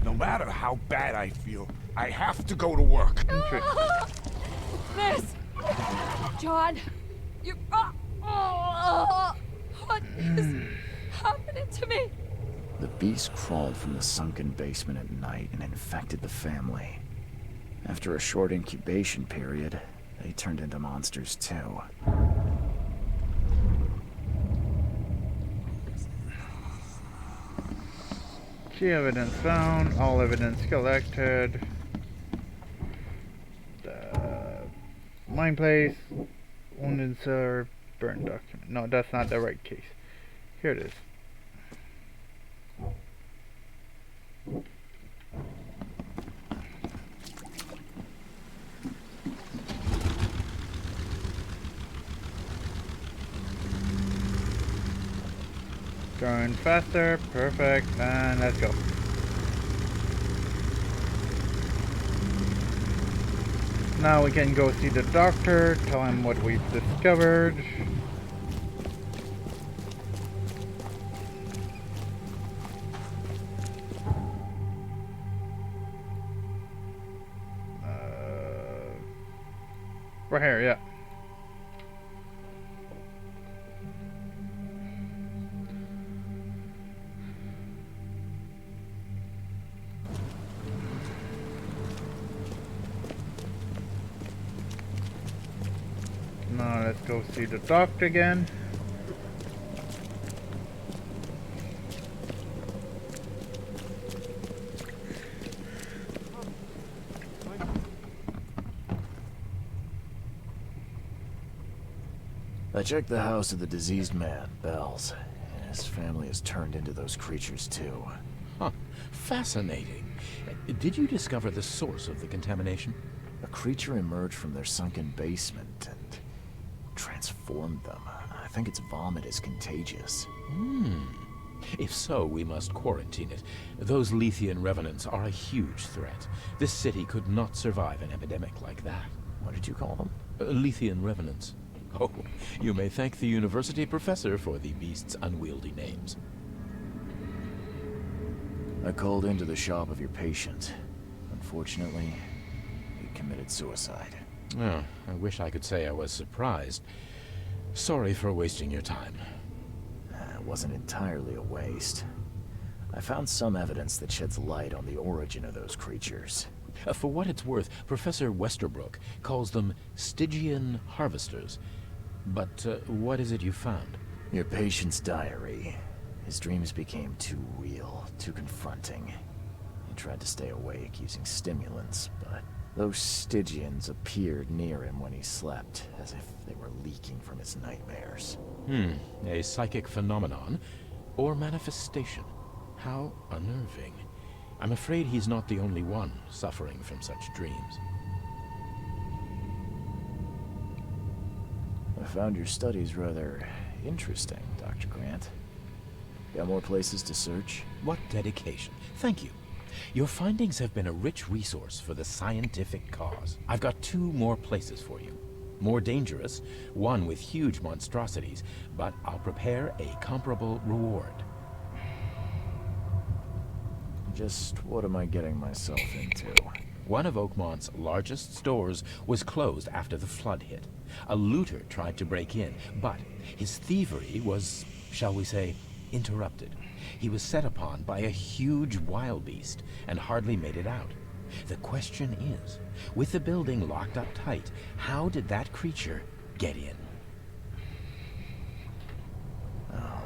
No matter how bad I feel, I have to go to work. Liz! John! You... what is happening to me? The beast crawled from the sunken basement at night and infected the family. After a short incubation period, they turned into monsters too. Key evidence found, all evidence collected. Mine place, wounded sir, burned document. No, that's not the right case. Here it is. Going faster, perfect, and let's go. Now we can go see the doctor, tell him what we've discovered. Right here, yeah. Now let's go see the doctor again. I checked the house of the diseased man, Bells. His family has turned into those creatures too. Huh. Fascinating. Did you discover the source of the contamination? A creature emerged from their sunken basement and transformed them. I think its vomit is contagious. If so, we must quarantine it. Those Lethian revenants are a huge threat. This city could not survive an epidemic like that. What did you call them? Lethian revenants. Oh, you may thank the university professor for the beast's unwieldy names. I called into the shop of your patient. Unfortunately, he committed suicide. Oh, I wish I could say I was surprised. Sorry for wasting your time. It wasn't entirely a waste. I found some evidence that sheds light on the origin of those creatures. For what it's worth, Professor Westerbrook calls them Stygian harvesters. But what is it you found? Your patient's diary. His dreams became too real, too confronting. He tried to stay awake using stimulants, but those Stygians appeared near him when he slept, as if they were leaking from his nightmares. A psychic phenomenon or manifestation. How unnerving. I'm afraid he's not the only one suffering from such dreams. I found your studies rather interesting, Dr. Grant. Got more places to search? What dedication. Thank you. Your findings have been a rich resource for the scientific cause. I've got 2 more places for you. More dangerous, one with huge monstrosities, but I'll prepare a comparable reward. Just what am I getting myself into? One of Oakmont's largest stores was closed after the flood hit. A looter tried to break in, but his thievery was, shall we say, interrupted. He was set upon by a huge wild beast and hardly made it out. The question is, with the building locked up tight, how did that creature get in?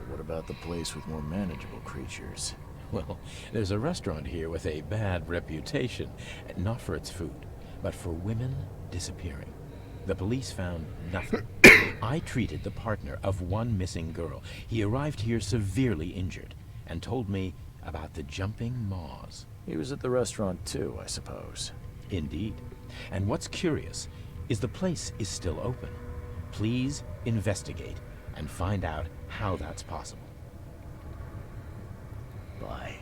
What about the place with more manageable creatures? Well, there's a restaurant here with a bad reputation, not for its food, but for women disappearing. The police found nothing. I treated the partner of one missing girl. He arrived here severely injured and told me about the jumping maws. He was at the restaurant too, I suppose. Indeed. And what's curious is the place is still open. Please investigate and find out how that's possible. Bye.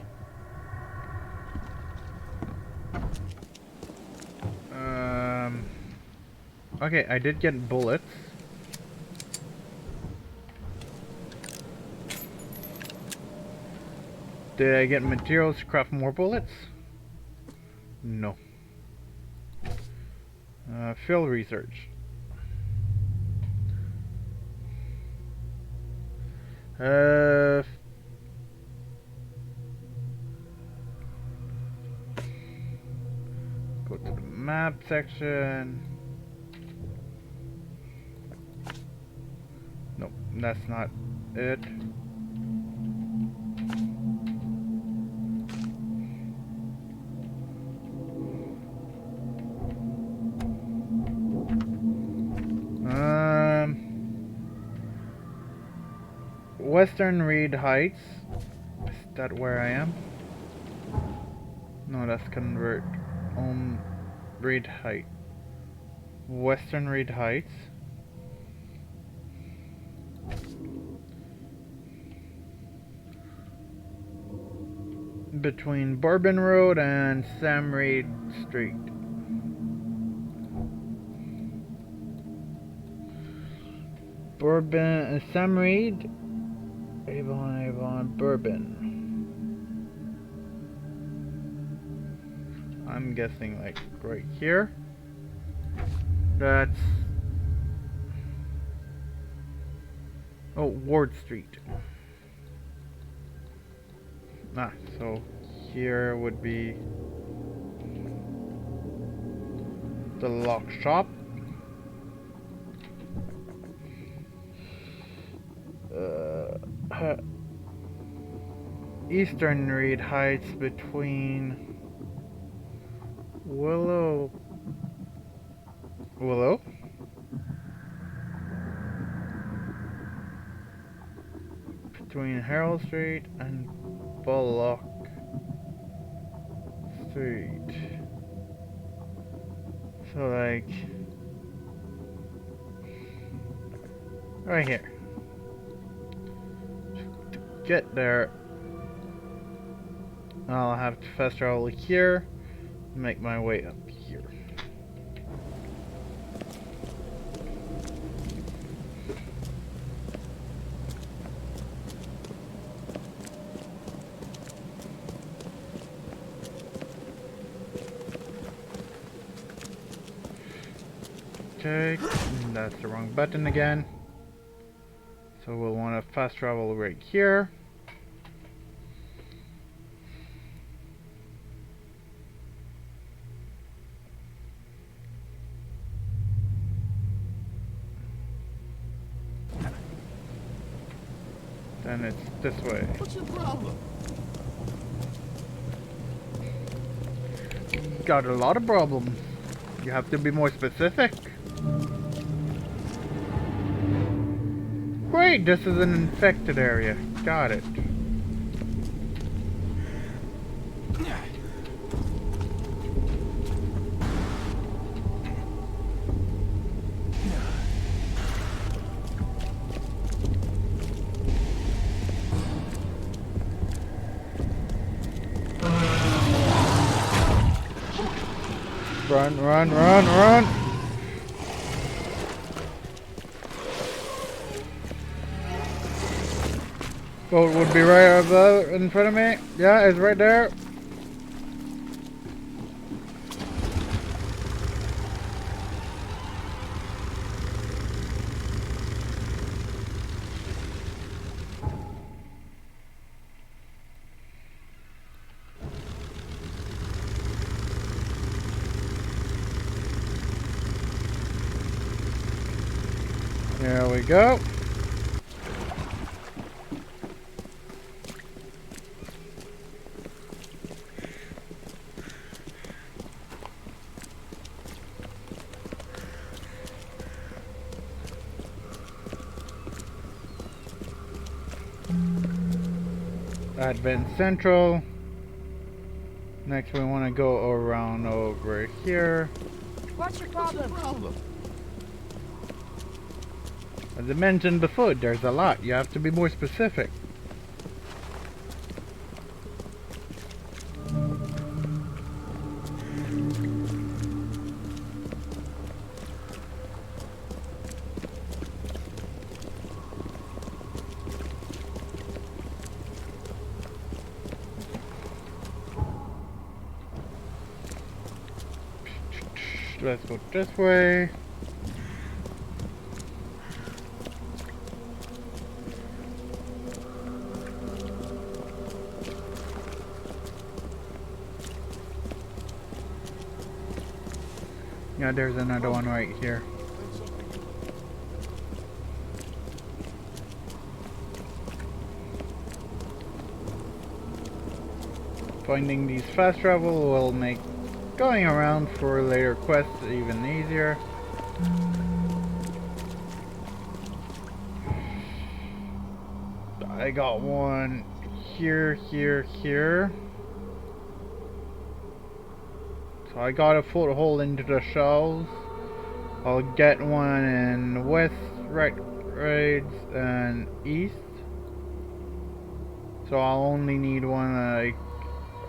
Okay, I did get bullets. Did I get materials to craft more bullets? No. Field research. Go to the map section. Nope, that's not it. Western Reed Heights. Is that where I am? No, that's Convert. Reed Heights. Western Reed Heights. Between Bourbon Road and Sam Reed Street. Bourbon, Sam Reed, Avon, Bourbon. I'm guessing like right here. That's... oh, Ward Street. So here would be the lock shop. Eastern Reed Heights between Willow between Harold Street and Bullock Street. So like right here. To get there, I'll have to fast travel here and make my way up here. Okay, that's the wrong button again. So we'll want to fast travel right here. Then it's this way. What's your problem? Got a lot of problems. You have to be more specific. Great, this is an infected area. Got it. Run, run, run, run! Boat would be right above, in front of me. Yeah, it's right there. There we go. Advent Central. Next we want to go around over here. What's your problem? As I mentioned before, there's a lot. You have to be more specific. Let's go this way. Yeah, there's another one right here. Finding these fast travel will make going around for later quests even easier. I got one here, here, here. So I got a foothold into the shells. I'll get one in west, right, and east. So I'll only need one like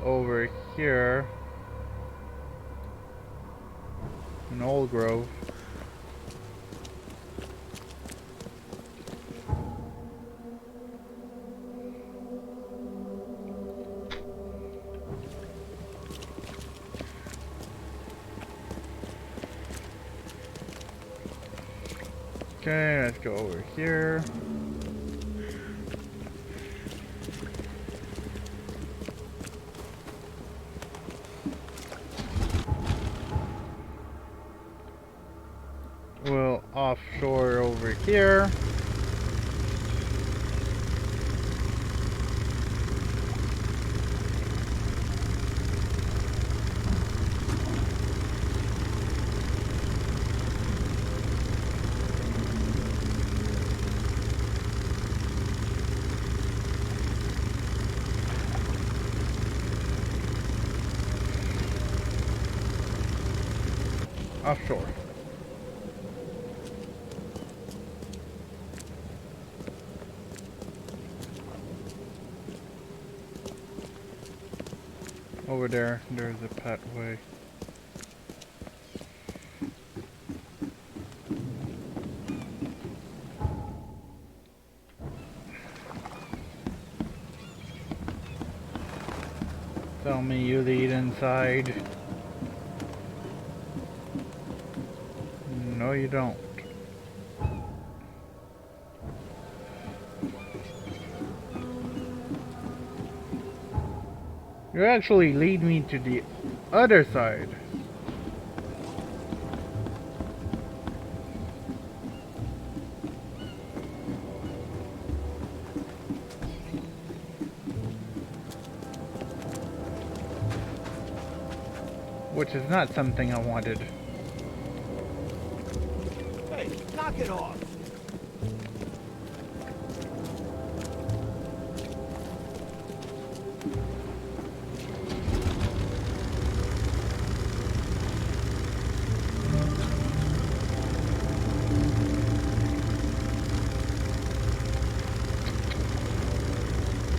over here in Old Grove. Okay, let's go over here. We'll offshore over here. offshore. Over there, there's a pathway. Tell me you lead inside. No, you don't. You actually lead me to the other side. Which is not something I wanted. Hey, knock it off!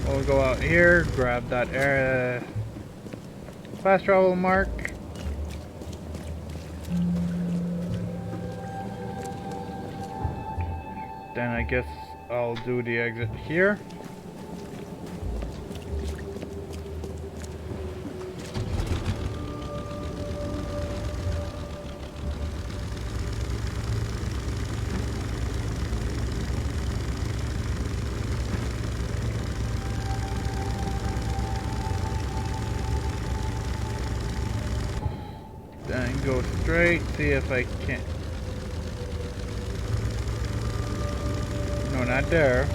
We'll go out here, grab that fast travel mark. Then I guess I'll do the exit here. Then go straight, see if I can. No, not there.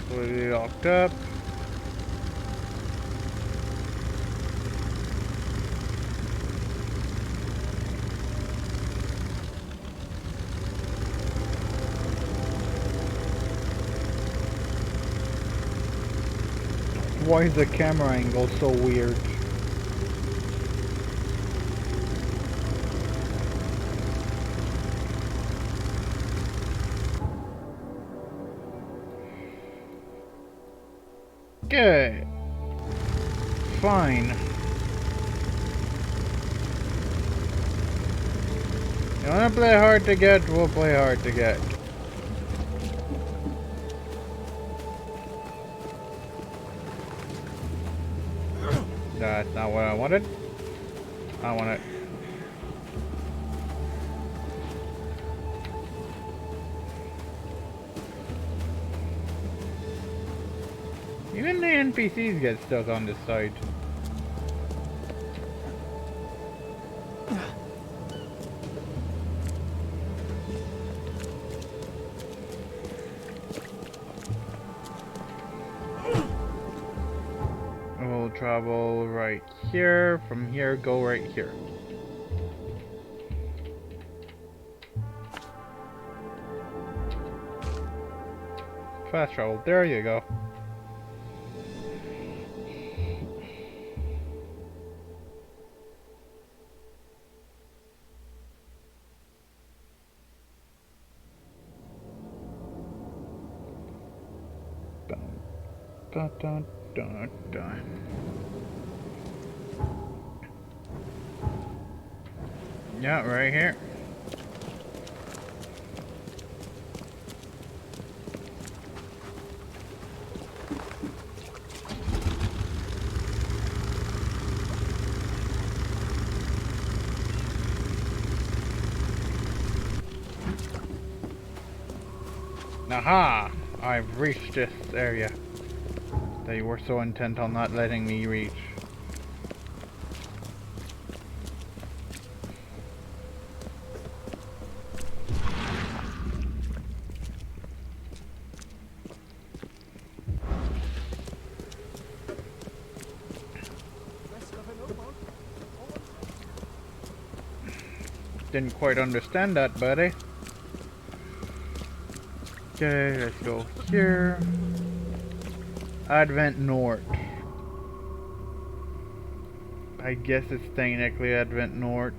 Completely locked up. Why is the camera angle so weird? Okay. Fine. You wanna play hard to get? We'll play hard to get. That's not what I wanted. I want it. Even the NPCs get stuck on this side. We'll travel right here. From here, go right here. Fast travel. There you go. Dun, dun, dun, dun. Yeah, right here. Aha! I've reached this area. They were so intent on not letting me reach. Didn't quite understand that, buddy. Okay, let's go here. Advent North. I guess it's technically Advent North.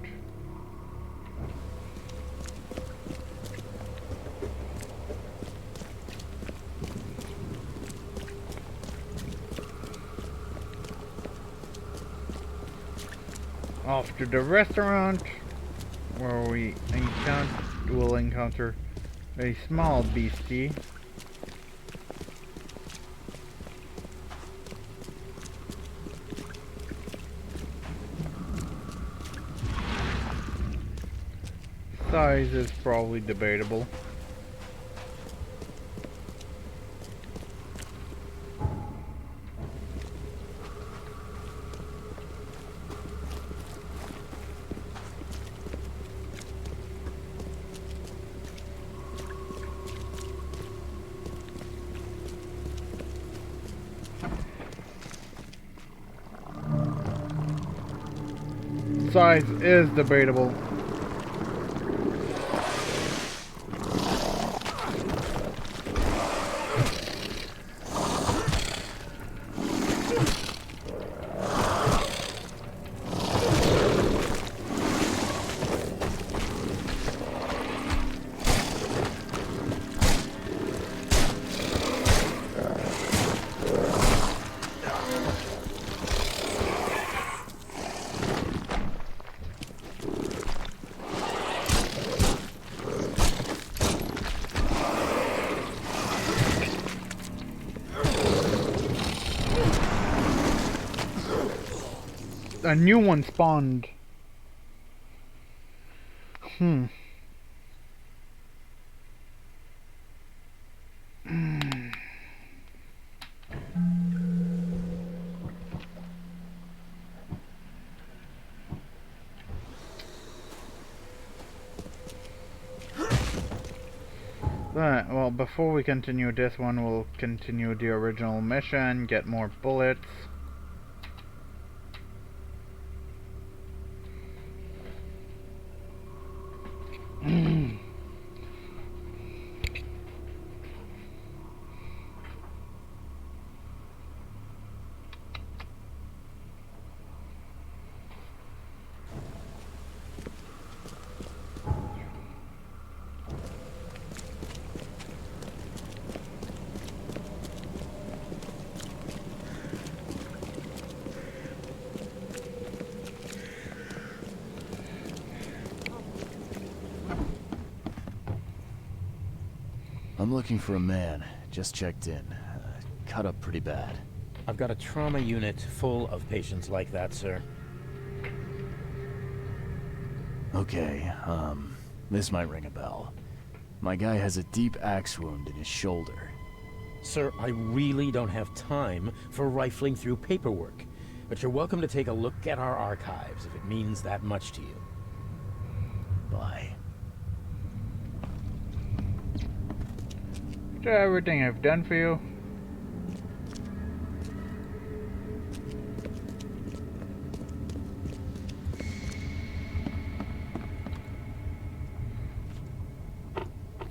Off to the restaurant, where will encounter a small beastie. Size is probably debatable. Size is debatable. A new one spawned. But, well, before we continue this one, we'll continue the original mission, get more bullets. I'm looking for a man. Just checked in. Cut up pretty bad. I've got a trauma unit full of patients like that, sir. Okay, this might ring a bell. My guy has a deep axe wound in his shoulder. Sir, I really don't have time for rifling through paperwork, but you're welcome to take a look at our archives if it means that much to you. Bye. After everything I've done for you.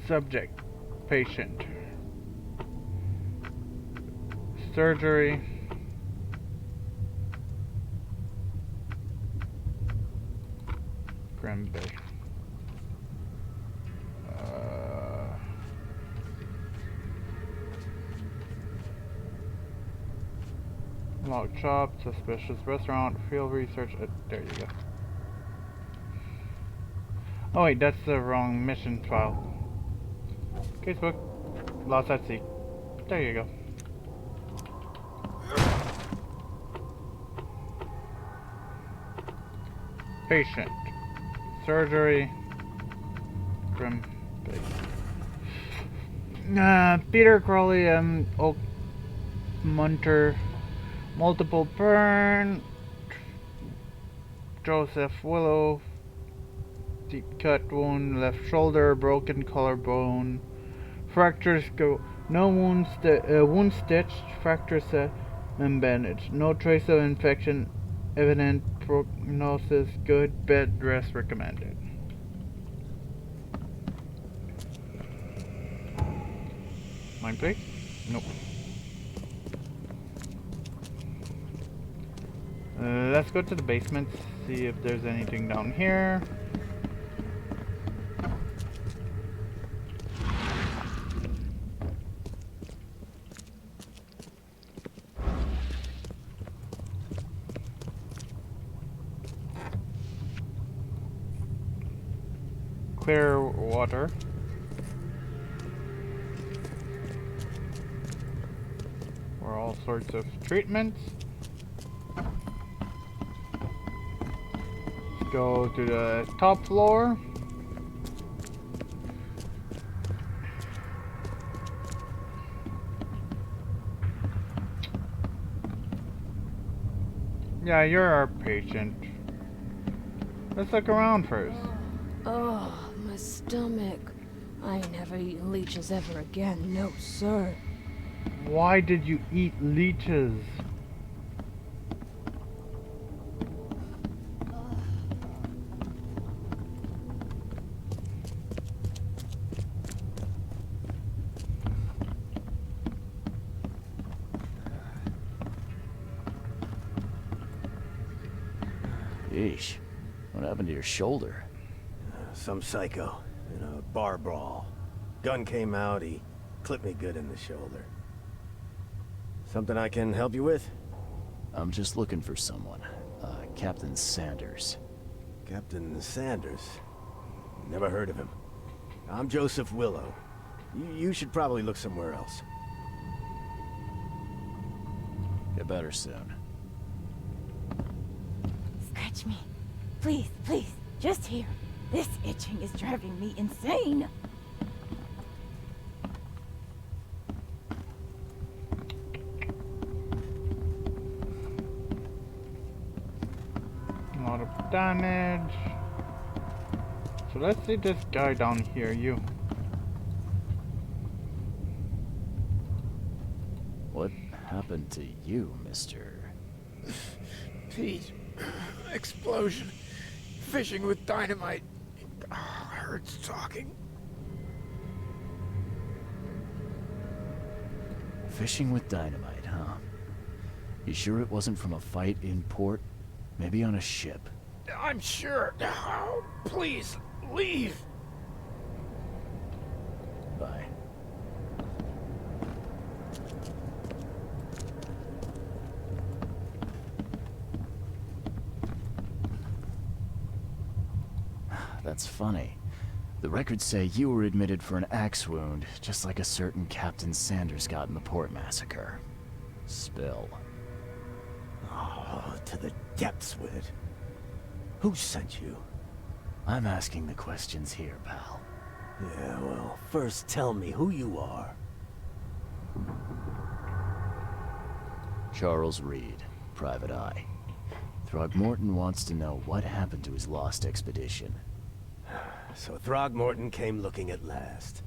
Subject, patient. Surgery. Grimby. Log shop, suspicious restaurant, field research. There you go. Oh wait, that's the wrong mission file. Casebook, lost at sea. There you go. Patient, surgery, Grim. Peter Crowley, Oak Munter. Multiple burn. Joseph Willow. Deep cut wound, left shoulder, broken collarbone. Fractures go. No wound stitched. Fracture set and bandaged. No trace of infection. Evident prognosis good. Bed rest recommended. Mind plate? Nope. Let's go to the basement, see if there's anything down here. Clear water. For all sorts of treatments. Let's go to the top floor. Yeah, you're our patient. Let's look around first. Oh, my stomach. I ain't never eaten leeches ever again, no sir. Why did you eat leeches? Yeesh. What happened to your shoulder? Some psycho in a bar brawl. Gun came out, he clipped me good in the shoulder. Something I can help you with? I'm just looking for someone. Captain Sanders. Captain Sanders? Never heard of him. I'm Joseph Willow. You should probably look somewhere else. Get better soon. Scratch me. Please, please, just here. This itching is driving me insane. A lot of damage. So let's see this guy down here, you. What happened to you, mister? Pete. Explosion. Fishing with dynamite. Hurts talking. Fishing with dynamite, huh? You sure it wasn't from a fight in port? Maybe on a ship? I'm sure. Oh, please, leave. Bye. That's funny. The records say you were admitted for an axe wound, just like a certain Captain Sanders got in the port massacre. Spill. Oh, to the depths with it. Who sent you? I'm asking the questions here, pal. Yeah, well, first tell me who you are. Charles Reed, Private Eye. Throgmorton wants to know what happened to his lost expedition. So Throgmorton came looking at last.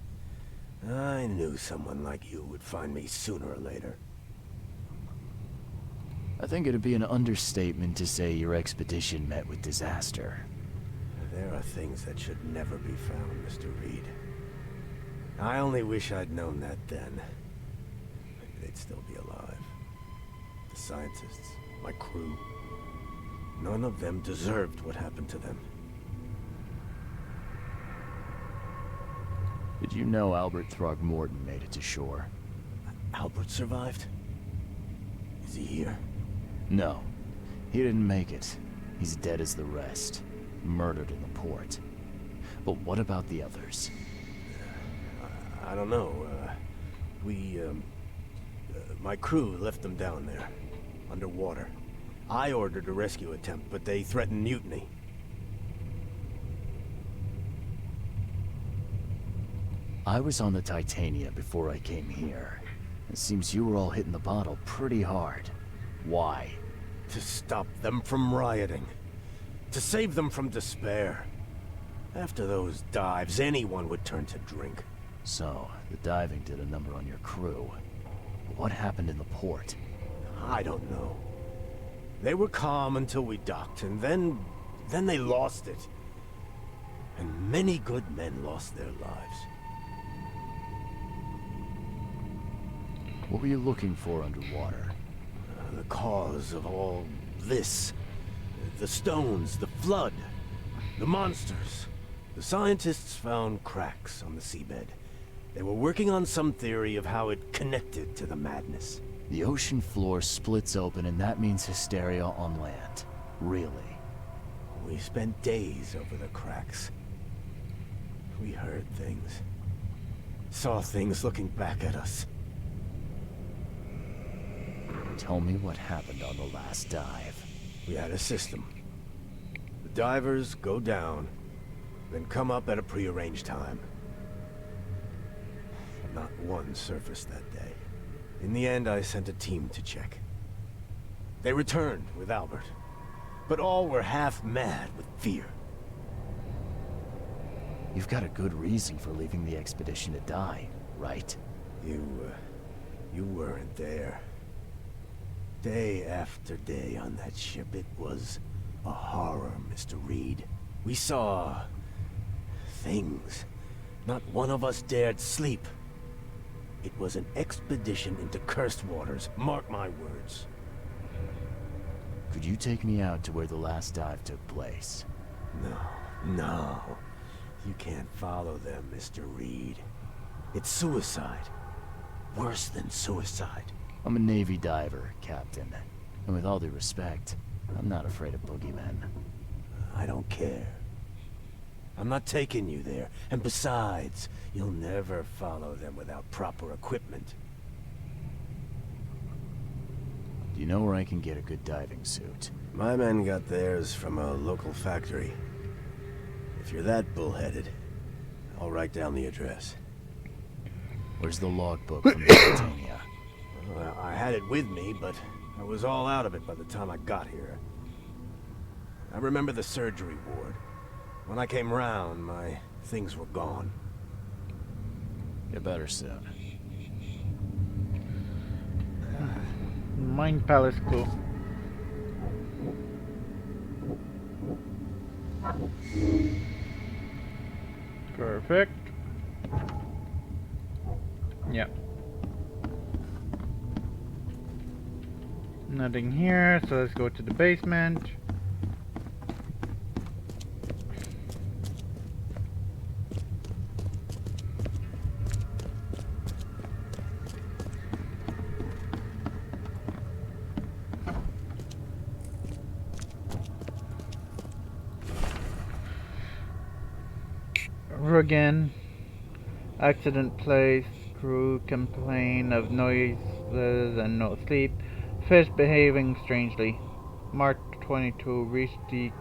I knew someone like you would find me sooner or later. I think it'd be an understatement to say your expedition met with disaster. There are things that should never be found, Mr. Reed. I only wish I'd known that then. Maybe they'd still be alive. The scientists, my crew. None of them deserved what happened to them. Did you know Albert Throgmorton made it to shore? Albert survived? Is he here? No. He didn't make it. He's dead as the rest. Murdered in the port. But what about the others? I don't know. My crew left them down there, underwater. I ordered a rescue attempt, but they threatened mutiny. I was on the Titania before I came here. It seems you were all hitting the bottle pretty hard. Why? To stop them from rioting. To save them from despair. After those dives, anyone would turn to drink. So, the diving did a number on your crew. But what happened in the port? I don't know. They were calm until we docked, and then they lost it. And many good men lost their lives. What were you looking for underwater? The cause of all this. The stones, the flood, the monsters. The scientists found cracks on the seabed. They were working on some theory of how it connected to the madness. The ocean floor splits open and that means hysteria on land. Really? We spent days over the cracks. We heard things. Saw things looking back at us. Tell me what happened on the last dive. We had a system. The divers go down, then come up at a prearranged time. Not one surfaced that day. In the end, I sent a team to check. They returned with Albert, but all were half mad with fear. You've got a good reason for leaving the expedition to die, right? You weren't there. Day after day on that ship, it was a horror, Mr. Reed. We saw things. Not one of us dared sleep. It was an expedition into cursed waters, mark my words. Could you take me out to where the last dive took place? No. You can't follow them, Mr. Reed. It's suicide. Worse than suicide. I'm a Navy diver, Captain. And with all due respect, I'm not afraid of boogeymen. I don't care. I'm not taking you there. And besides, you'll never follow them without proper equipment. Do you know where I can get a good diving suit? My men got theirs from a local factory. If you're that bullheaded, I'll write down the address. Where's the logbook from Britannia? Well, I had it with me, but I was all out of it by the time I got here. I remember the surgery ward. When I came round, my things were gone. Get better soon. Mind Palace clue. Perfect. Yeah. Nothing here, so let's go to the basement. Again, accident place, crew complain of noises and no sleep, fish behaving strangely. March 22, reached the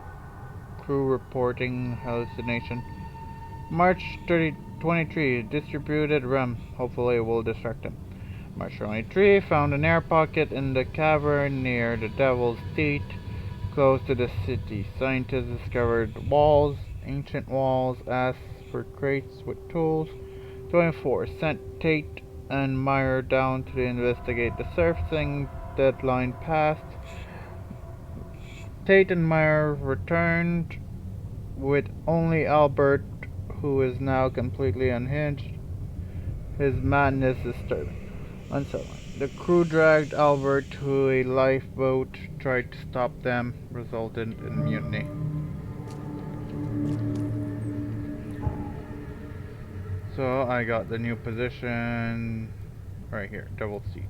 crew reporting hallucination. March 23, distributed rum, hopefully it will distract them. March 23, found an air pocket in the cavern near the Devil's Teeth, close to the city. Scientists discovered walls, ancient walls, asked for crates with tools. 24. Sent Tate and Meyer down to investigate the surfacing. Deadline passed. Tate and Meyer returned with only Albert, who is now completely unhinged. His madness disturbing. Unsettling. The crew dragged Albert to a lifeboat, tried to stop them, resulted in mutiny. So I got the new position right here, double seat.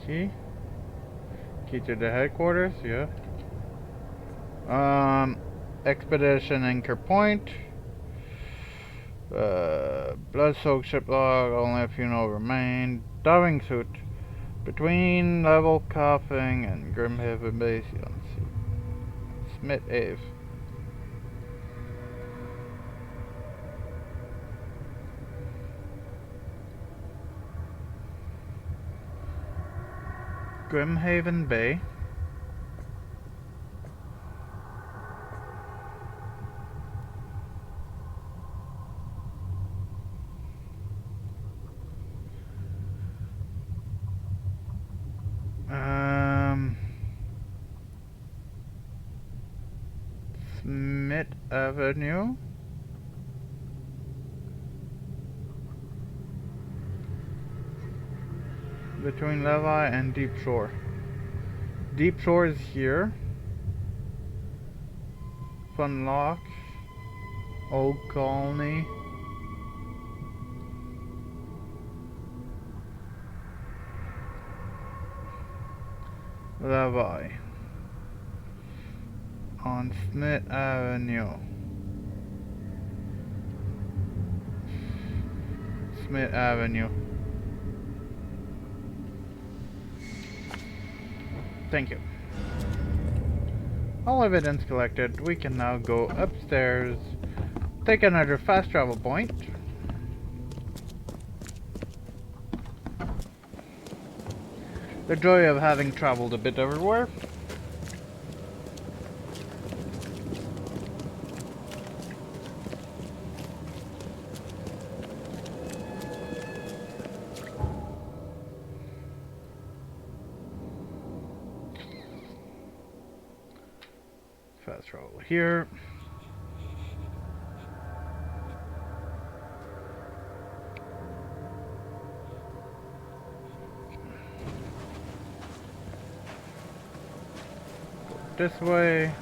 Key to the headquarters, yeah. Expedition Anchor Point. Blood-soaked ship log, only a few know remain. Diving suit. Between level coughing and Grimhaven base, let's see. Smith Ave. Grimhaven Bay. Smith Avenue. between Levi and Deep Shore. Deep Shore is here. Fun Lock. Old Colony. Levi. On Smith Avenue. Smith Avenue. Thank you. All evidence collected, we can now go upstairs, take another fast travel point. The joy of having traveled a bit everywhere. Fast travel here. Go this way.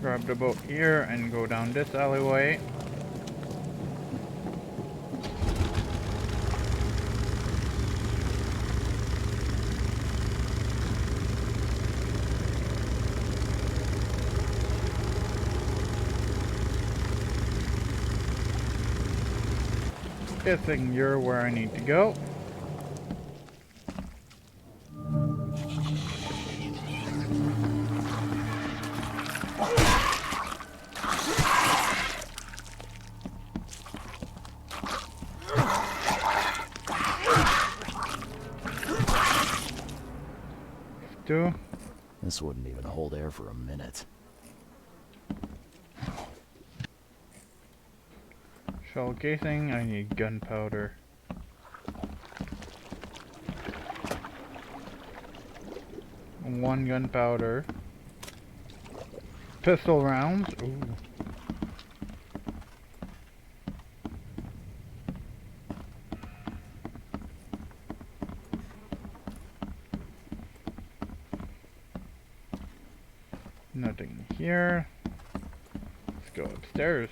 Grab the boat here and go down this alleyway. Guessing you're where I need to go. This wouldn't even hold air for a minute. Shell casing, I need gunpowder. One gunpowder. Pistol rounds. Ooh. Nothing here. Let's go upstairs.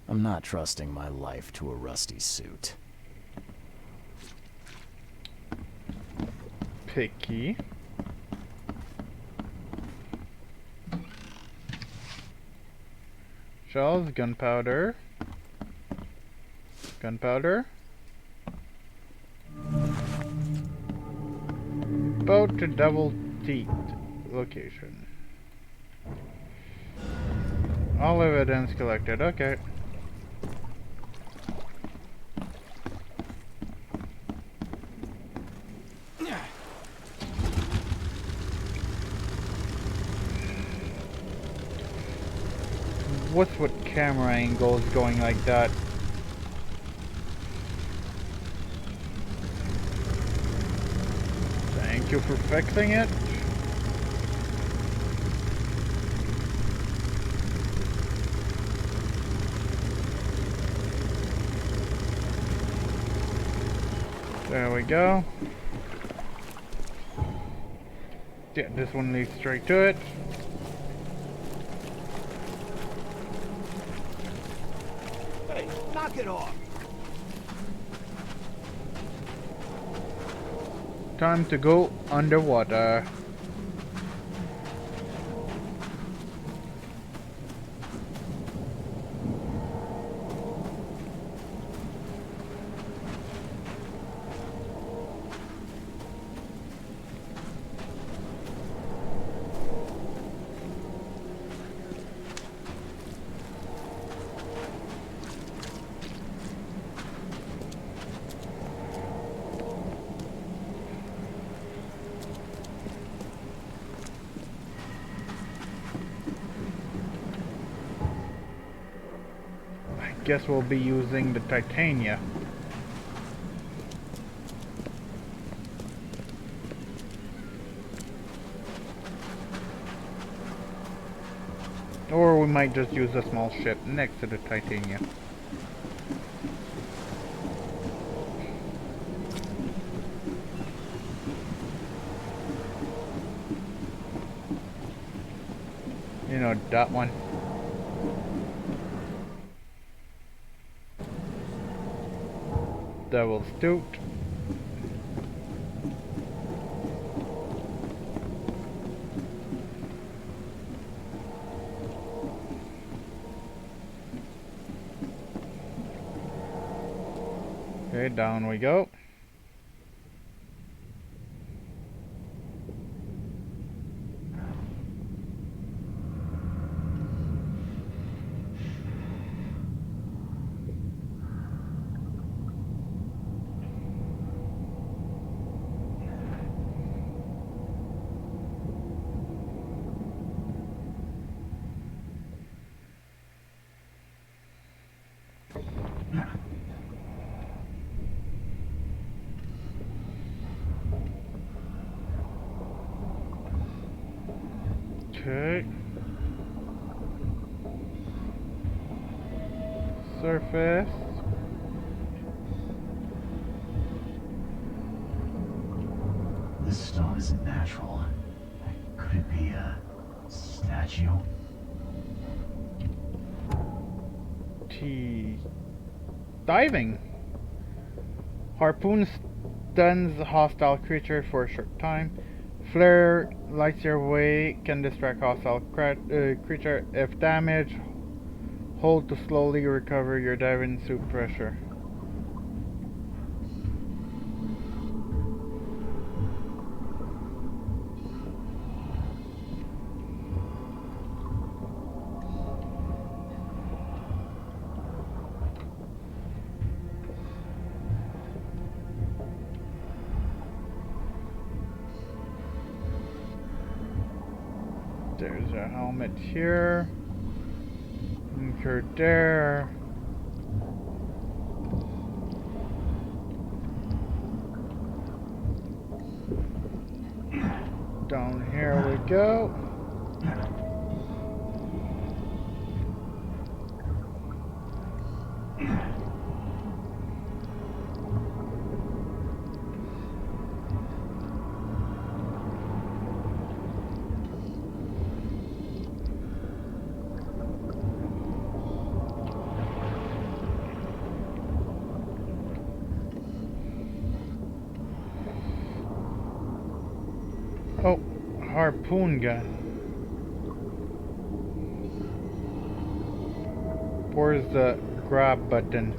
I'm not trusting my life to a rusty suit. Picky. Shells, gunpowder. Gunpowder. Boat to Double Teeth location. All evidence collected. Okay. What's with camera angles going like that? Thank you for fixing it. There we go. Yeah, this one leads straight to it. Hey, knock it off. Time to go underwater. Guess we'll be using the Titania. Or we might just use a small ship next to the Titania. You know, that one. Devil's Toot. Okay, down we go. Okay. Surface. This stone isn't natural. Could it be a statue? T. Diving. Harpoon stuns a hostile creature for a short time. Flare lights your way, can distract hostile creature if damaged. Hold to slowly recover your diving suit pressure. There's a helmet here. Anchor there. Down here we go. Oh, harpoon gun. Where's the grab button?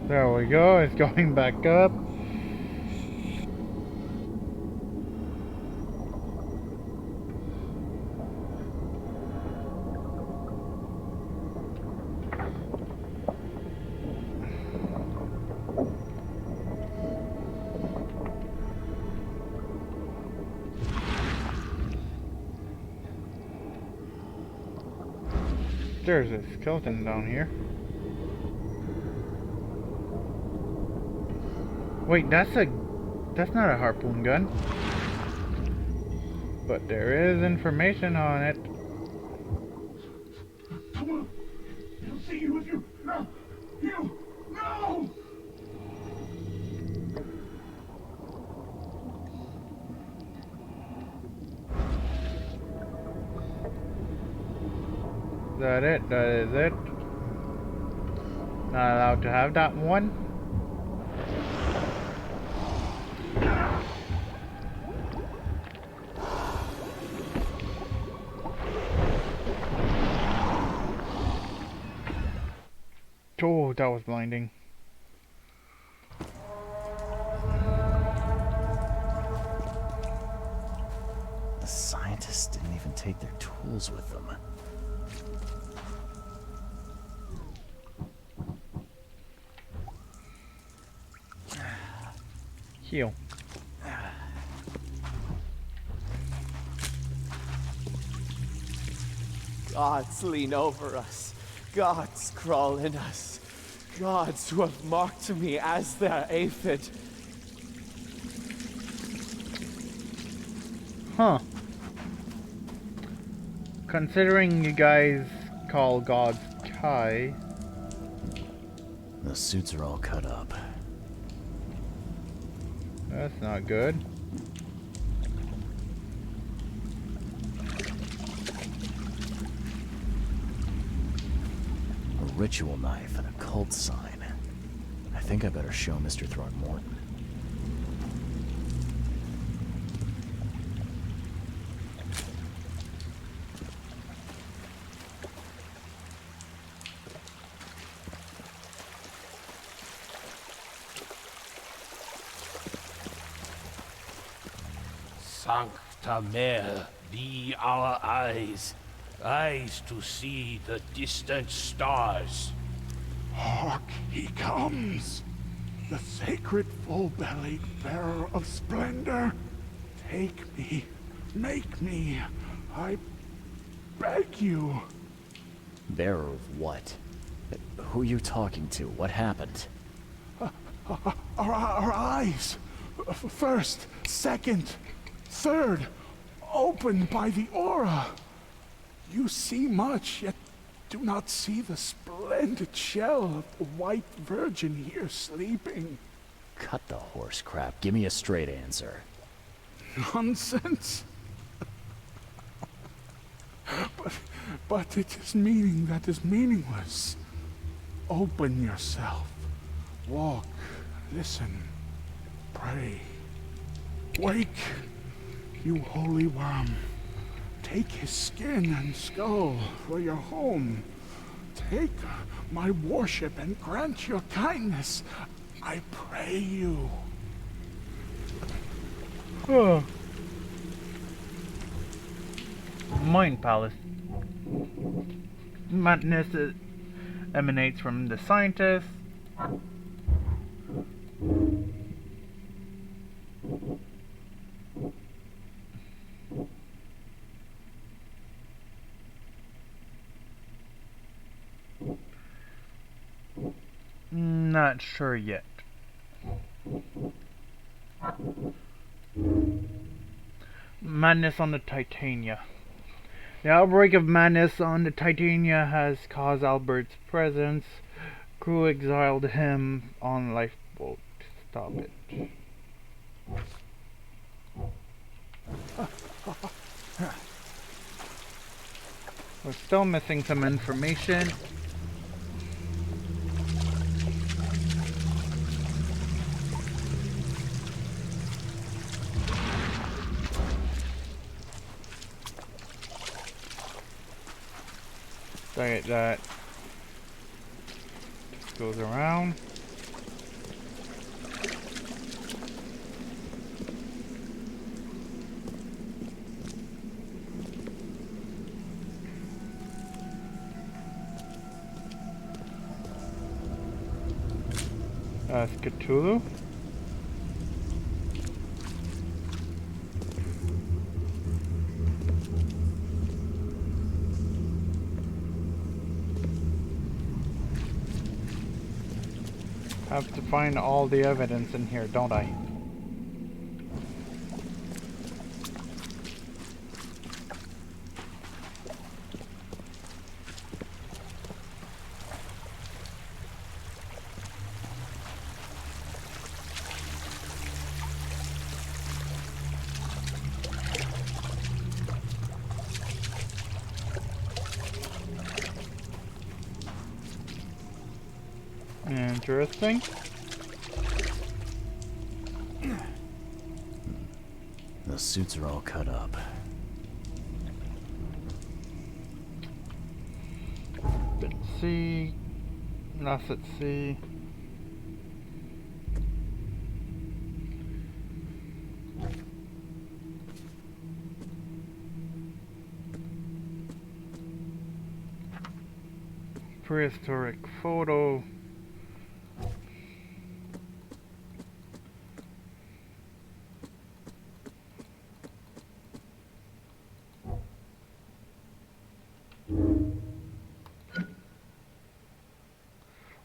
There we go, it's going back up. There's a skeleton down here. Wait, that's not a harpoon gun. But there is information on it. He'll see you if you... No! You... No! Is that it? That is it. Not allowed to have that one. Oh, that was blinding. The scientists didn't even take their tools with them. Heal. Gods lean over us. Gods crawl in us. Gods who have marked me as their aphid. Huh. Considering you guys call gods Kai. The suits are all cut up. That's not good. A ritual knife and a cult sign. I think I better show Mr. Throgmorton. Sancta Mare, be our eyes, eyes to see the distant stars. Hark, he comes! The sacred full-bellied bearer of splendor. Take me, make me, I beg you. Bearer of what? Who are you talking to? What happened? Our eyes, first, second, third, opened by the aura. You see much, yet do not see the splendid shell of the white virgin here sleeping. Cut the horse crap. Give me a straight answer. Nonsense. But it is meaning that is meaningless. Open yourself. Walk, listen, pray. Wake, you holy worm. Take his skin and skull for your home. Take my worship and grant your kindness. I pray you. Oh. Mind Palace. Madness emanates from the scientists. Not sure yet. Madness on the Titania. The outbreak of madness on the Titania has caused Albert's presence. Crew exiled him on lifeboat. Stop it. We're still missing some information. Right, that just goes around. Cthulhu. Have to find all the evidence in here, don't I? Interesting. The suits are all cut up. Bit C. That's at C. Prehistoric photo.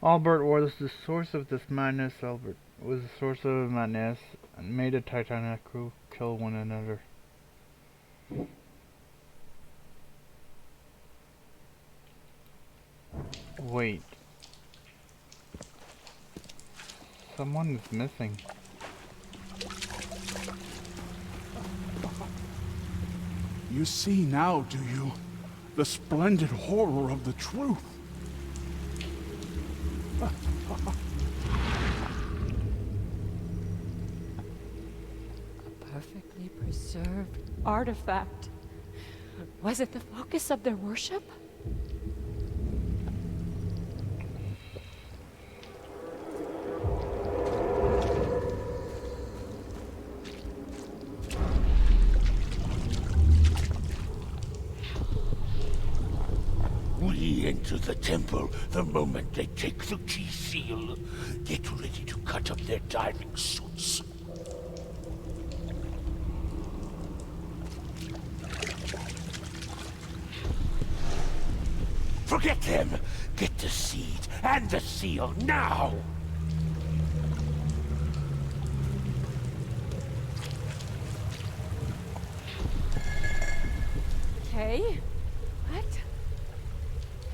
Albert was the source of this madness. Albert was the source of madness and made the Titanic crew kill one another. Wait. Someone is missing. You see now, do you? The splendid horror of the truth. A perfectly preserved artifact. Was it the focus of their worship? We enter the temple the moment they take the key seal. Get ready to cut up their diving suits. Forget them! Get the seed and the seal now! Okay. What?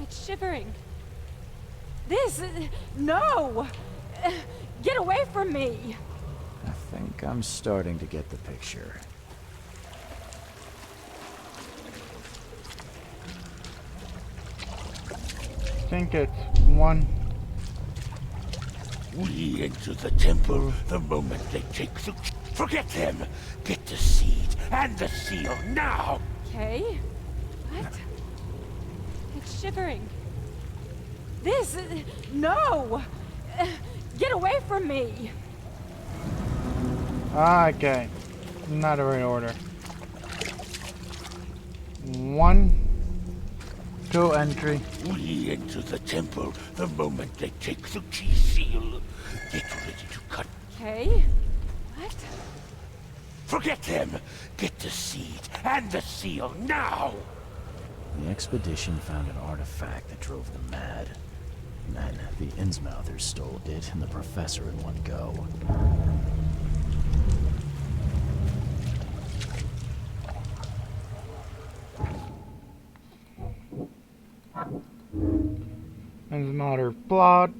It's shivering. This... no! Get away from me! I think I'm starting to get the picture. I think it's one. We enter the temple the moment they take the... Forget them! Get the seed and the seal now! Okay. What? It's shivering. This... no! Get away from me! Okay. Not the right order. 1, 2 entry. We enter the temple the moment they take the key seal. Get ready to cut... Okay. What? Forget them! Get the seed and the seal now! The expedition found an artifact that drove them mad. Then the Innsmouthers stole it and the professor in one go. Innsmouther plot.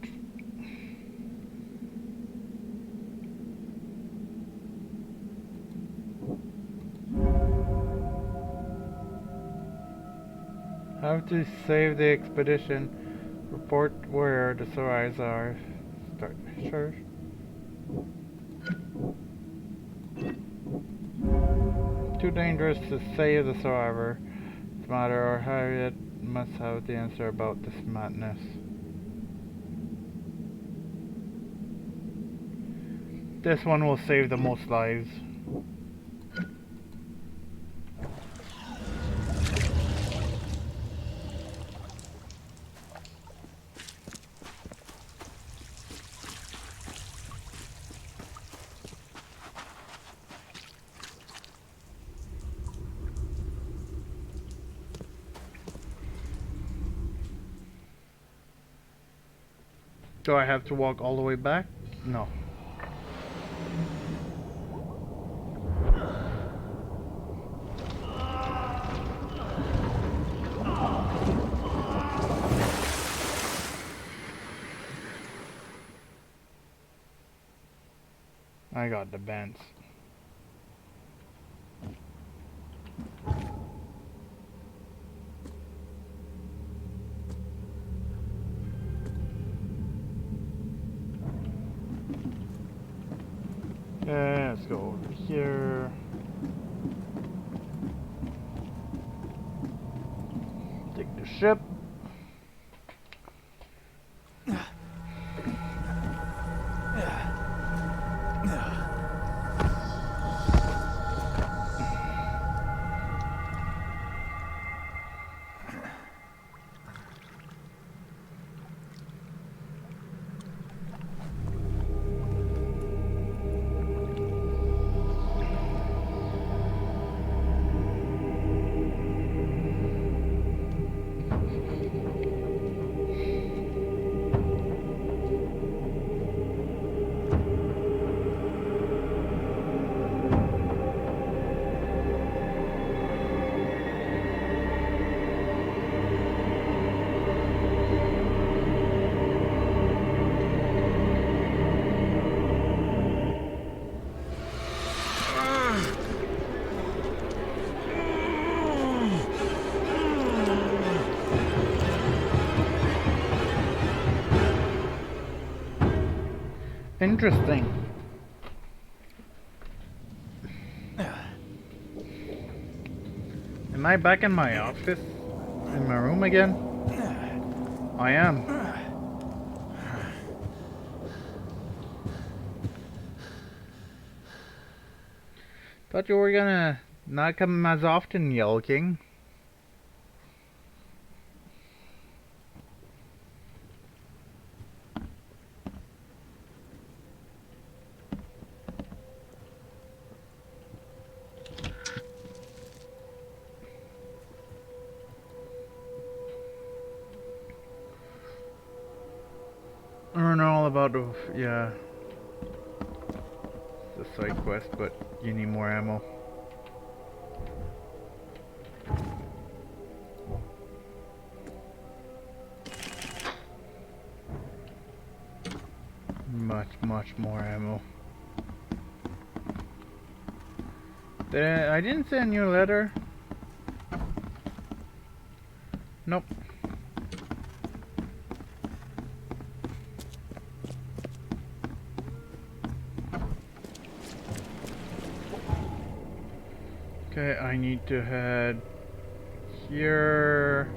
How to save the expedition. Report where the survivors are. Start. Sure. Too dangerous to save the survivor. Smarter or Harriet must have the answer about this madness. This one will save the most lives. Do I have to walk all the way back? No. I got the bends. Let's go over here. Take the ship. Interesting. Am I back in my office? In my room again? I am. Thought you were gonna not come as often, Yellow King. I don't know all about the, yeah, the side quest, but you need more ammo. Much more ammo. I didn't send you a letter. Nope. Okay, I need to head here.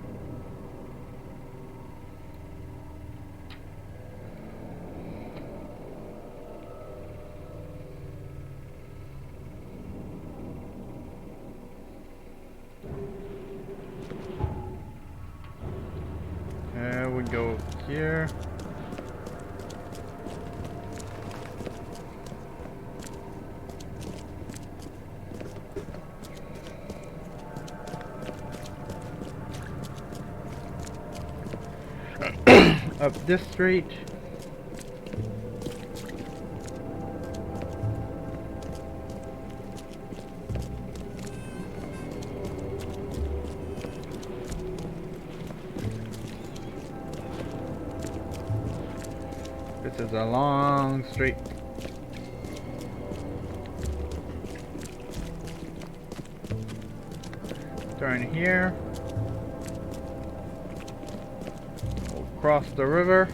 We go here. Up this street. This is a long street. Turn here. We'll cross the river.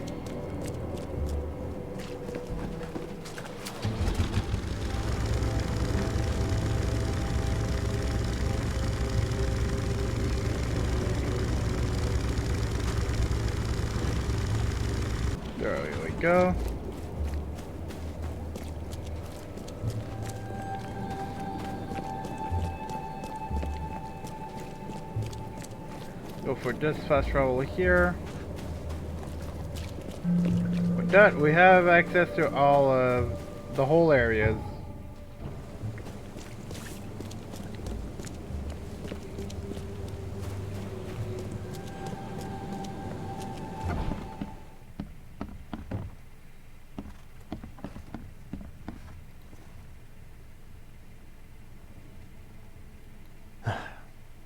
There we go. Go for this fast travel here. With that, we have access to all of the whole areas.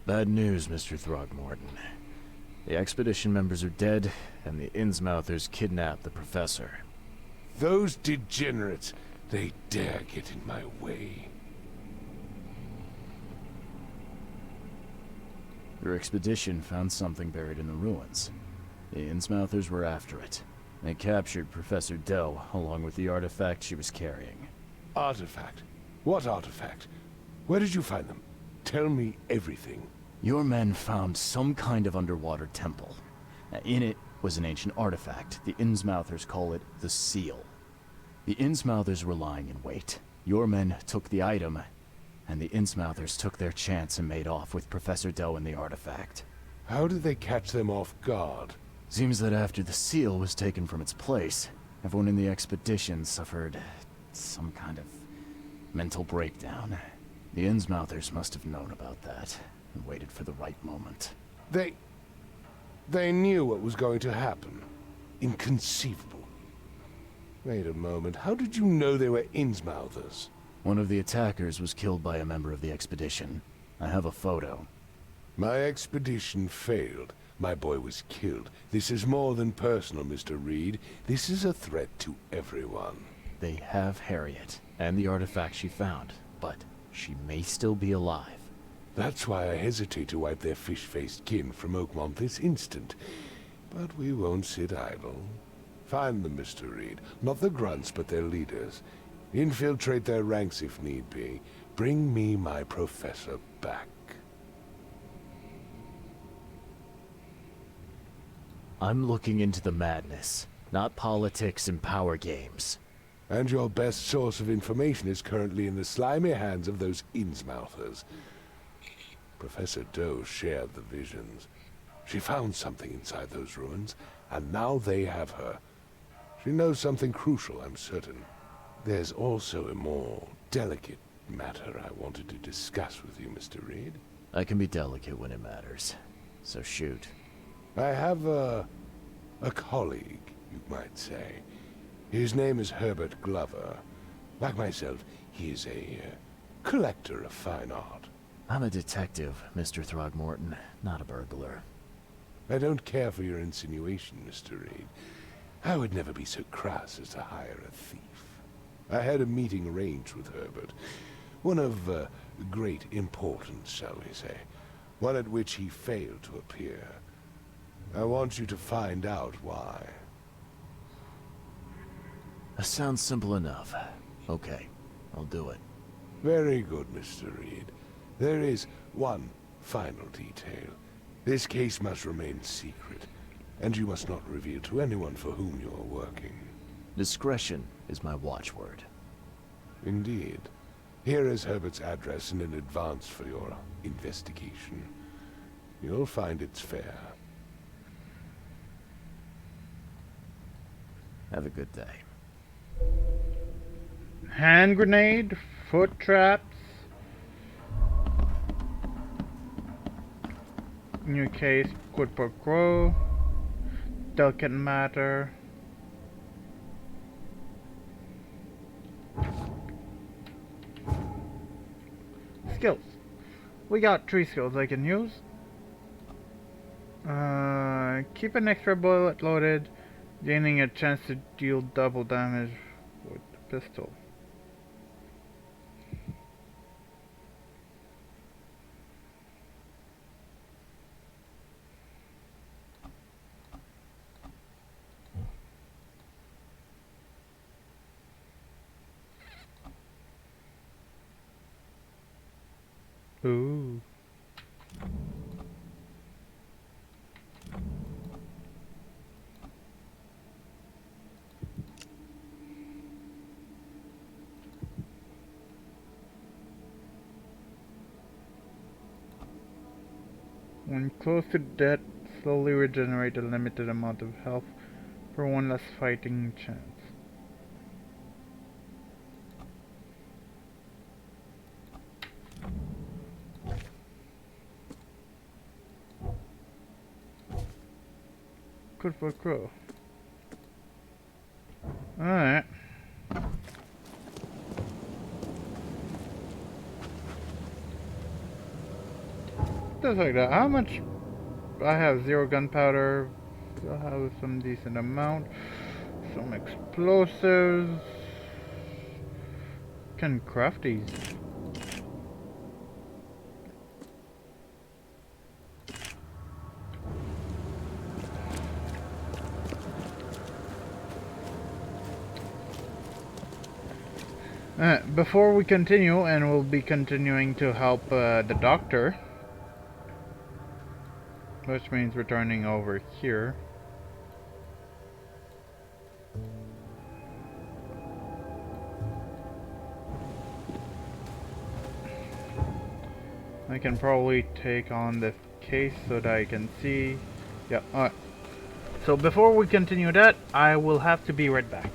Bad news, Mr. Throgmorton. The expedition members are dead, and the Innsmouthers kidnapped the professor. Those degenerates, they dare get in my way. Your expedition found something buried in the ruins. The Innsmouthers were after it. They captured Professor Doe, along with the artifact she was carrying. Artifact? What artifact? Where did you find them? Tell me everything. Your men found some kind of underwater temple. In it was an ancient artifact. The Innsmouthers call it the Seal. The Innsmouthers were lying in wait. Your men took the item, and the Innsmouthers took their chance and made off with Professor Doe and the artifact. How did they catch them off guard? Seems that after the seal was taken from its place, everyone in the expedition suffered some kind of mental breakdown. The Innsmouthers must have known about that and waited for the right moment. They knew what was going to happen. Inconceivable. Wait a moment, how did you know they were Innsmouthers? One of the attackers was killed by a member of the expedition. I have a photo. My expedition failed. My boy was killed. This is more than personal, Mr. Reed. This is a threat to everyone. They have Harriet and the artifact she found, but she may still be alive. That's why I hesitate to wipe their fish-faced kin from Oakmont this instant. But we won't sit idle. Find them, Mr. Reed. Not the grunts, but their leaders. Infiltrate their ranks if need be. Bring me my professor back. I'm looking into the madness, not politics and power games. And your best source of information is currently in the slimy hands of those Innsmouthers. Professor Doe shared the visions. She found something inside those ruins, and now they have her. She knows something crucial, I'm certain. There's also a more delicate matter I wanted to discuss with you, Mr. Reed. I can be delicate when it matters, so shoot. I have a colleague, you might say. His name is Herbert Glover. Like myself, he is a collector of fine art. I'm a detective, Mr. Throgmorton, not a burglar. I don't care for your insinuation, Mr. Reed. I would never be so crass as to hire a thief. I had a meeting arranged with Herbert. One of great importance, shall we say. One at which he failed to appear. I want you to find out why. That sounds simple enough. Okay, I'll do it. Very good, Mr. Reed. There is one final detail. This case must remain secret, and you must not reveal to anyone for whom you are working. Discretion is my watchword. Indeed. Here is Herbert's address and in advance for your investigation. You'll find it's fair. Have a good day. Hand grenade, foot traps. New case, quid pro quo. Delicate matter. Skills. We got 3 skills I can use. Keep an extra bullet loaded, gaining a chance to deal double damage with the pistol. Ooh. When close to death, slowly regenerate a limited amount of health for one less fighting chance. Good for a crow. Alright. Just like that. How much? I have 0 gunpowder. I have some decent amount. Some explosives. Can craft these. Before we continue, and we'll be continuing to help the doctor, which means returning over here. I can probably take on the case so that I can see. Yeah, alright. So before we continue that, I will have to be right back.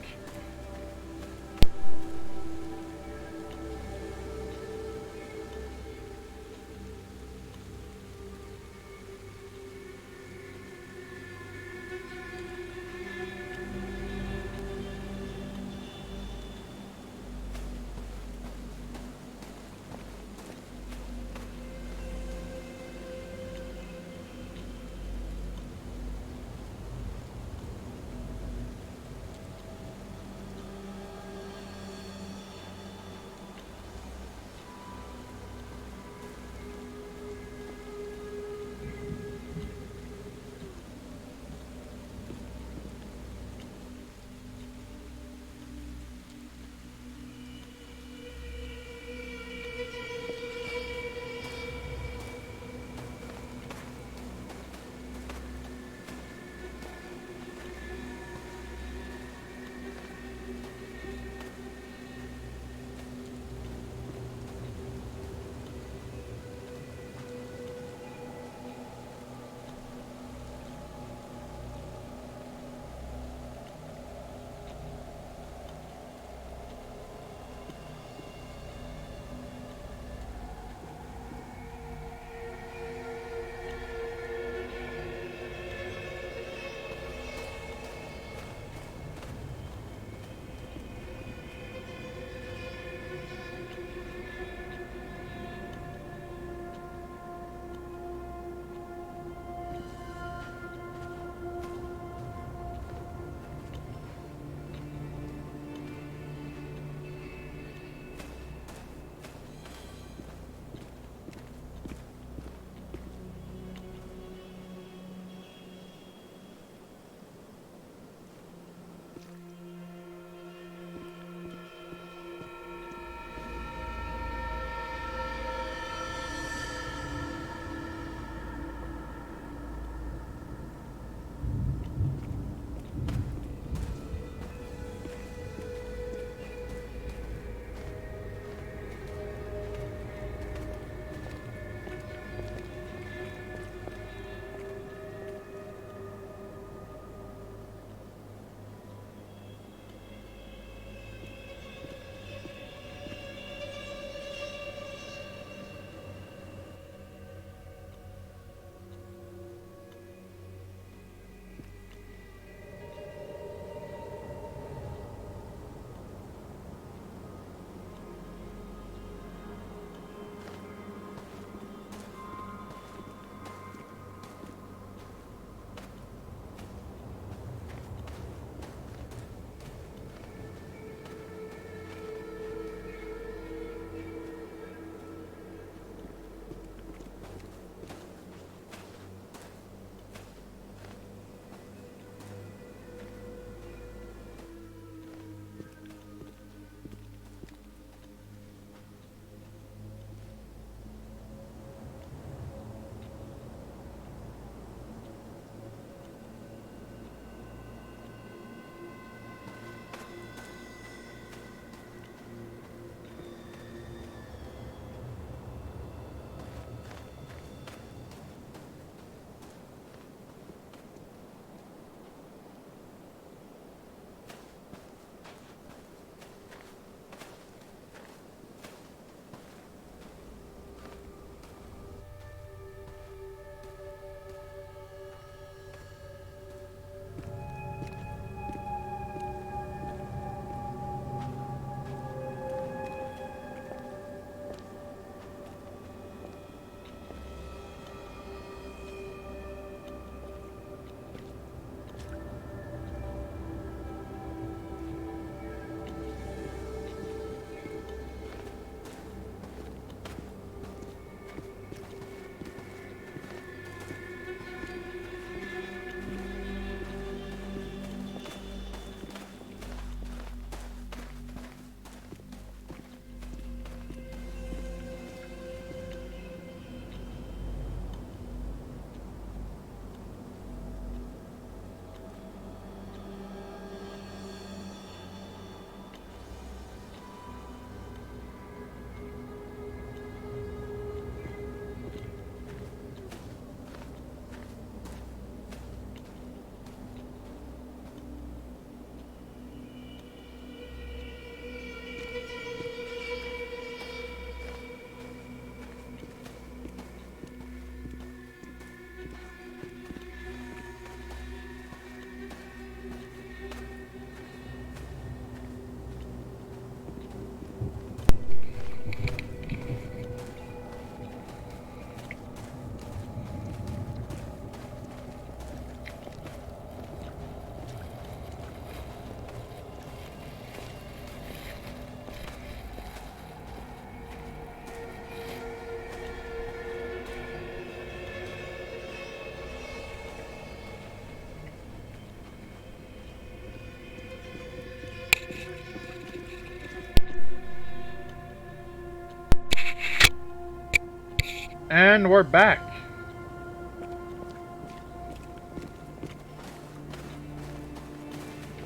And we're back.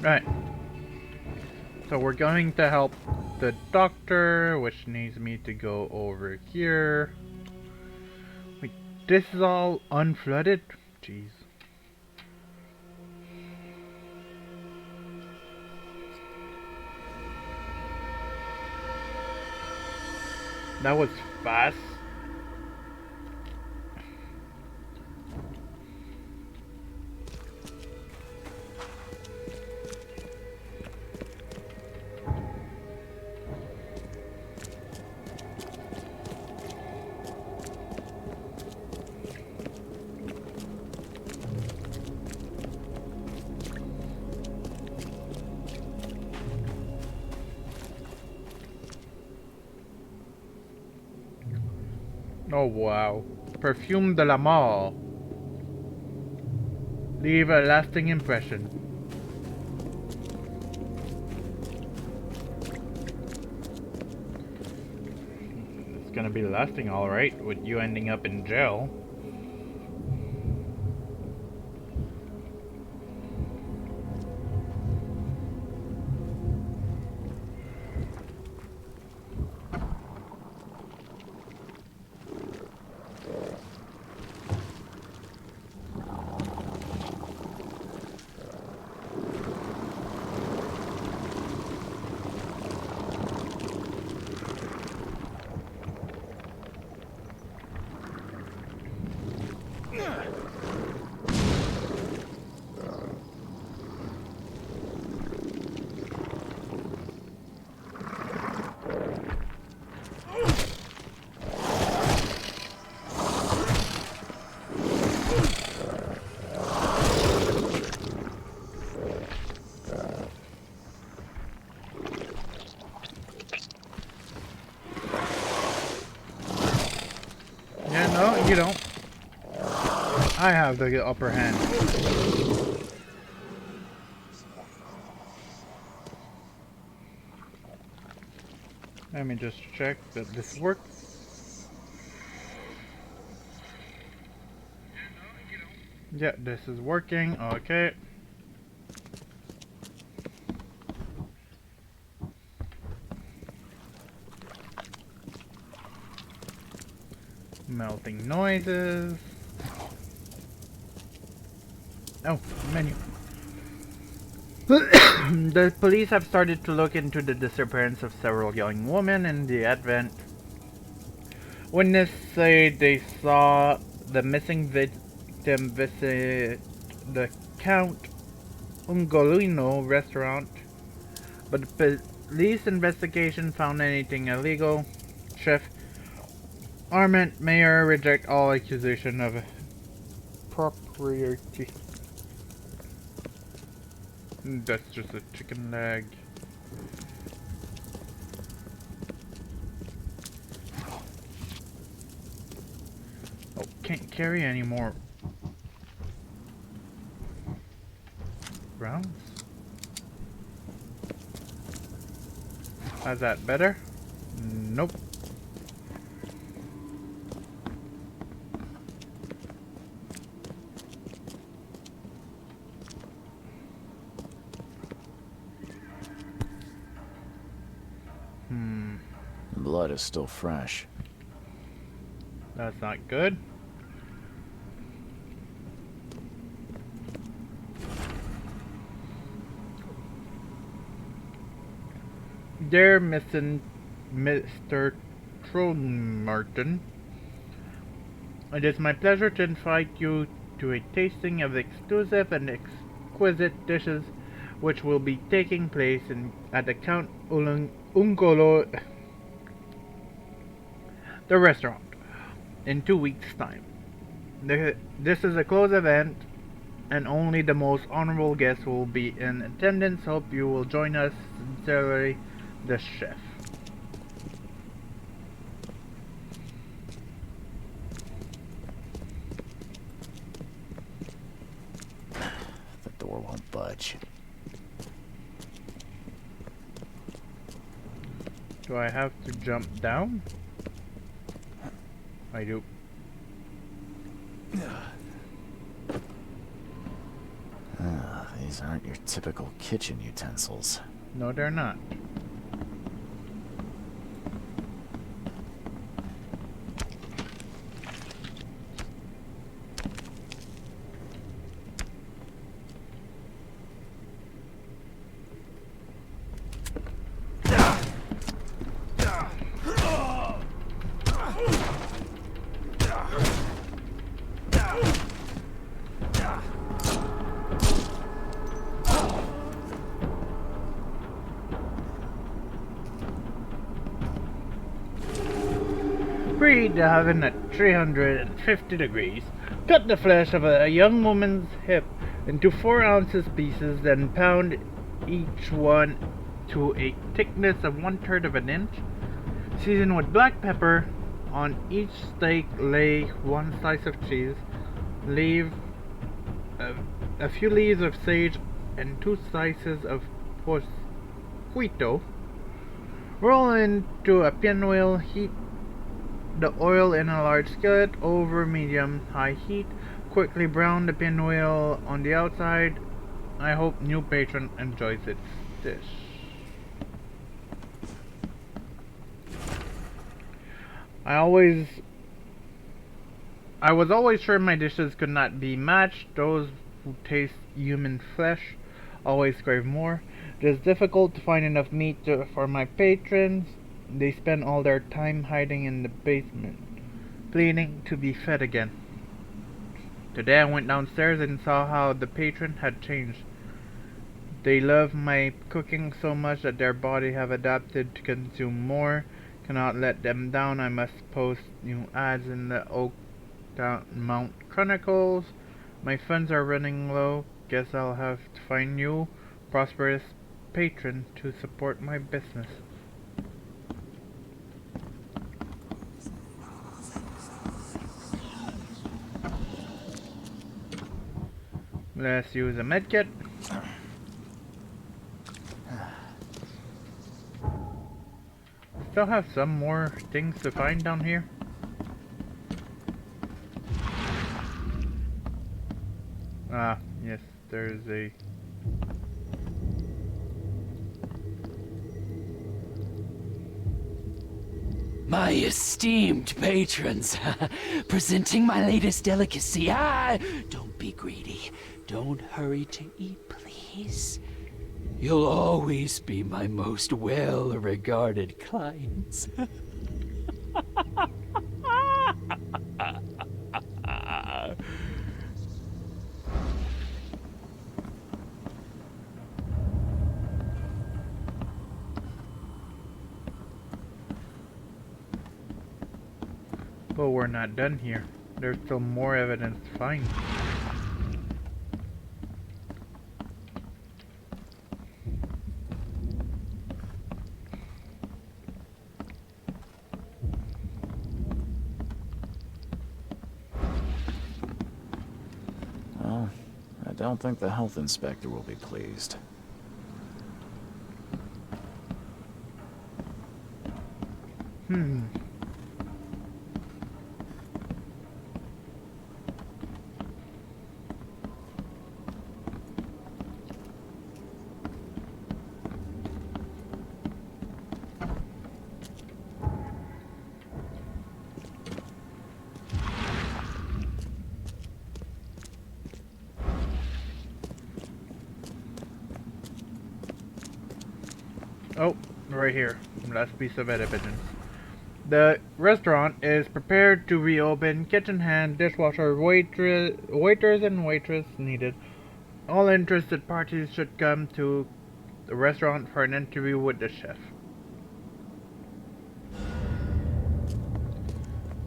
Right. So we're going to help the doctor, which needs me to go over here. Wait, this is all unflooded? Jeez. That was fast. Oh wow. Perfume de la mort. Leave a lasting impression. It's gonna be lasting alright with you ending up in jail. Yeah, no, you don't. I have the upper hand. Let me just check that this works. Yeah, this is working. Okay. Melting noises. Oh, menu. The police have started to look into the disappearance of several young women in the Advent. Witnesses say they saw the missing victim visit the Count Ungolino restaurant, but the police investigation found anything illegal. Chef Armand Mayer reject all accusation of propriety. That's just a chicken leg. Oh, can't carry any more rounds? Is that better? Nope. Blood is still fresh. That's not good. Dear Mr. Thronemartin, it is my pleasure to invite you to a tasting of exclusive and exquisite dishes which will be taking place at the Count Ungolo the restaurant in 2 weeks' time. This is a closed event and only the most honorable guests will be in attendance. Hope you will join us. Sincerely, the chef. The door won't budge. Do I have to jump down? I do. These aren't your typical kitchen utensils. No, they're not. Preheat the oven at 350 degrees. Cut the flesh of a young woman's hip into 4 ounces pieces, then pound each one to a thickness of 1/3 of an inch. Season with black pepper. On each steak, lay 1 slice of cheese. Leave a few leaves of sage and 2 slices of prosciutto. Roll into a pinwheel. Heat the oil in a large skillet over medium-high heat. Quickly brown the pinwheel on the outside. I hope new patron enjoys its dish. I was always sure my dishes could not be matched. Those who taste human flesh always crave more. It is difficult to find enough meat for my patrons. They spend all their time hiding in the basement, pleading to be fed again. Today I went downstairs and saw how the patron had changed. They love my cooking so much that their body have adapted to consume more. Cannot let them down. I must post new ads in the Oakmount Chronicles. My funds are running low. Guess I'll have to find new prosperous patron to support my business. Let's use a medkit. Still have some more things to find down here. Ah, yes, there's a... My esteemed patrons, presenting my latest delicacy. Don't be greedy. Don't hurry to eat, please. You'll always be my most well-regarded clients. But we're not done here. There's still more evidence to find. Well, I don't think the health inspector will be pleased. Oh, right here. Last piece of evidence. The restaurant is prepared to reopen. Kitchen hand, dishwasher, waiters and waitress needed. All interested parties should come to the restaurant for an interview with the chef.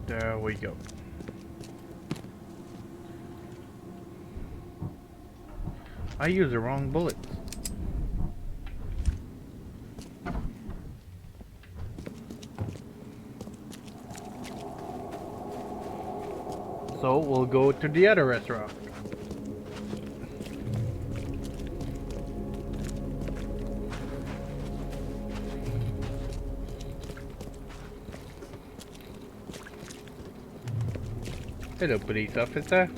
There we go. I used the wrong bullets. So we'll go to the other restaurant. Hello, police officer.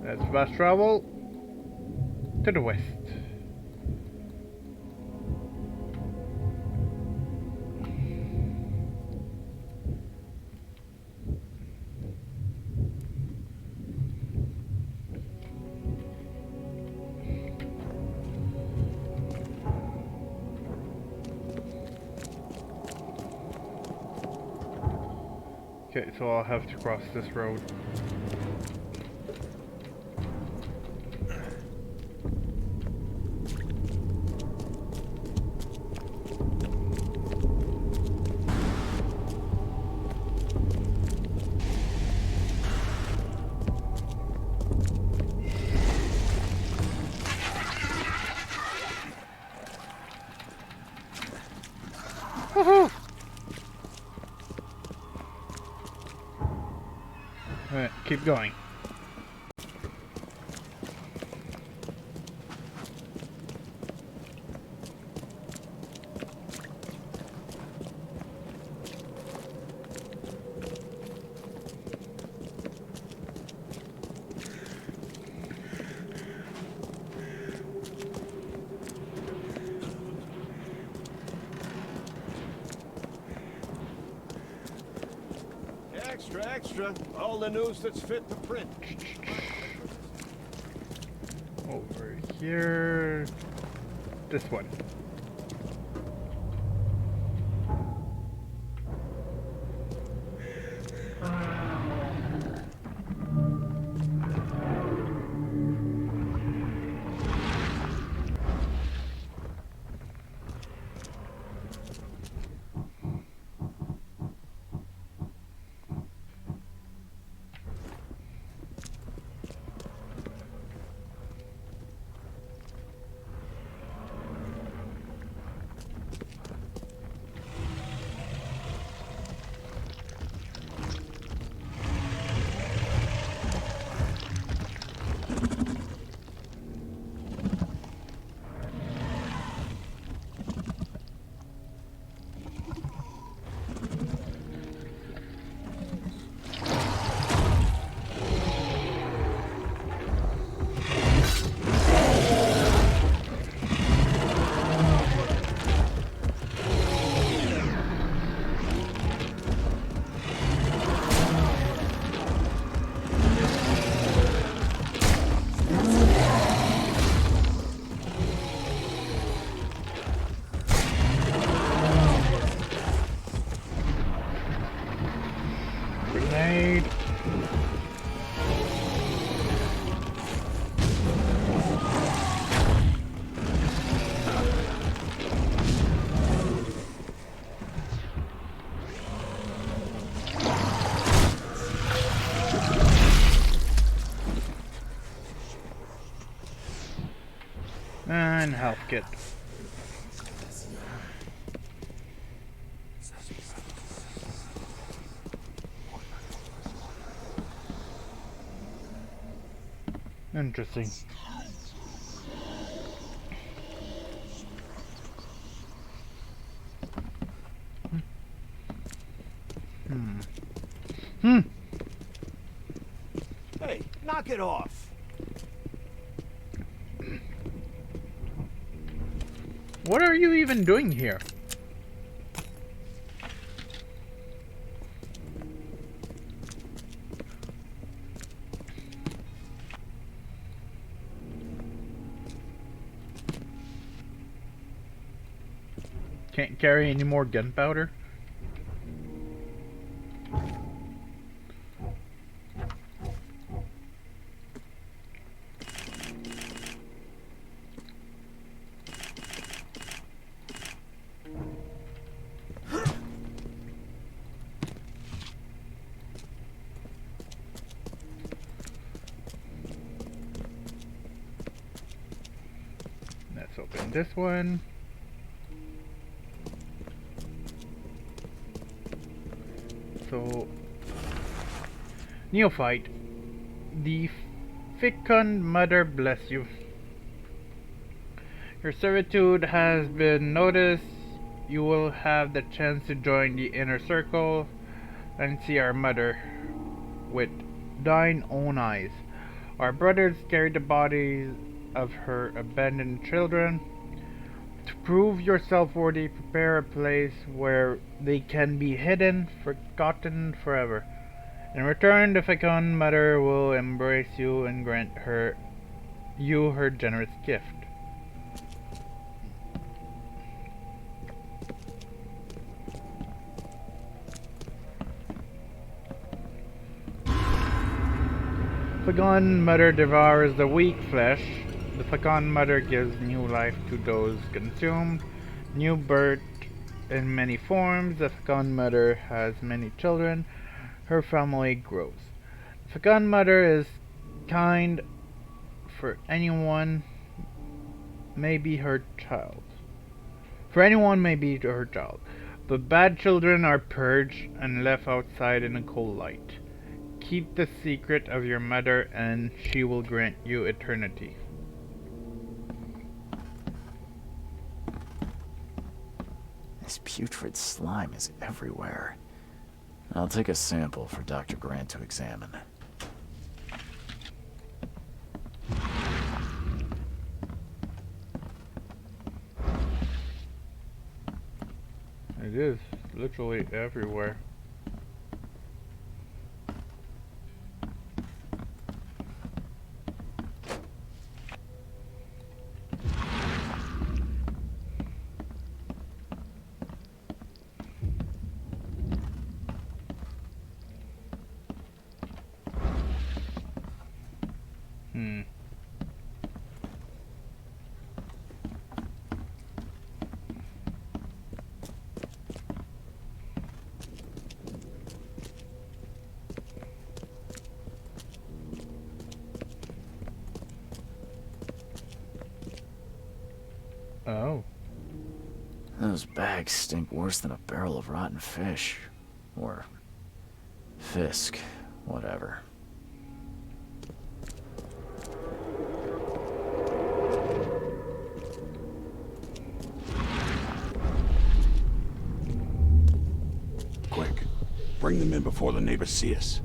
Let's fast travel to the west. Okay, so I'll have to cross this road. Woohoo! Alright, keep going. Extra, extra. All the news that's fit to print. Over here. This one. Grenade. And health kit. Interesting. Hey, knock it off. What are you even doing here? Can't carry any more gunpowder? Let's open this one. So, Neophyte, the Fecund Mother bless you. Your servitude has been noticed. You will have the chance to join the inner circle and see our mother with thine own eyes. Our brothers carried the bodies of her abandoned children. To prove yourself worthy, prepare a place where they can be hidden, forgotten forever. In return, the fecund mother will embrace you and grant you her generous gift. Fecund Mother devours the weak flesh. The Fecund Mother gives new life to those consumed, new birth in many forms. The Fecund Mother has many children. Her family grows. The Fecund Mother is kind for anyone may be her child. For anyone may be her child. But bad children are purged and left outside in the cold light. Keep the secret of your mother, and she will grant you eternity. This putrid slime is everywhere. I'll take a sample for Dr. Grant to examine. It is literally everywhere. Oh. Those bags stink worse than a barrel of rotten fish. Or fisk, whatever. Quick, bring them in before the neighbors see us.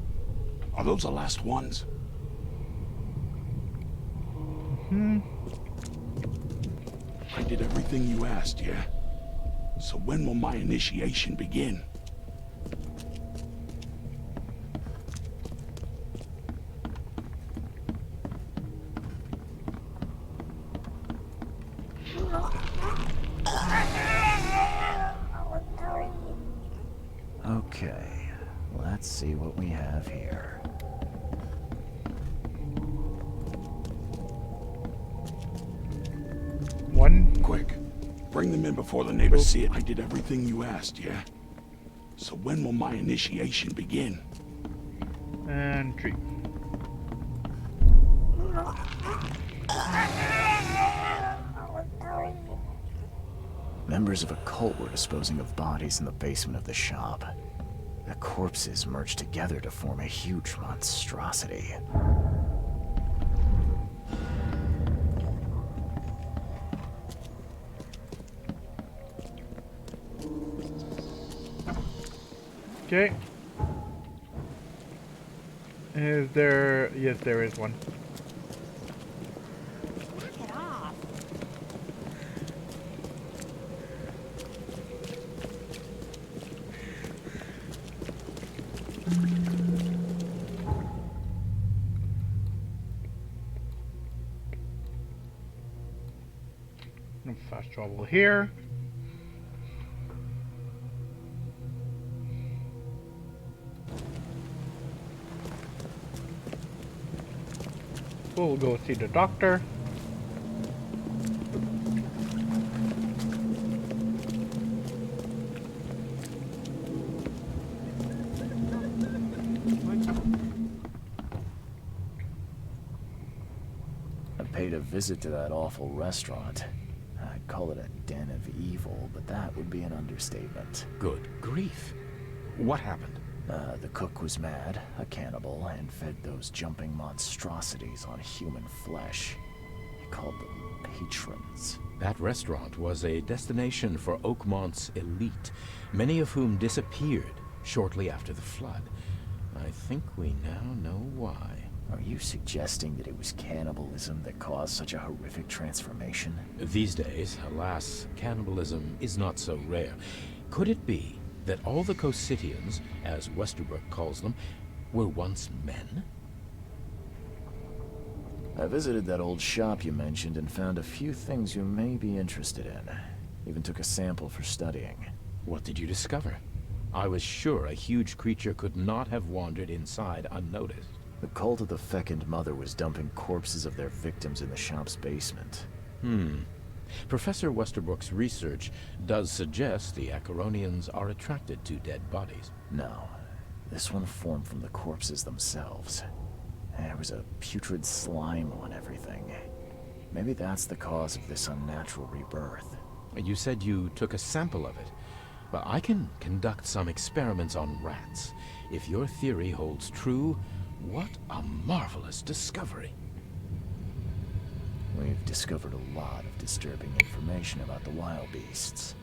Are those the last ones? I did everything you asked, yeah? So when will my initiation begin? Okay, let's see what we have here. One. Quick, bring them in before the neighbors see it. I did everything you asked, yeah? So when will my initiation begin? And 3. Members of a cult were disposing of bodies in the basement of the shop. The corpses merged together to form a huge monstrosity. Okay. Is there... Yes, there is one. No fast travel here. We'll go see the doctor. I paid a visit to that awful restaurant. I'd call it a den of evil, but that would be an understatement. Good grief. What happened? The cook was mad, a cannibal, and fed those jumping monstrosities on human flesh. He called them patrons. That restaurant was a destination for Oakmont's elite, many of whom disappeared shortly after the flood. I think we now know why. Are you suggesting that it was cannibalism that caused such a horrific transformation? These days, alas, cannibalism is not so rare. Could it be that all the Cositians, as Westerbrook calls them, were once men? I visited that old shop you mentioned and found a few things you may be interested in. Even took a sample for studying. What did you discover? I was sure a huge creature could not have wandered inside unnoticed. The cult of the Fecund Mother was dumping corpses of their victims in the shop's basement. Professor Westerbrook's research does suggest the Acheronians are attracted to dead bodies. No, this one formed from the corpses themselves. There was a putrid slime on everything. Maybe that's the cause of this unnatural rebirth. You said you took a sample of it. Well, I can conduct some experiments on rats. If your theory holds true, what a marvelous discovery. We've discovered a lot of disturbing information about the wild beasts.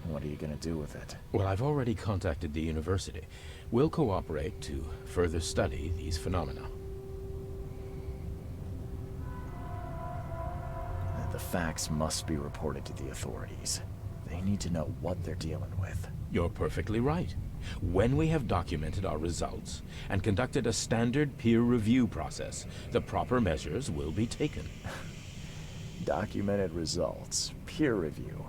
What are you gonna do with it? Well, I've already contacted the university. We'll cooperate to further study these phenomena. The facts must be reported to the authorities. They need to know what they're dealing with. You're perfectly right. When we have documented our results and conducted a standard peer review process, the proper measures will be taken. Documented results, peer review.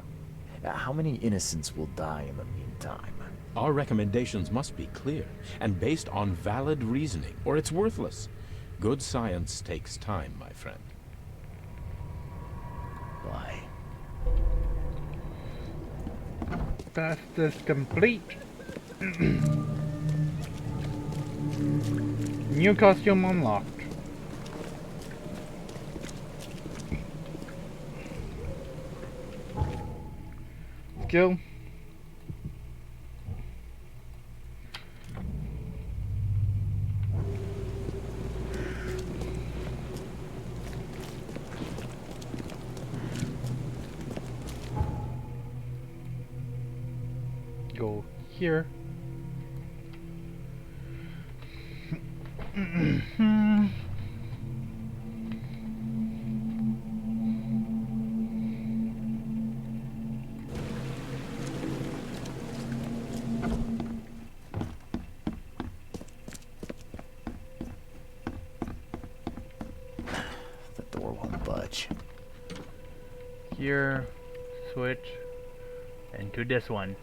How many innocents will die in the meantime? Our recommendations must be clear and based on valid reasoning, or it's worthless. Good science takes time, my friend. Why? Task is complete. New costume unlocked. Skill. Go here. The door won't budge. Here, switch, and to this one.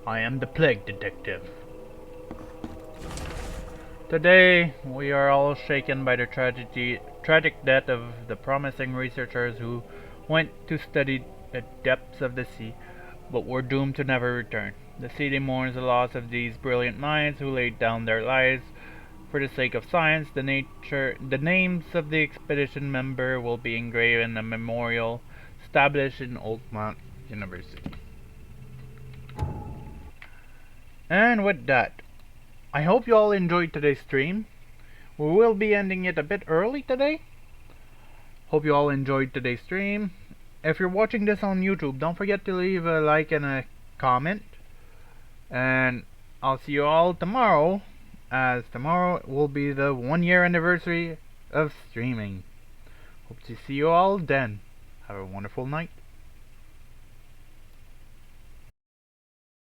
I am the plague detective. Today, we are all shaken by the tragic death of the promising researchers who went to study the depths of the sea, but were doomed to never return. The city mourns the loss of these brilliant minds who laid down their lives for the sake of science. The names of the expedition member will be engraved in a memorial established in Oakmont University. And with that, I hope you all enjoyed today's stream. We will be ending it a bit early today. Hope you all enjoyed today's stream. If you're watching this on YouTube, don't forget to leave a like and a comment. And I'll see you all tomorrow, as tomorrow will be the 1-year anniversary of streaming. Hope to see you all then. Have a wonderful night.